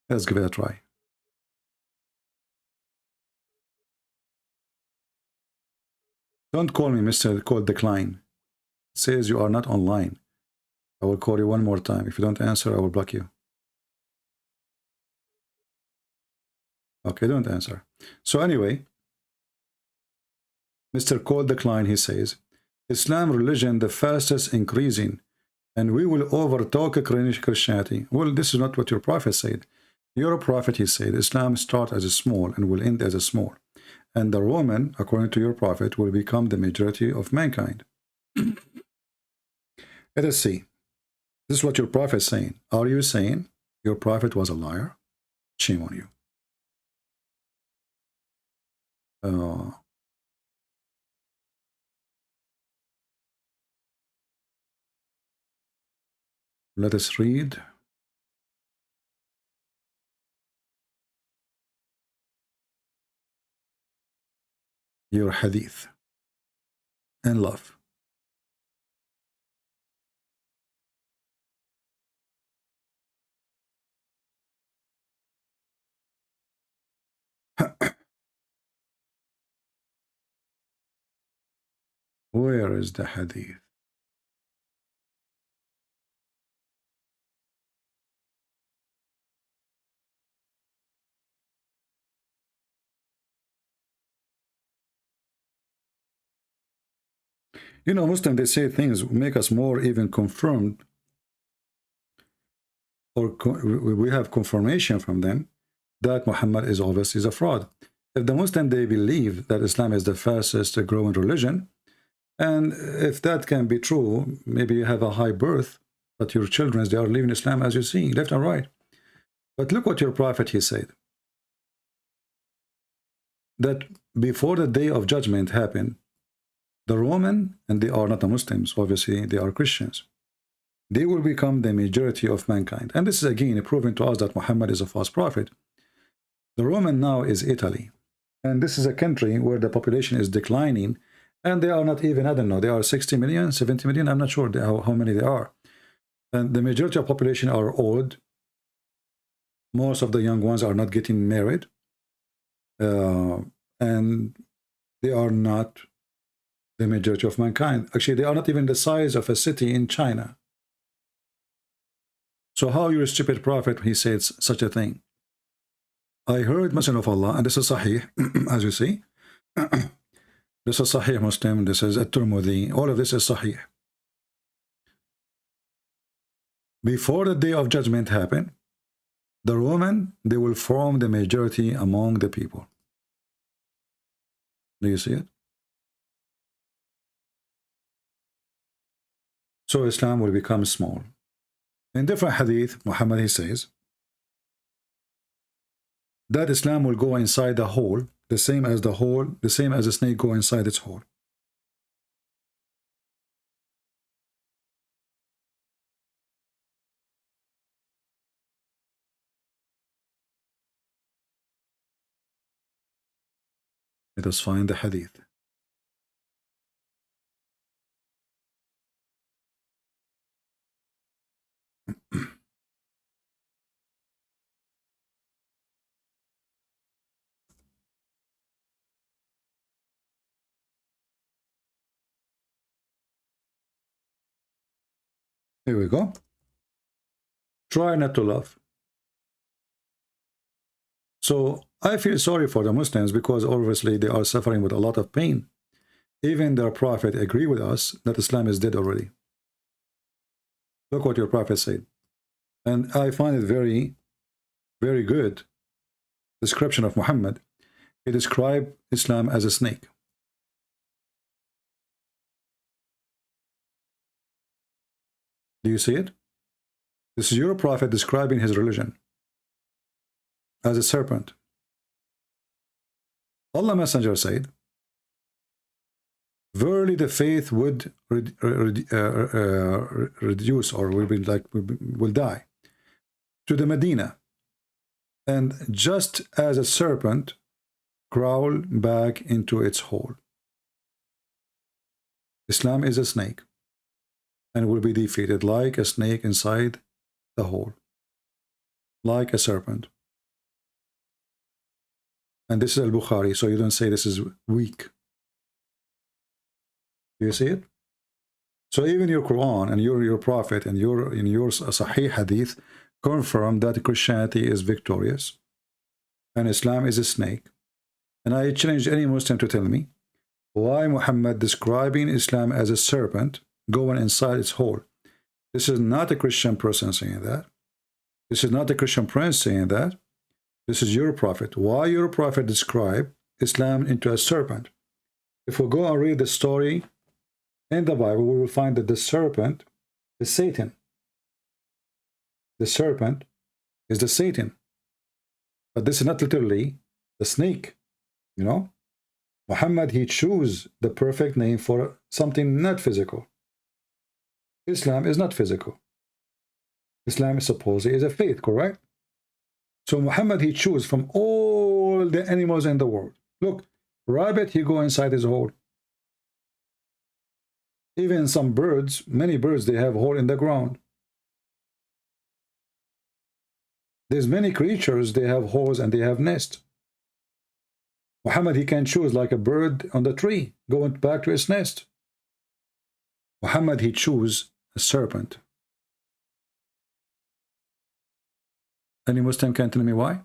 Let's give it a try. Don't call me Mr. Call decline. It says you are not online. I will call you one more time. If you don't answer, I will block you. Okay, don't answer. So anyway, Mr. Call decline, he says, Islam religion the fastest increasing, and we will overtake Christianity. Well, this is not what your prophet said. Your prophet, he said, Islam start as a small and will end as a small. And the Roman, according to your prophet, will become the majority of mankind. Let us see. This is what your prophet is saying. Are you saying your prophet was a liar? Shame on you. Let us read. Your hadith and love. Where is the hadith? You know, Muslims, they say things make us more even confirmed, or we have confirmation from them that Muhammad is obviously a fraud. If the Muslim, they believe that Islam is the fastest growing religion, and if that can be true, maybe you have a high birth, but your children, they are leaving Islam, as you see, left and right. But look what your prophet, he said, that before the day of judgment happened, the Roman, and they are not the Muslims, obviously they are Christians, they will become the majority of mankind. And this is again proving to us that Muhammad is a false prophet. The Roman now is Italy, and this is a country where the population is declining, and they are not even, I don't know, they are 60 million, 70 million, I'm not sure how many they are. And the majority of population are old. Most of the young ones are not getting married, and they are not the majority of mankind. Actually, they are not even the size of a city in China. So how your stupid prophet, he said such a thing? I heard Messenger of Allah, and this is Sahih, as you see. This is Sahih Muslim, this is At-Tirmidhi, all of this is Sahih. Before the day of judgment happen, the Roman, they will form the majority among the people. Do you see it? So Islam will become small. In different hadith, Muhammad, he says that Islam will go inside the hole, the same as a snake go inside its hole. Let us find the hadith. Here we go. Try not to laugh. So I feel sorry for the Muslims because obviously they are suffering with a lot of pain. Even their prophet agree with us that Islam is dead already. Look what your prophet said. And I find it very, very good description of Muhammad. He described Islam as a snake. Do you see it? This is your prophet describing his religion as a serpent. Allah Messenger said, verily the faith would reduce or will die to the Medina, and just as a serpent crawl back into its hole. Islam is a snake and will be defeated like a snake inside the hole, like a serpent. And this is Al-Bukhari, so you don't say this is weak. Do you see it? So even your Quran and your prophet and your Sahih Hadith confirm that Christianity is victorious and Islam is a snake. And I challenge any Muslim to tell me why Muhammad describing Islam as a serpent going inside its hole. This is not a Christian person saying that. This is not a Christian prince saying that. This is your prophet. Why your prophet describe Islam into a serpent? If we go and read the story in the Bible, we will find that the serpent is Satan. The serpent is the Satan. But this is not literally the snake. You know? Muhammad, he chose the perfect name for something not physical. Islam is not physical. Islam is supposedly is a faith, correct? So Muhammad, he chose from all the animals in the world. Look, rabbit, he go inside his hole. Even some birds, many birds, they have a hole in the ground. There's many creatures, they have holes and they have nest. Muhammad, he can choose like a bird on the tree, going back to its nest. Muhammad, he chose a serpent. Any Muslim can tell me why?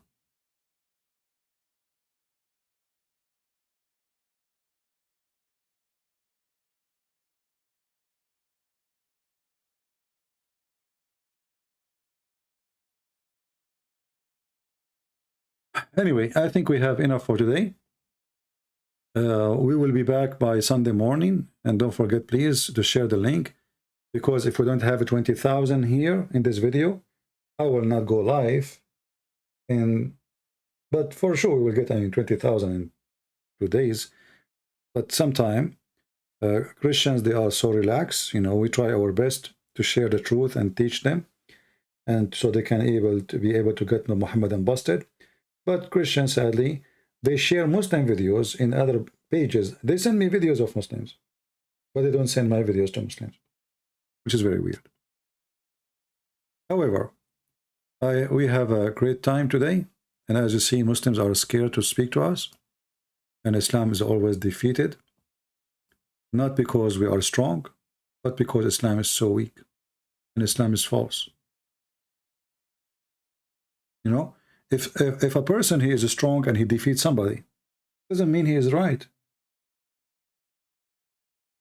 Anyway, I think we have enough for today. We will be back by Sunday morning. And don't forget, please, to share the link. Because if we don't have 20,000 here in this video, I will not go live. But for sure, we will get 20,000 in 2 days. But sometime, Christians, they are so relaxed. You know, we try our best to share the truth and teach them. And so they can be able to get Muhammadan busted. But Christians, sadly, they share Muslim videos in other pages. They send me videos of Muslims, but they don't send my videos to Muslims, which is very weird. However, we have a great time today. And as you see, Muslims are scared to speak to us. And Islam is always defeated. Not because we are strong, but because Islam is so weak. And Islam is false. You know? If a person he is strong and he defeats somebody, doesn't mean he is right.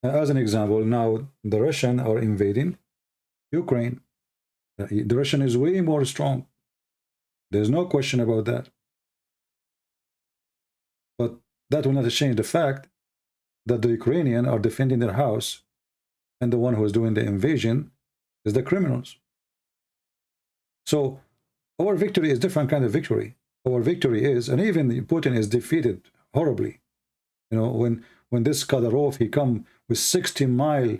As an example, now the Russians are invading Ukraine. The Russian is way more strong. There's no question about that. But that will not change the fact that the Ukrainians are defending their house, and the one who is doing the invasion is the criminals. So our victory is different kind of victory. Our victory is, and even Putin is defeated horribly. You know, when this Kadyrov, he come with 60 miles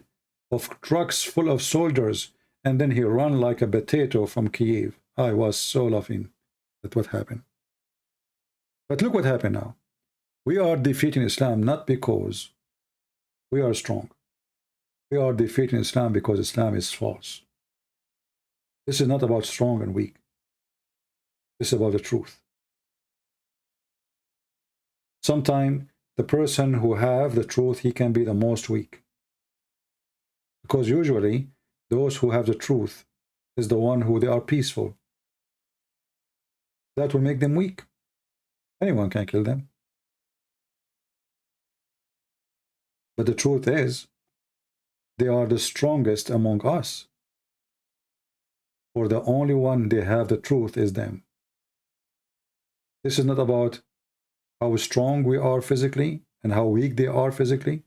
of trucks full of soldiers, and then he run like a potato from Kiev. I was so laughing at what happened. But look what happened now. We are defeating Islam not because we are strong. We are defeating Islam because Islam is false. This is not about strong and weak. This is about the truth. Sometimes the person who have the truth, he can be the most weak. Because usually those who have the truth is the one who they are peaceful. That will make them weak. Anyone can kill them. But the truth is, they are the strongest among us. For the only one they have the truth is them. This is not about how strong we are physically and how weak they are physically.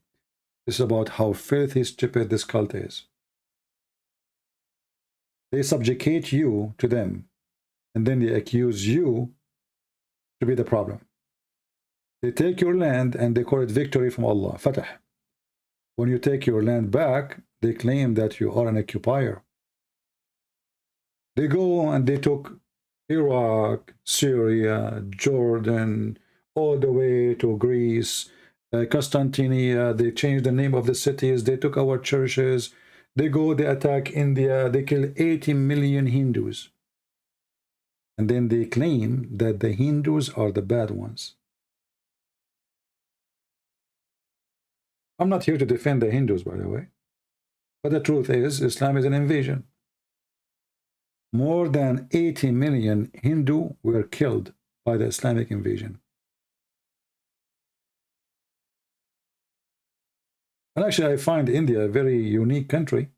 This is about how filthy stupid this cult is. They subjugate you to them, and then they accuse you to be the problem. They take your land and they call it victory from Allah, Fatah. When you take your land back, they claim that you are an occupier. They go and they took Iraq, Syria, Jordan, all the way to Greece, Constantinople. They changed the name of the cities. They took our churches. They go, they attack India. They kill 80 million Hindus. And then they claim that the Hindus are the bad ones. I'm not here to defend the Hindus, by the way. But the truth is, Islam is an invasion. More than 80 million Hindu were killed by the Islamic invasion. And actually, I find India a very unique country.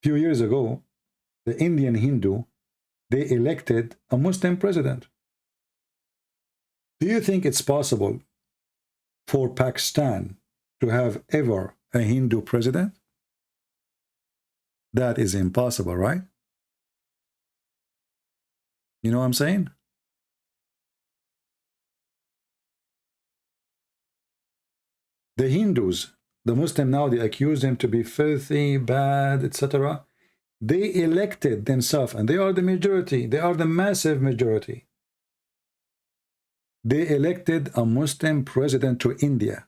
A few years ago, the Indian Hindu, they elected a Muslim president. Do you think it's possible for Pakistan to have ever a Hindu president? That is impossible, right? You know what I'm saying? The Hindus, the Muslim now, they accuse them to be filthy, bad, etc. They elected themselves, and they are the majority. They are the massive majority. They elected a Muslim president to India.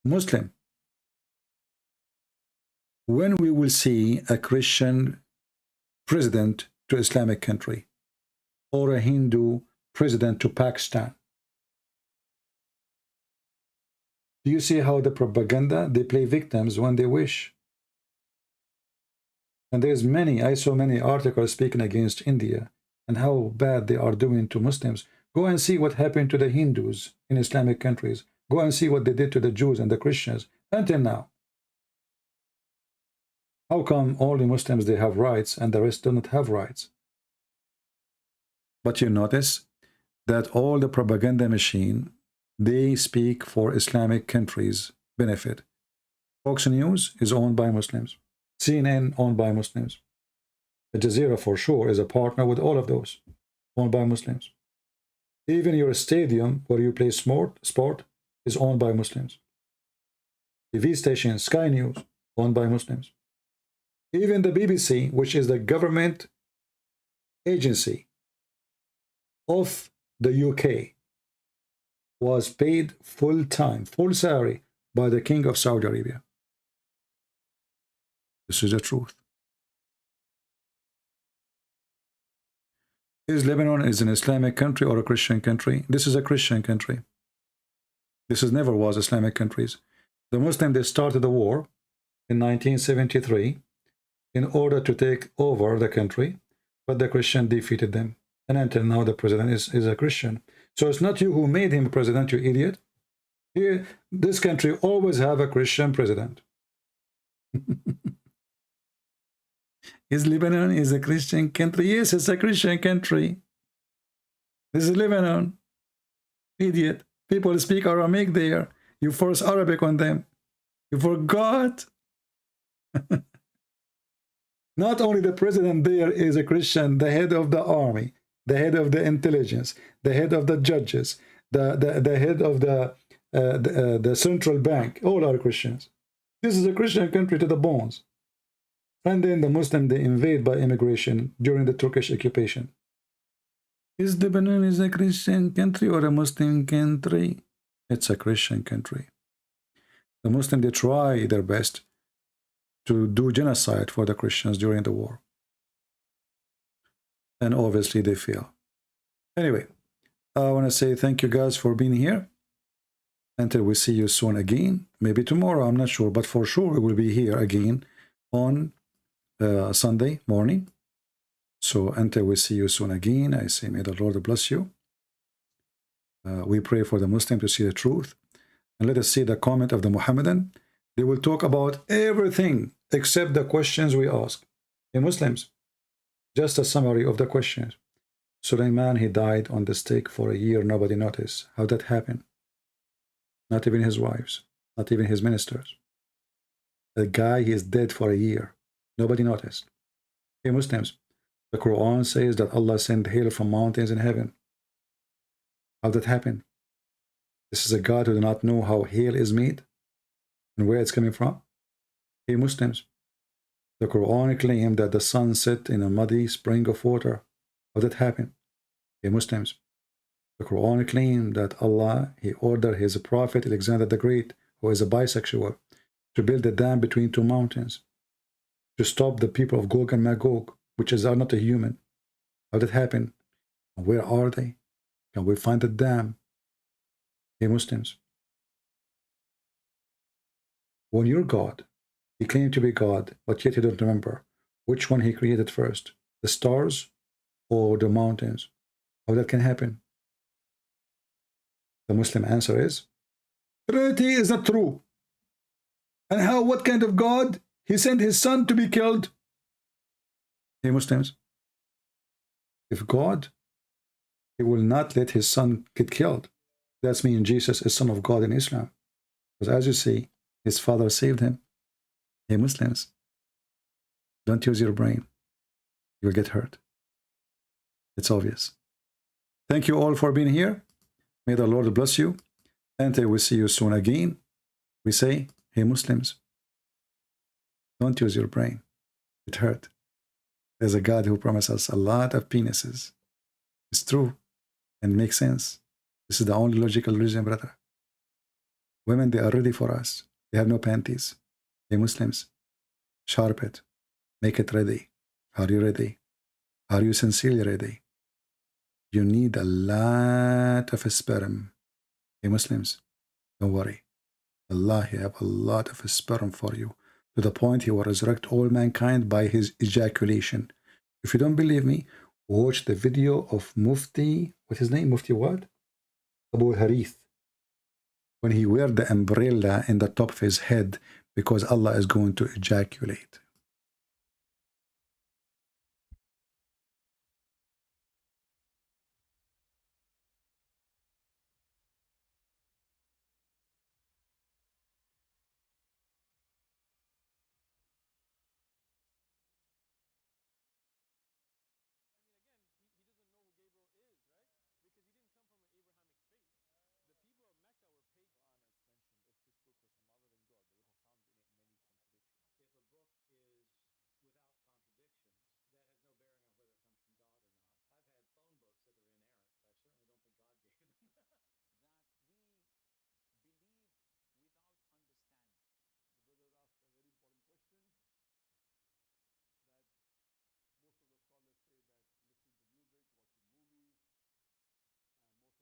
Muslim. When we will see a Christian president to Islamic country, or a Hindu president to Pakistan? Do you see how the propaganda, they play victims when they wish? And there's many, I saw many articles speaking against India and how bad they are doing to Muslims. Go and see what happened to the Hindus in Islamic countries. Go and see what they did to the Jews and the Christians until now. How come only Muslims, they have rights and the rest do not have rights? But you notice that all the propaganda machine, they speak for Islamic countries' benefit. Fox News is owned by Muslims. CNN owned by Muslims. Al Jazeera for sure is a partner with all of those, owned by Muslims. Even your stadium where you play sport is owned by Muslims. TV station Sky News, owned by Muslims. Even the BBC, which is the government agency of the UK, was paid full-time, full salary by the King of Saudi Arabia. This is the truth. Is Lebanon an Islamic country or a Christian country? This is a Christian country. This is never was Islamic countries. The Muslims, they started the war in 1973 in order to take over the country, but the Christian defeated them. And until now, the president is a Christian. So it's not you who made him president, you idiot. Here, this country always have a Christian president. Is Lebanon is a Christian country? Yes, it's a Christian country. This is Lebanon. Idiot. People speak Aramaic there. You force Arabic on them. You forgot. Not only the president there is a Christian, the head of the army, the head of the intelligence, the head of the judges, the head of the central bank, all are Christians. This is a Christian country to the bones. And then the Muslim, they invade by immigration during the Turkish occupation. Is Lebanon is a Christian country or a Muslim country? It's a Christian country. The Muslims, they try their best to do genocide for the Christians during the war. And obviously they fail. Anyway, I want to say thank you guys for being here. Until we see you soon again. Maybe tomorrow, I'm not sure. But for sure, we will be here again on Sunday morning. So until we see you soon again, I say may the Lord bless you. We pray for the Muslim to see the truth. And let us see the comment of the Muhammadan. They will talk about everything except the questions we ask. Hey Muslims, just a summary of the questions. Sulaiman, he died on the stake for a year. Nobody noticed. How that happened? Not even his wives. Not even his ministers. The guy, he is dead for a year. Nobody noticed. Hey Muslims, the Quran says that Allah sent hail from mountains in heaven. How that happened? This is a God who does not know how hail is made and where it's coming from. Hey Muslims, the Quran claimed that the sun set in a muddy spring of water. How that happened? Hey Muslims, the Quran claimed that Allah, he ordered his prophet Alexander the Great, who is a bisexual, to build a dam between two mountains to stop the people of Gog and Magog, which are not a human. How did that happen? Where are they? Can we find the dam? Hey Muslims, when you're God, he claimed to be God, but yet you don't remember which one he created first, the stars or the mountains. How that can happen? The Muslim answer is, Trinity is not true. And how, what kind of God? He sent his son to be killed. Hey Muslims, if God, he will not let his son get killed. That's mean Jesus is son of God in Islam. Because as you see, his father saved him. Hey Muslims, don't use your brain. You'll get hurt. It's obvious. Thank you all for being here. May the Lord bless you. Until we see you soon again, we say, hey Muslims, don't use your brain. It hurt. There's a God who promised us a lot of penises. It's true and makes sense. This is the only logical reason, brother. Women, they are ready for us. They have no panties. Hey Muslims, sharp it. Make it ready. Are you ready? Are you sincerely ready? You need a lot of sperm. Hey Muslims, don't worry. Allah, he have a lot of sperm for you, to the point he will resurrect all mankind by his ejaculation. If you don't believe me, watch the video of Mufti, what's his name? Mufti what? Abu Harith. When he wear the umbrella in the top of his head because Allah is going to ejaculate.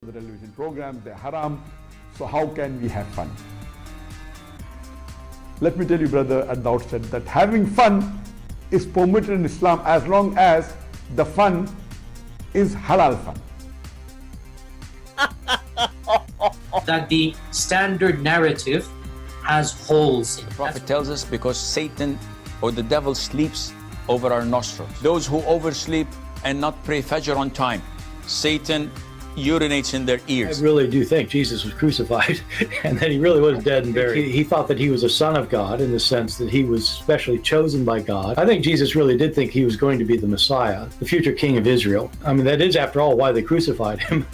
The television programs, they're haram, so how can we have fun? Let me tell you, brother, at the outset that having fun is permitted in Islam as long as the fun is halal fun. That the standard narrative has holes in it. The Prophet tells us because Satan or the devil sleeps over our nostrils. Those who oversleep and not pray Fajr on time, Satan urinates in their ears. I really do think Jesus was crucified and that he really was dead and buried. He thought that he was a son of God in the sense that he was specially chosen by God. I think Jesus really did think he was going to be the Messiah, the future king of Israel. I mean, that is, after all, why they crucified him.